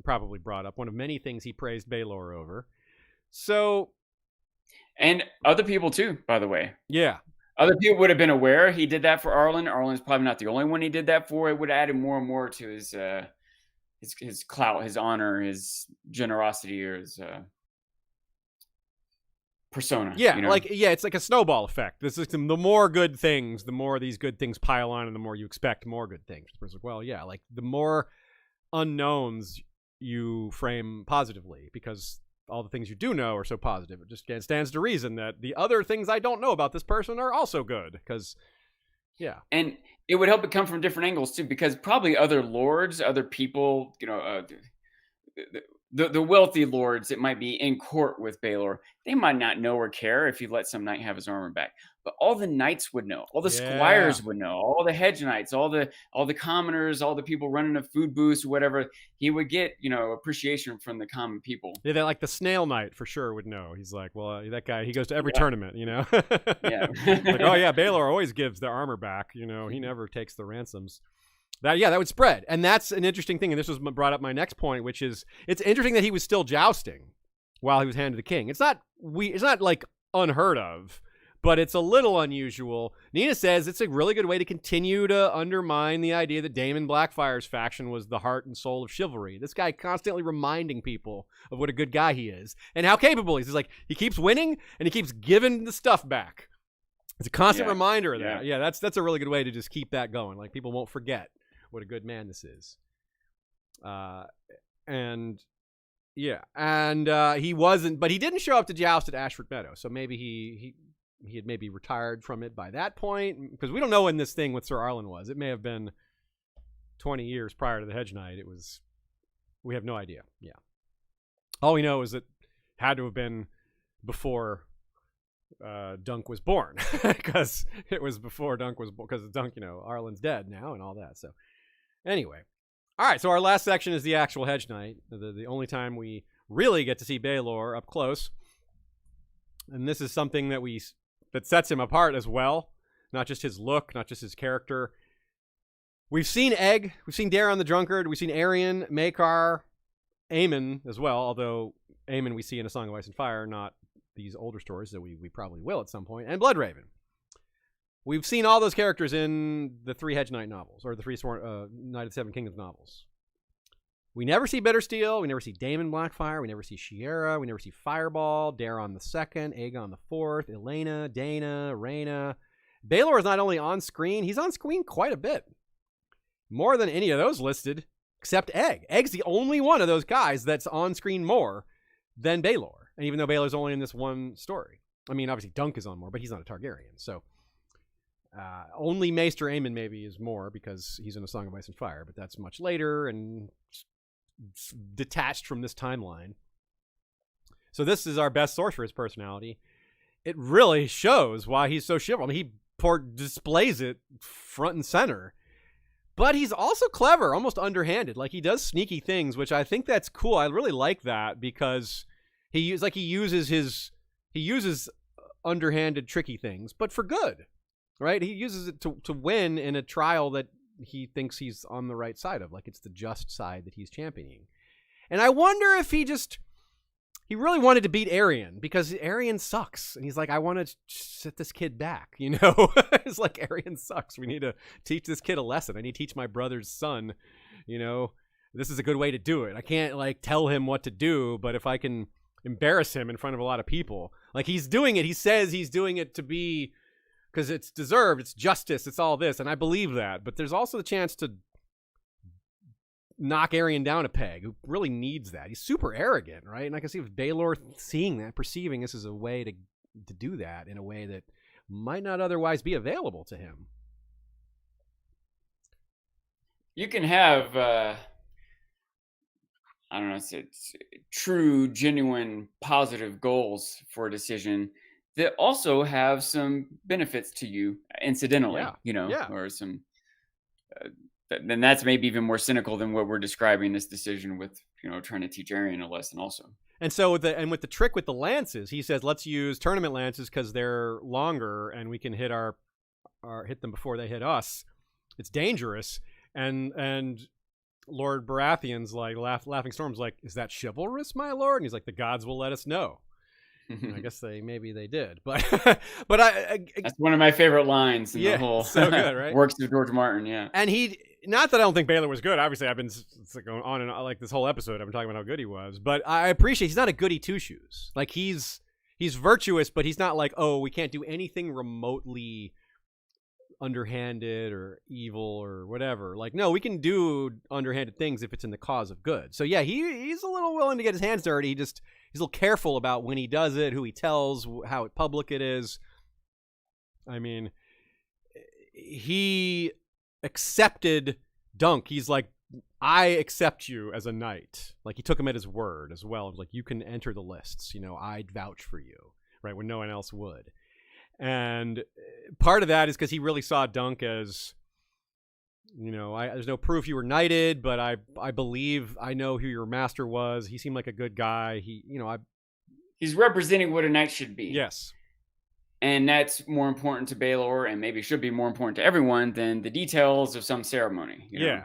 probably brought up. One of many things he praised Baelor over. So, and other people too, by the way. Yeah. Other people would have been aware he did that for Arlen. Arlen's probably not the only one he did that for. It would have added more and more to his clout, his honor, his generosity, or his persona. Yeah, it's like a snowball effect. This is the more good things, the more these good things pile on, and the more you expect more good things. It's like, well, yeah, like the more unknowns you frame positively, because all the things you do know are so positive. It just stands to reason that the other things I don't know about this person are also good, because, yeah. And it would help it come from different angles too, because probably other lords, other people, the wealthy lords that might be in court with Baelor, they might not know or care if he let some knight have his armor back. But all the knights would know, all the squires would know, all the hedge knights, all the commoners, all the people running a food booth or whatever. He would get, appreciation from the common people. Yeah, that, like the snail knight for sure would know. He's like, well, that guy, he goes to every tournament, Yeah. Like, oh yeah, Baelor always gives their armor back. He never takes the ransoms. That would spread. And that's an interesting thing. And this was brought up my next point, which is, it's interesting that he was still jousting while he was hand to the king. It's not like unheard of, but it's a little unusual. Nina says it's a really good way to continue to undermine the idea that Daemon Blackfyre's faction was the heart and soul of chivalry. This guy constantly reminding people of what a good guy he is and how capable he is. He's like, he keeps winning and he keeps giving the stuff back. It's a constant reminder of that. Yeah, that's a really good way to just keep that going. Like, people won't forget what a good man this is. He wasn't, but he didn't show up to joust at Ashford Meadow, so maybe he had maybe retired from it by that point, because we don't know when this thing with Sir Arlen was. It may have been 20 years prior to the Hedge Knight. We have no idea. Yeah. All we know is it had to have been before Dunk was born, because it was before Dunk was born, because Dunk, Arlen's dead now and all that. So anyway. All right, so our last section is the actual Hedge Knight, the only time we really get to see Baelor up close. And this is something that sets him apart as well, not just his look, not just his character. We've seen Egg, we've seen Daeron the Drunkard, we've seen Aerion, Maekar, Aemon as well, although Aemon we see in A Song of Ice and Fire, not these older stories that we probably will at some point, and Bloodraven. We've seen all those characters in the 3 Hedge Knight novels, or the 3 Knight of the Seven Kingdoms novels. We never see Bittersteel, we never see Daemon Blackfyre, we never see Shiera, we never see Fireball, Daeron the Second, Aegon the Fourth, Elena, Dana, Rhaena. Baelor is not only on screen, he's on screen quite a bit. More than any of those listed, except Egg. Egg's the only one of those guys that's on screen more than Baelor. And even though Baelor's only in this one story. I mean, obviously Dunk is on more, but he's not a Targaryen, so... only Maester Aemon maybe is more because he's in A Song of Ice and Fire, but that's much later and detached from this timeline. So this is our best source for his personality. It really shows why he's so chivalrous. I mean, he displays it front and center. But he's also clever, almost underhanded. Like, he does sneaky things, which I think that's cool. I really like that because he uses underhanded, tricky things, but for good. Right? He uses it to win in a trial that he thinks he's on the right side of. Like, it's the just side that he's championing. And I wonder if he really wanted to beat Aerion, because Aerion sucks. And he's like, I want to set this kid back, It's like, Aerion sucks. We need to teach this kid a lesson. I need to teach my brother's son, this is a good way to do it. I can't, tell him what to do, but if I can embarrass him in front of a lot of people. Like, he's doing it. He says he's doing it to be... because it's deserved, it's justice, it's all this, and I believe that. But there's also the chance to knock Aerion down a peg, who really needs that. He's super arrogant, right? And I can see if Baelor seeing that, perceiving this as a way to do that in a way that might not otherwise be available to him. You can have, I don't know, it's true, genuine, positive goals for a decision that also have some benefits to you incidentally, or some, then that's maybe even more cynical than what we're describing this decision with, trying to teach Aerion a lesson also. And so with the trick with the lances, he says, let's use tournament lances because they're longer and we can hit hit them before they hit us. It's dangerous. And Lord Baratheon's like, Laughing Storm's like, is that chivalrous, my lord? And he's like, the gods will let us know. I guess maybe they did, but that's one of my favorite lines in the whole so good, right? Works of George Martin, yeah. And not that I don't think Baelor was good. Obviously, I've been going on and on, like this whole episode. I've been talking about how good he was, but I appreciate he's not a goody two shoes. Like, he's virtuous, but he's not like, oh, we can't do anything remotely underhanded or evil or whatever. Like, no, we can do underhanded things if it's in the cause of good. So yeah, he's a little willing to get his hands dirty. He's a little careful about when he does it, who he tells, how public it is. I mean, he accepted Dunk. He's like, I accept you as a knight. Like, he took him at his word as well. Like, you can enter the lists. I'd vouch for you, right, when no one else would. And part of that is because he really saw Dunk as, there's no proof you were knighted, but I believe I know who your master was. He seemed like a good guy. He's representing what a knight should be. Yes. And that's more important to Baelor, and maybe should be more important to everyone than the details of some ceremony. Yeah.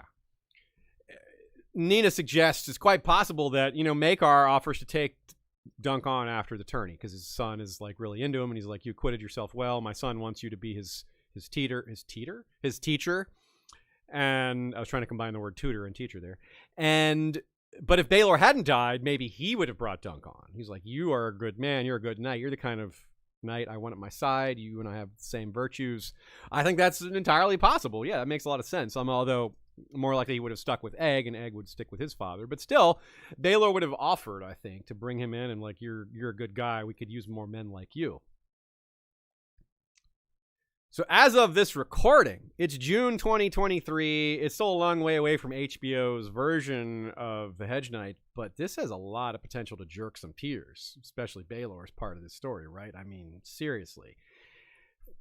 Nina suggests it's quite possible that, Maekar offers to take dunk on after the tourney because his son is like really into him, and he's like, you acquitted yourself well. My son wants you to be his teacher. And I was trying to combine the word tutor and teacher there. But if Baelor hadn't died, maybe he would have brought Dunk on. He's like, you are a good man. You're a good knight. You're the kind of knight I want at my side. You and I have the same virtues. I think that's entirely possible. Yeah, that makes a lot of sense. Although more likely he would have stuck with Egg, and Egg would stick with his father. But still, Baelor would have offered, I think, to bring him in and like, you're a good guy. We could use more men like you. So as of this recording, it's June 2023. It's still a long way away from HBO's version of The Hedge Knight, but this has a lot of potential to jerk some tears, especially Baelor's part of this story, right? I mean, seriously.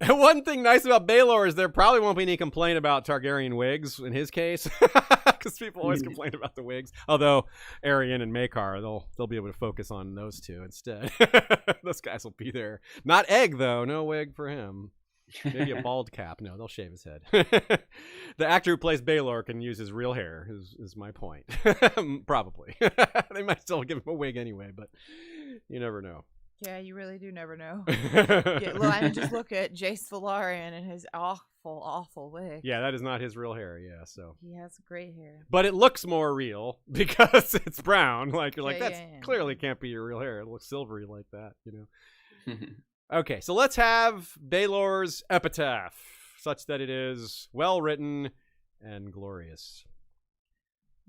One thing nice about Baelor is there probably won't be any complaint about Targaryen wigs in his case, because people always complain about the wigs. Although Arianne and Maekar, they'll be able to focus on those two instead. Those guys will be there. Not Egg, though. No wig for him. Maybe a bald cap. No, they'll shave his head. The actor who plays Baelor can use his real hair, is my point. Probably. They might still give him a wig anyway, but you never know. Yeah, you really do never know. I mean, just look at Jace Velaryon and his awful wig. Yeah, that is not his real hair. Yeah, so he has great hair, but it looks more real because it's brown. Like you're like, that's clearly can't be your real hair. It looks silvery like that, you know. Okay, so let's have Baelor's epitaph, such that it is well written and glorious.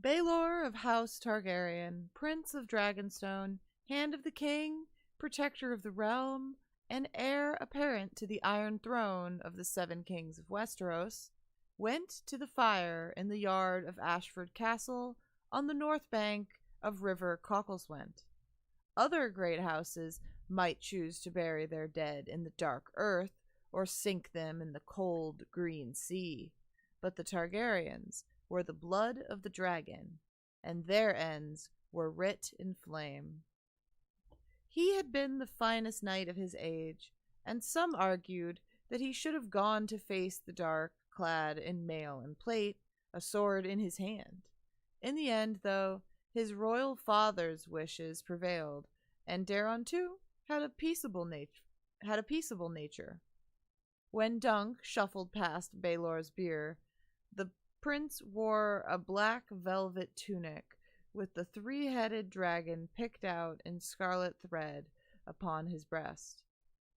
Baelor of House Targaryen, Prince of Dragonstone, Hand of the King, Protector of the Realm, and heir apparent to the Iron Throne of the Seven Kings of Westeros, went to the fire in the yard of Ashford Castle on the north bank of River Cockleswent. Other great houses might choose to bury their dead in the dark earth or sink them in the cold green sea, but the Targaryens were the blood of the dragon, and their ends were writ in flame. He had been the finest knight of his age, and some argued that he should have gone to face the dark, clad in mail and plate, a sword in his hand. In the end, though, his royal father's wishes prevailed, and Daeron too had a peaceable nature. When Dunk shuffled past Baelor's bier, the prince wore a black velvet tunic with the three-headed dragon picked out in scarlet thread upon his breast.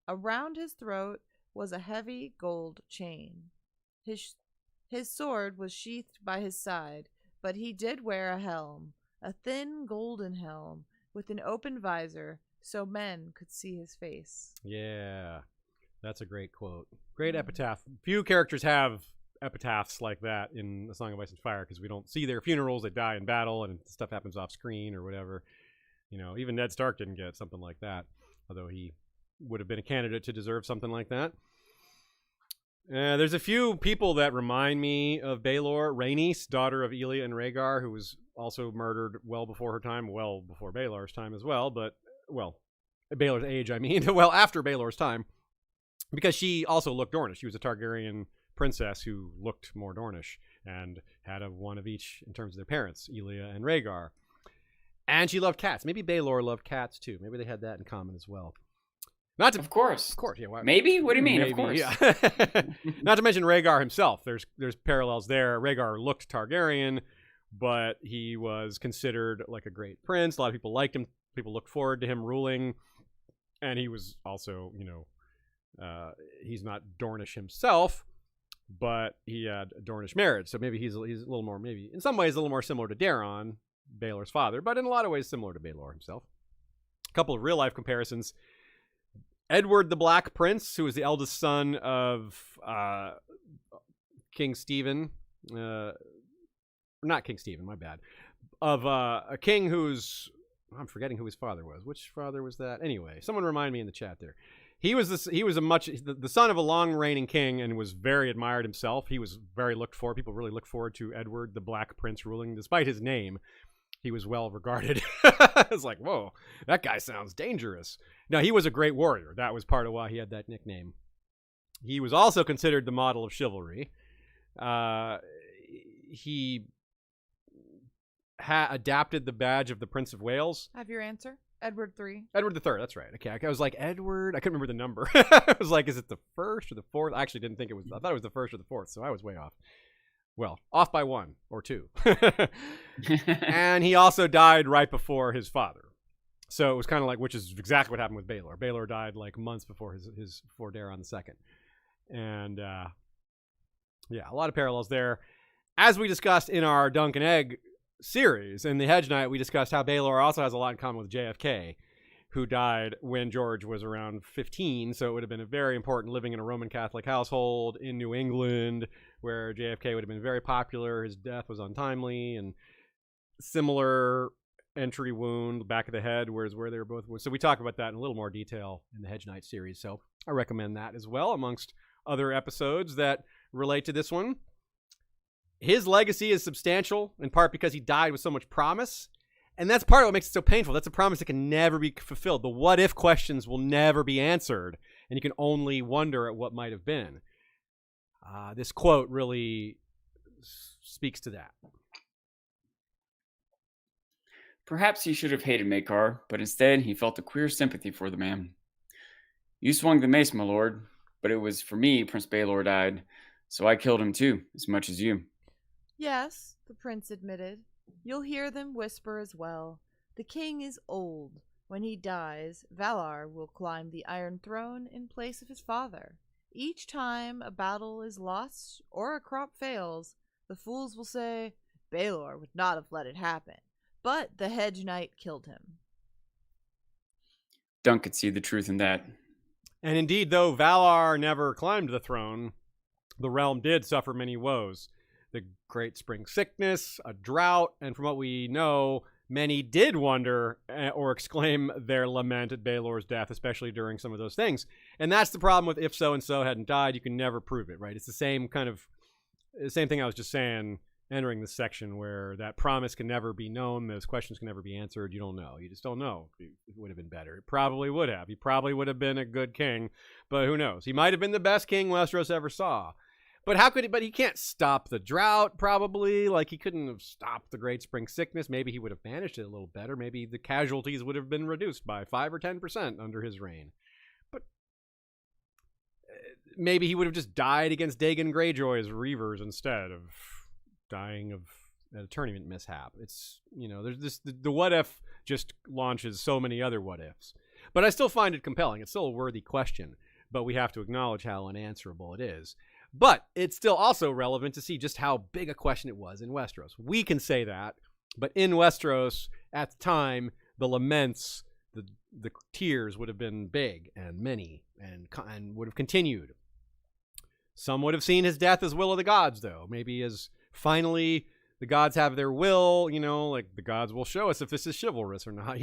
Around his throat was a heavy gold chain. His sword was sheathed by his side, but he did wear a helm, a thin golden helm with an open visor, so men could see his face. Yeah, that's a great quote. Great epitaph. Few characters have epitaphs like that in A Song of Ice and Fire because we don't see their funerals. They die in battle and stuff happens off screen or whatever. You know, even Ned Stark didn't get something like that, although he would have been a candidate to deserve something like that. There's a few people that remind me of Baelor. Rhaenys, daughter of Elia and Rhaegar, who was also murdered well before her time, well before Baelor's time as well, but, well, Baelor's age, I mean, well after Baelor's time, because she also looked Dornish. She was a Targaryen princess who looked more Dornish and had one of each in terms of their parents, Elia and Rhaegar. And she loved cats. Maybe Baelor loved cats too. Maybe they had that in common as well. Of course, yeah. Why, maybe? What do you mean? Maybe, of course. Yeah. Not to mention Rhaegar himself. There's parallels there. Rhaegar looked Targaryen, but he was considered like a great prince. A lot of people liked him. People looked forward to him ruling. And he was also, he's not Dornish himself, but he had a Dornish marriage. So maybe he's a little more, maybe in some ways a little more similar to Daeron, Baelor's father, but in a lot of ways similar to Baelor himself. A couple of real life comparisons. Edward the Black Prince, who was the eldest son of King Stephen, not King Stephen, my bad, of a king who's, I'm forgetting who his father was. Which father was that? Anyway, someone remind me in the chat there. He was the son of a long reigning king and was very admired himself. He was very looked for. People really looked forward to Edward the Black Prince ruling, despite his name. He was well regarded. It's like, whoa, that guy sounds dangerous. Now, he was a great warrior. That was part of why he had that nickname. He was also considered the model of chivalry. He adapted the badge of the Prince of Wales. Have your answer? Edward III. Edward III, that's right. Okay, I was like, Edward, I couldn't remember the number. I was like, is it the first or the fourth? I actually didn't think it was, I thought it was the first or the fourth, so I was way off. Well, off by 1 or 2. And he also died right before his father. So it was kind of like, which is exactly what happened with Baelor. Baelor died like months before before Daeron II. And yeah, a lot of parallels there. As we discussed in our Dunk and Egg series, in the Hedge Knight, we discussed how Baelor also has a lot in common with JFK, who died when George was around 15. So it would have been a very important living in a Roman Catholic household in New England, where JFK would have been very popular. His death was untimely and similar entry wound, back of the head, whereas where they were both. So we talk about that in a little more detail in the Hedge Knight series. So I recommend that as well, amongst other episodes that relate to this one. His legacy is substantial, in part because he died with so much promise. And that's part of what makes it so painful. That's a promise that can never be fulfilled. The what if questions will never be answered, and you can only wonder at what might have been. This quote really speaks to that. Perhaps he should have hated Maekar, but instead he felt a queer sympathy for the man. You swung the mace, my lord, but it was for me Prince Baelor died, so I killed him too, as much as you. Yes, the prince admitted. You'll hear them whisper as well. The king is old. When he dies, Valar will climb the Iron Throne in place of his father. Each time a battle is lost or a crop fails, the fools will say, Baelor would not have let it happen, but the Hedge Knight killed him. Dunk could see the truth in that. And indeed, though Valar never climbed the throne, the realm did suffer many woes. The great spring sickness, a drought, and from what we know, many did wonder or exclaim their lament at Baelor's death, especially during some of those things. And that's the problem with if so-and-so hadn't died, you can never prove it, right? It's the same thing I was just saying entering this section, where that promise can never be known, those questions can never be answered. You don't know. You just don't know if it would have been better. It probably would have. He probably would have been a good king, but who knows? He might have been the best king Westeros ever saw. But how could he? But he can't stop the drought, probably. Like, he couldn't have stopped the great spring sickness. Maybe he would have managed it a little better. Maybe the casualties would have been reduced by 5 or 10% under his reign. But maybe he would have just died against Dagon Greyjoy's Reavers instead of dying of a tournament mishap. It's, there's this, the what if just launches so many other what ifs. But I still find it compelling. It's still a worthy question, but we have to acknowledge how unanswerable it is. But it's still also relevant to see just how big a question it was in Westeros. We can say that, but in Westeros at the time, the laments, the tears would have been big and many and would have continued. Some would have seen his death as will of the gods, though. Maybe as finally the gods have their will, like the gods will show us if this is chivalrous or not,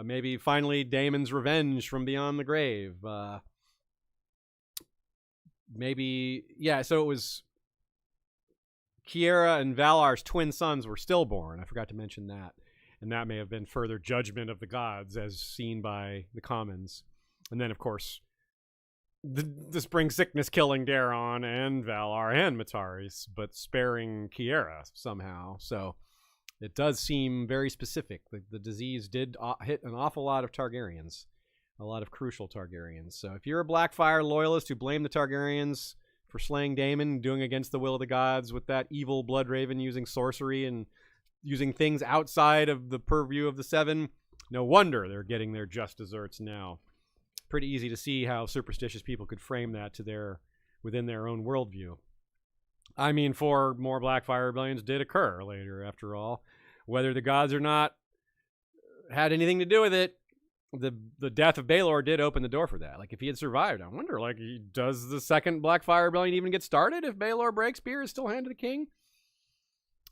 Maybe finally Daemon's revenge from beyond the grave. Maybe, yeah, so it was Kiera and Valar's twin sons were stillborn. I forgot to mention that. And that may have been further judgment of the gods as seen by the commons. And then, of course, the spring sickness killing Daeron and Valar and Mataris, but sparing Kiera somehow. So it does seem very specific. The disease did hit an awful lot of Targaryens. A lot of crucial Targaryens. So if you're a Blackfyre loyalist who blame the Targaryens for slaying Daemon, doing against the will of the gods with that evil Bloodraven using sorcery and using things outside of the purview of the Seven, no wonder they're getting their just desserts now. Pretty easy to see how superstitious people could frame that within their own worldview. I mean, 4 more Blackfyre rebellions did occur later, after all. Whether the gods or not had anything to do with it, the death of Baelor did open the door for that. Like, if he had survived, I wonder, does the second Blackfyre Rebellion even get started if Baelor Breakspear is still hand to the king?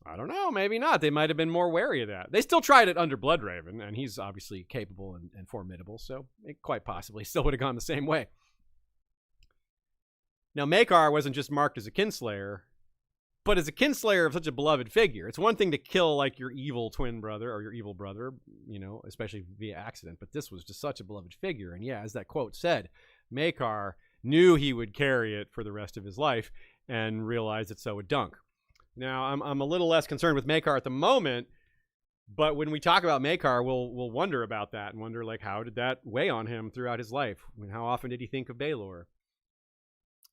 I don't know. Maybe not. They might have been more wary of that. They still tried it under Bloodraven, and he's obviously capable and formidable, so it quite possibly still would have gone the same way. Now, Maekar wasn't just marked as a kinslayer, but as a kinslayer of such a beloved figure. It's one thing to kill, like, your evil twin brother or your evil brother, especially via accident, but this was just such a beloved figure. And yeah, as that quote said, Maekar knew he would carry it for the rest of his life and realized that so would Dunk. Now, I'm a little less concerned with Maekar at the moment But when we talk about Maekar, we'll wonder about that and wonder, like, how did that weigh on him throughout his life? I mean, how often did he think of Baelor?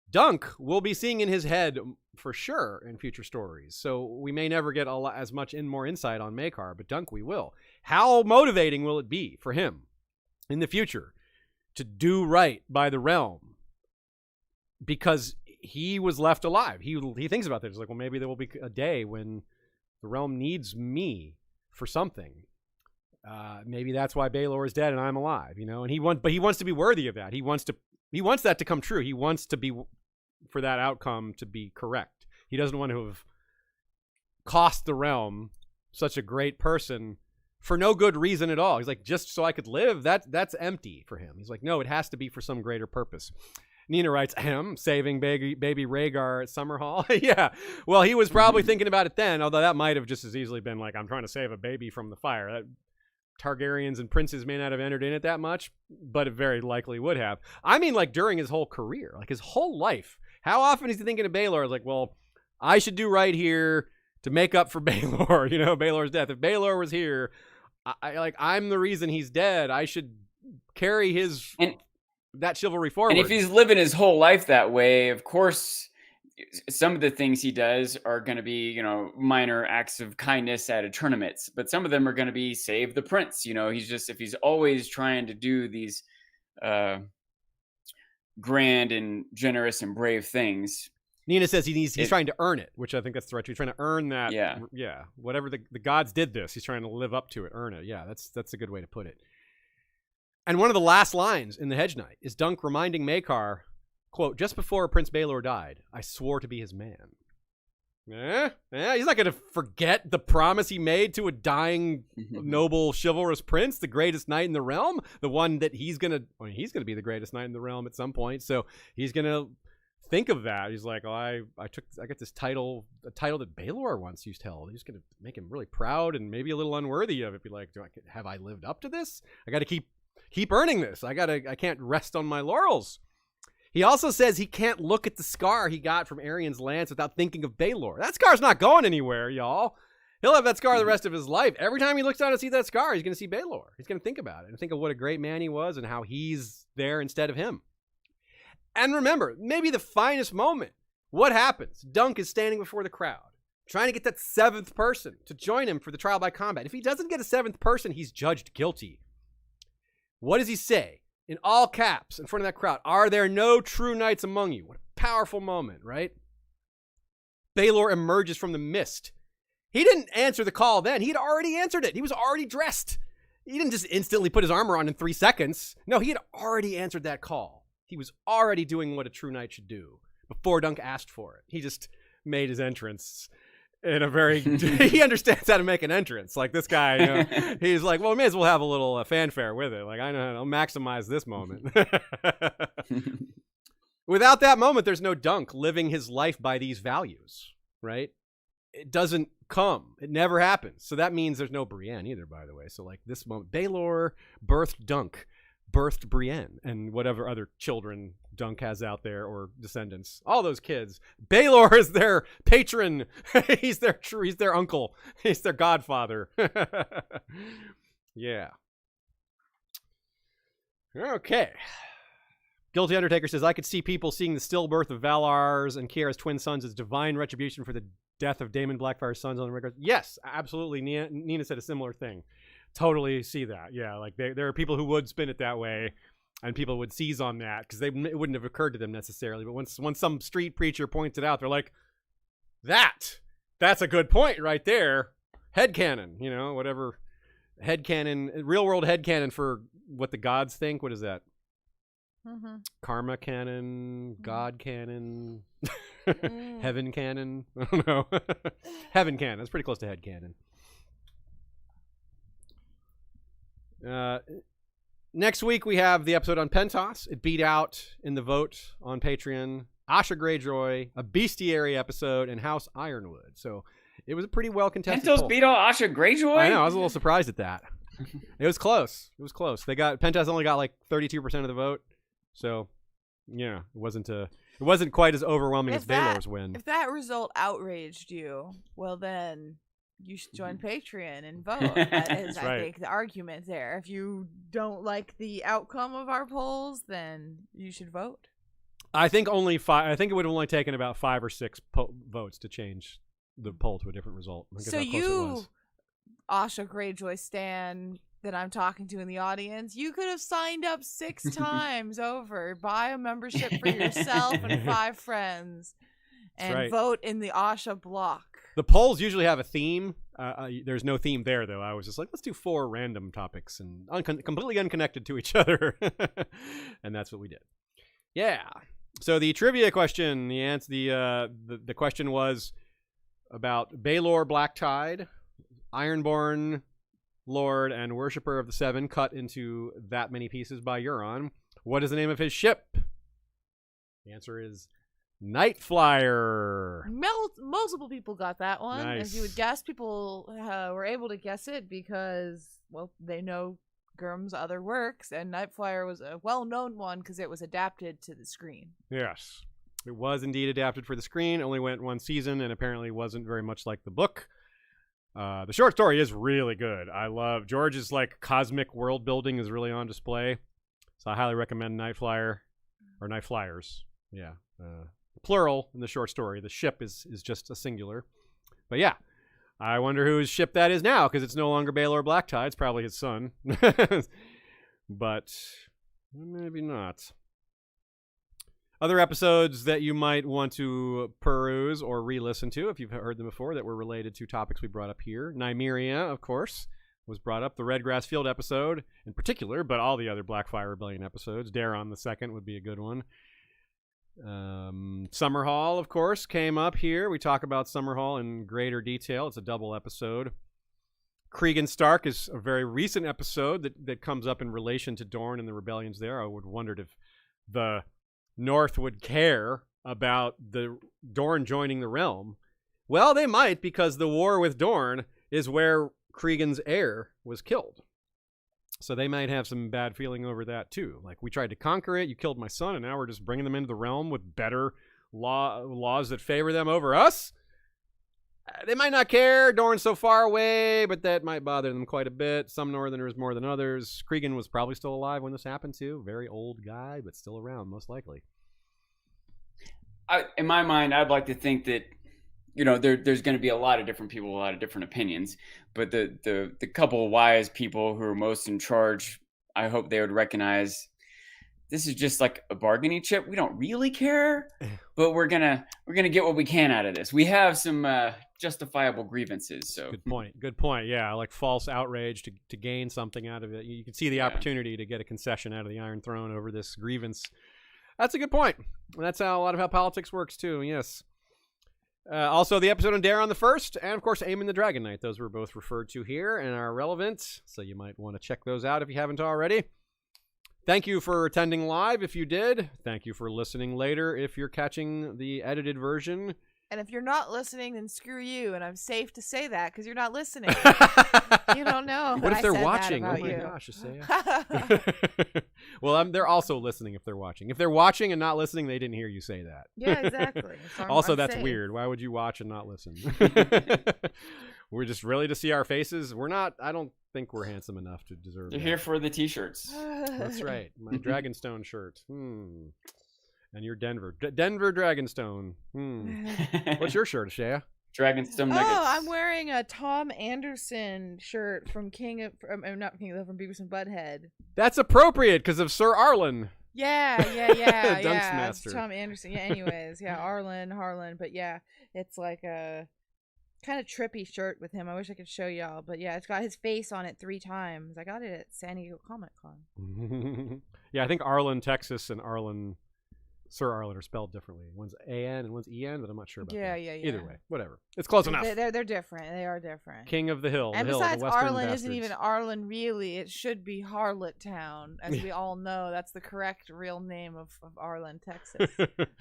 Dunk we'll be seeing in his head for sure in future stories. So we may never get as much more insight on Maekar, but Dunk we will. How motivating will it be for him in the future to do right by the realm? Because he was left alive. He thinks about this. He's like, well, maybe there will be a day when the realm needs me for something. Maybe that's why Baelor is dead and I'm alive, you know. And he wants to be worthy of that. He wants that to come true. He wants to be for that outcome to be correct. He doesn't want to have cost the realm such a great person for no good reason at all. He's like, just so I could live. That's empty for him. He's like, no, it has to be for some greater purpose. Nina writes, saving baby Rhaegar at Summerhall. Yeah, well, he was probably thinking about it then, although that might have just as easily been like, I'm trying to save a baby from the fire. That Targaryens and princes may not have entered in it that much, but it very likely would have. I mean, like, during his whole career, like his whole life. How often is he thinking of Baelor? Like, well, I should do right here to make up for Baelor, you know, Baelor's death. If Baelor was here, I'm the reason he's dead. I should carry that chivalry forward. And if he's living his whole life that way, of course, some of the things he does are going to be, you know, minor acts of kindness at a tournament, but some of them are going to be save the prince. You know, if he's always trying to do these grand and generous and brave things. Nina says he's trying to earn it, which I think that's the right. He's trying to earn that. Yeah. Whatever the gods did this, he's trying to live up to it, earn it. Yeah, that's a good way to put it. And one of the last lines in the Hedge Knight is Dunk reminding Maekar, quote, just before Prince Baelor died, I swore to be his man. He's not going to forget the promise he made to a dying, noble, chivalrous prince, the greatest knight in the realm, the one that he's going to be the greatest knight in the realm at some point. So he's going to think of that. He's like, oh, I got this title, a title that Baelor once used to hold. He's going to make him really proud and maybe a little unworthy of it. Be like, have I lived up to this? I got to keep earning this. I can't rest on my laurels. He also says he can't look at the scar he got from Aerian's lance without thinking of Baelor. That scar's not going anywhere, y'all. He'll have that scar the rest of his life. Every time he looks down to see that scar, he's going to see Baelor. He's going to think about it and think of what a great man he was and how he's there instead of him. And remember, maybe the finest moment. What happens? Dunk is standing before the crowd, trying to get that seventh person to join him for the trial by combat. If he doesn't get a seventh person, he's judged guilty. What does he say? In all caps, in front of that crowd, are there no true knights among you? What a powerful moment, right? Baelor emerges from the mist. He didn't answer the call then. He had already answered it. He was already dressed. He didn't just instantly put his armor on in 3 seconds. No, he had already answered that call. He was already doing what a true knight should do before Dunk asked for it. He just made his entrance in a very, he understands how to make an entrance. Like this guy, you know, he's like, well, we may as well have a little fanfare with it. Like, I know how to maximize this moment. Without that moment, there's no Dunk living his life by these values, right? It doesn't come. It never happens. So that means there's no Brienne either, by the way. So like this moment, Baelor birthed Dunk, birthed Brienne, and whatever other children Dunk has out there or descendants, all those kids. Baelor is their patron. He's their uncle. He's their godfather. Yeah. Okay. Guilty Undertaker says, I could see people seeing the stillbirth of Valar's and Kiara's twin sons as divine retribution for the death of Daemon Blackfyre's sons on the Redgrass. Yes, absolutely. Nina said a similar thing. Totally see that. Yeah, like there are people who would spin it that way, and people would seize on that because it wouldn't have occurred to them necessarily. But once some street preacher points it out, they're like, that's a good point right there. Headcanon, you know, whatever. Headcanon, real world headcanon for what the gods think. What is that? Mm-hmm. Karma canon, God canon, heaven canon. I don't know. Heaven canon. That's pretty close to head canon. Next week we have the episode on Pentos. It beat out in the vote on Patreon Asha Greyjoy, a bestiary episode, and House Ironwood. So it was a pretty well contested Pentos poll. beat out Asha Greyjoy? I know, I was a little surprised at that. It was close. Pentos only got like 32% of the vote. So yeah, it wasn't quite as overwhelming as Baelor's win. If that result outraged you, well then you should join Patreon and vote. That is, That's I right. think, the argument there. If you don't like the outcome of our polls, then you should vote. I think only 5. I think it would have only taken about 5 or 6 votes to change the poll to a different result. Look at So how close it you, was. Asha Greyjoy Stan, that I'm talking to in the audience, you could have signed up 6 times over, buy a membership for yourself and 5 friends, and right. vote in the Asha block. The polls usually have a theme. There's no theme there, though. I was just like, let's do 4 random topics and completely unconnected to each other. And that's what we did. Yeah. So the trivia question, the question was about Baelor Blacktide, Ironborn Lord and Worshipper of the Seven, cut into that many pieces by Euron. What is the name of his ship? The answer is Nightflyer. Multiple people got that one. Nice. As you would guess, people were able to guess it because, well, they know Gurm's other works, and Nightflyer was a well-known one because it was adapted to the screen. Yes. It was indeed adapted for the screen, only went 1 season, and apparently wasn't very much like the book. The short story is really good. I love George's cosmic world building is really on display. So I highly recommend Nightflyer or Nightflyers. Yeah. Plural in the short story. The ship is just a singular. But yeah, I wonder whose ship that is now, because it's no longer Baelor Blacktide. It's probably his son. But maybe not. Other episodes that you might want to peruse or re-listen to, if you've heard them before, that were related to topics we brought up here. Nymeria, of course, was brought up. The Redgrass Field episode in particular, but all the other Blackfyre Rebellion episodes. Daron II would be a good one. Summerhall, of course, came up here. We talk about Summerhall in greater detail. It's a double episode. Cregan Stark is a very recent episode that comes up in relation to Dorne and the rebellions there. I would wondered if the North would care about the Dorne joining the realm. Well, they might, because the war with Dorne is where Cregan's heir was killed. So they might have some bad feeling over that too. Like, we tried to conquer it, you killed my son, and now we're just bringing them into the realm with better laws that favor them over us. They might not care. Dorne's so far away, but that might bother them quite a bit. Some Northerners more than others. Cregan was probably still alive when this happened too. Very old guy, but still around, most likely. In my mind, I'd like to think that, there's going to be a lot of different people, a lot of different opinions, but the couple of wise people who are most in charge, I hope they would recognize this is just like a bargaining chip. We don't really care, but we're gonna get what we can out of this. We have some justifiable grievances. So good point. Yeah, like false outrage to gain something out of it. You can see the opportunity to get a concession out of the Iron Throne over this grievance. That's a good point. That's how a lot of how politics works too. Yes. Also, the episode on Daron I, and of course, Aemon the Dragon Knight. Those were both referred to here and are relevant, so you might want to check those out if you haven't already. Thank you for attending live if you did. Thank you for listening later if you're catching the edited version. And if you're not listening, then screw you. And I'm safe to say that because you're not listening. You don't know. What if they're said watching? That Oh my you. gosh, Asaya. Well, they're also listening if they're watching. If they're watching and not listening, they didn't hear you say that. Yeah, exactly. So Also, I'm that's safe. weird. Why would you watch and not listen? We're just really to see our faces. We're not. I don't think we're handsome enough to deserve. They're that. here for the t-shirts. That's right. My Dragonstone shirt. And you're Denver. Denver Dragonstone. What's your shirt, Shaya? Dragonstone Nuggets. Oh, I'm wearing a Tom Anderson shirt from not King of from Beavis and Butthead. That's appropriate because of Sir Arlen. Yeah. Dunksmaster. It's Tom Anderson. Yeah. Anyways, yeah, Harlan. But yeah, it's like a kind of trippy shirt with him. I wish I could show y'all, but yeah, it's got his face on it 3 times. I got it at San Diego Comic-Con. Yeah, I think Arlen, Texas, and Sir Arlen are spelled differently. One's A-N and one's E-N, but I'm not sure about that. Yeah. Either way, whatever. It's close enough. They're different. They are different. King of the Hill. And the besides, hill, the Western Arlen bastards. isn't even Arlen really. It should be Harlot Town, as we all know. That's the correct real name of Arlen, Texas.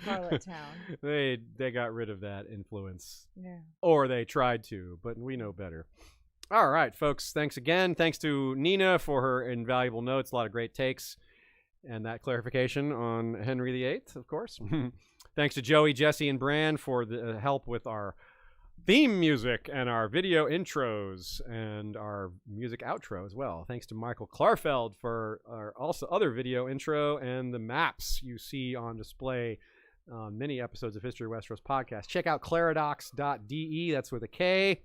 Harlot Town. They got rid of that influence. Yeah. Or they tried to, but we know better. All right, folks. Thanks again. Thanks to Nina for her invaluable notes. A lot of great takes. And that clarification on Henry VIII, of course. Thanks to Joey, Jesse, and Bran for the help with our theme music and our video intros and our music outro as well. Thanks to Michael Klarfeld for our also other video intro and the maps you see on display on many episodes of History of Westeros podcast. Check out claridox.de, that's with a K,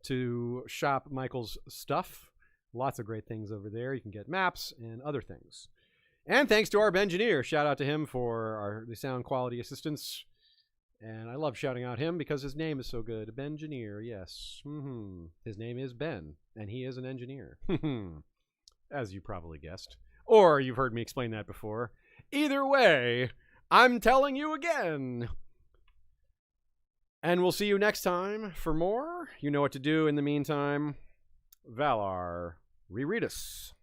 to shop Michael's stuff. Lots of great things over there. You can get maps and other things. And thanks to our Bengineer. Shout out to him for the sound quality assistance. And I love shouting out him because his name is so good. Bengineer, yes. His name is Ben, and he is an engineer. As you probably guessed. Or you've heard me explain that before. Either way, I'm telling you again. And we'll see you next time for more. You know what to do in the meantime. Valar, reread us.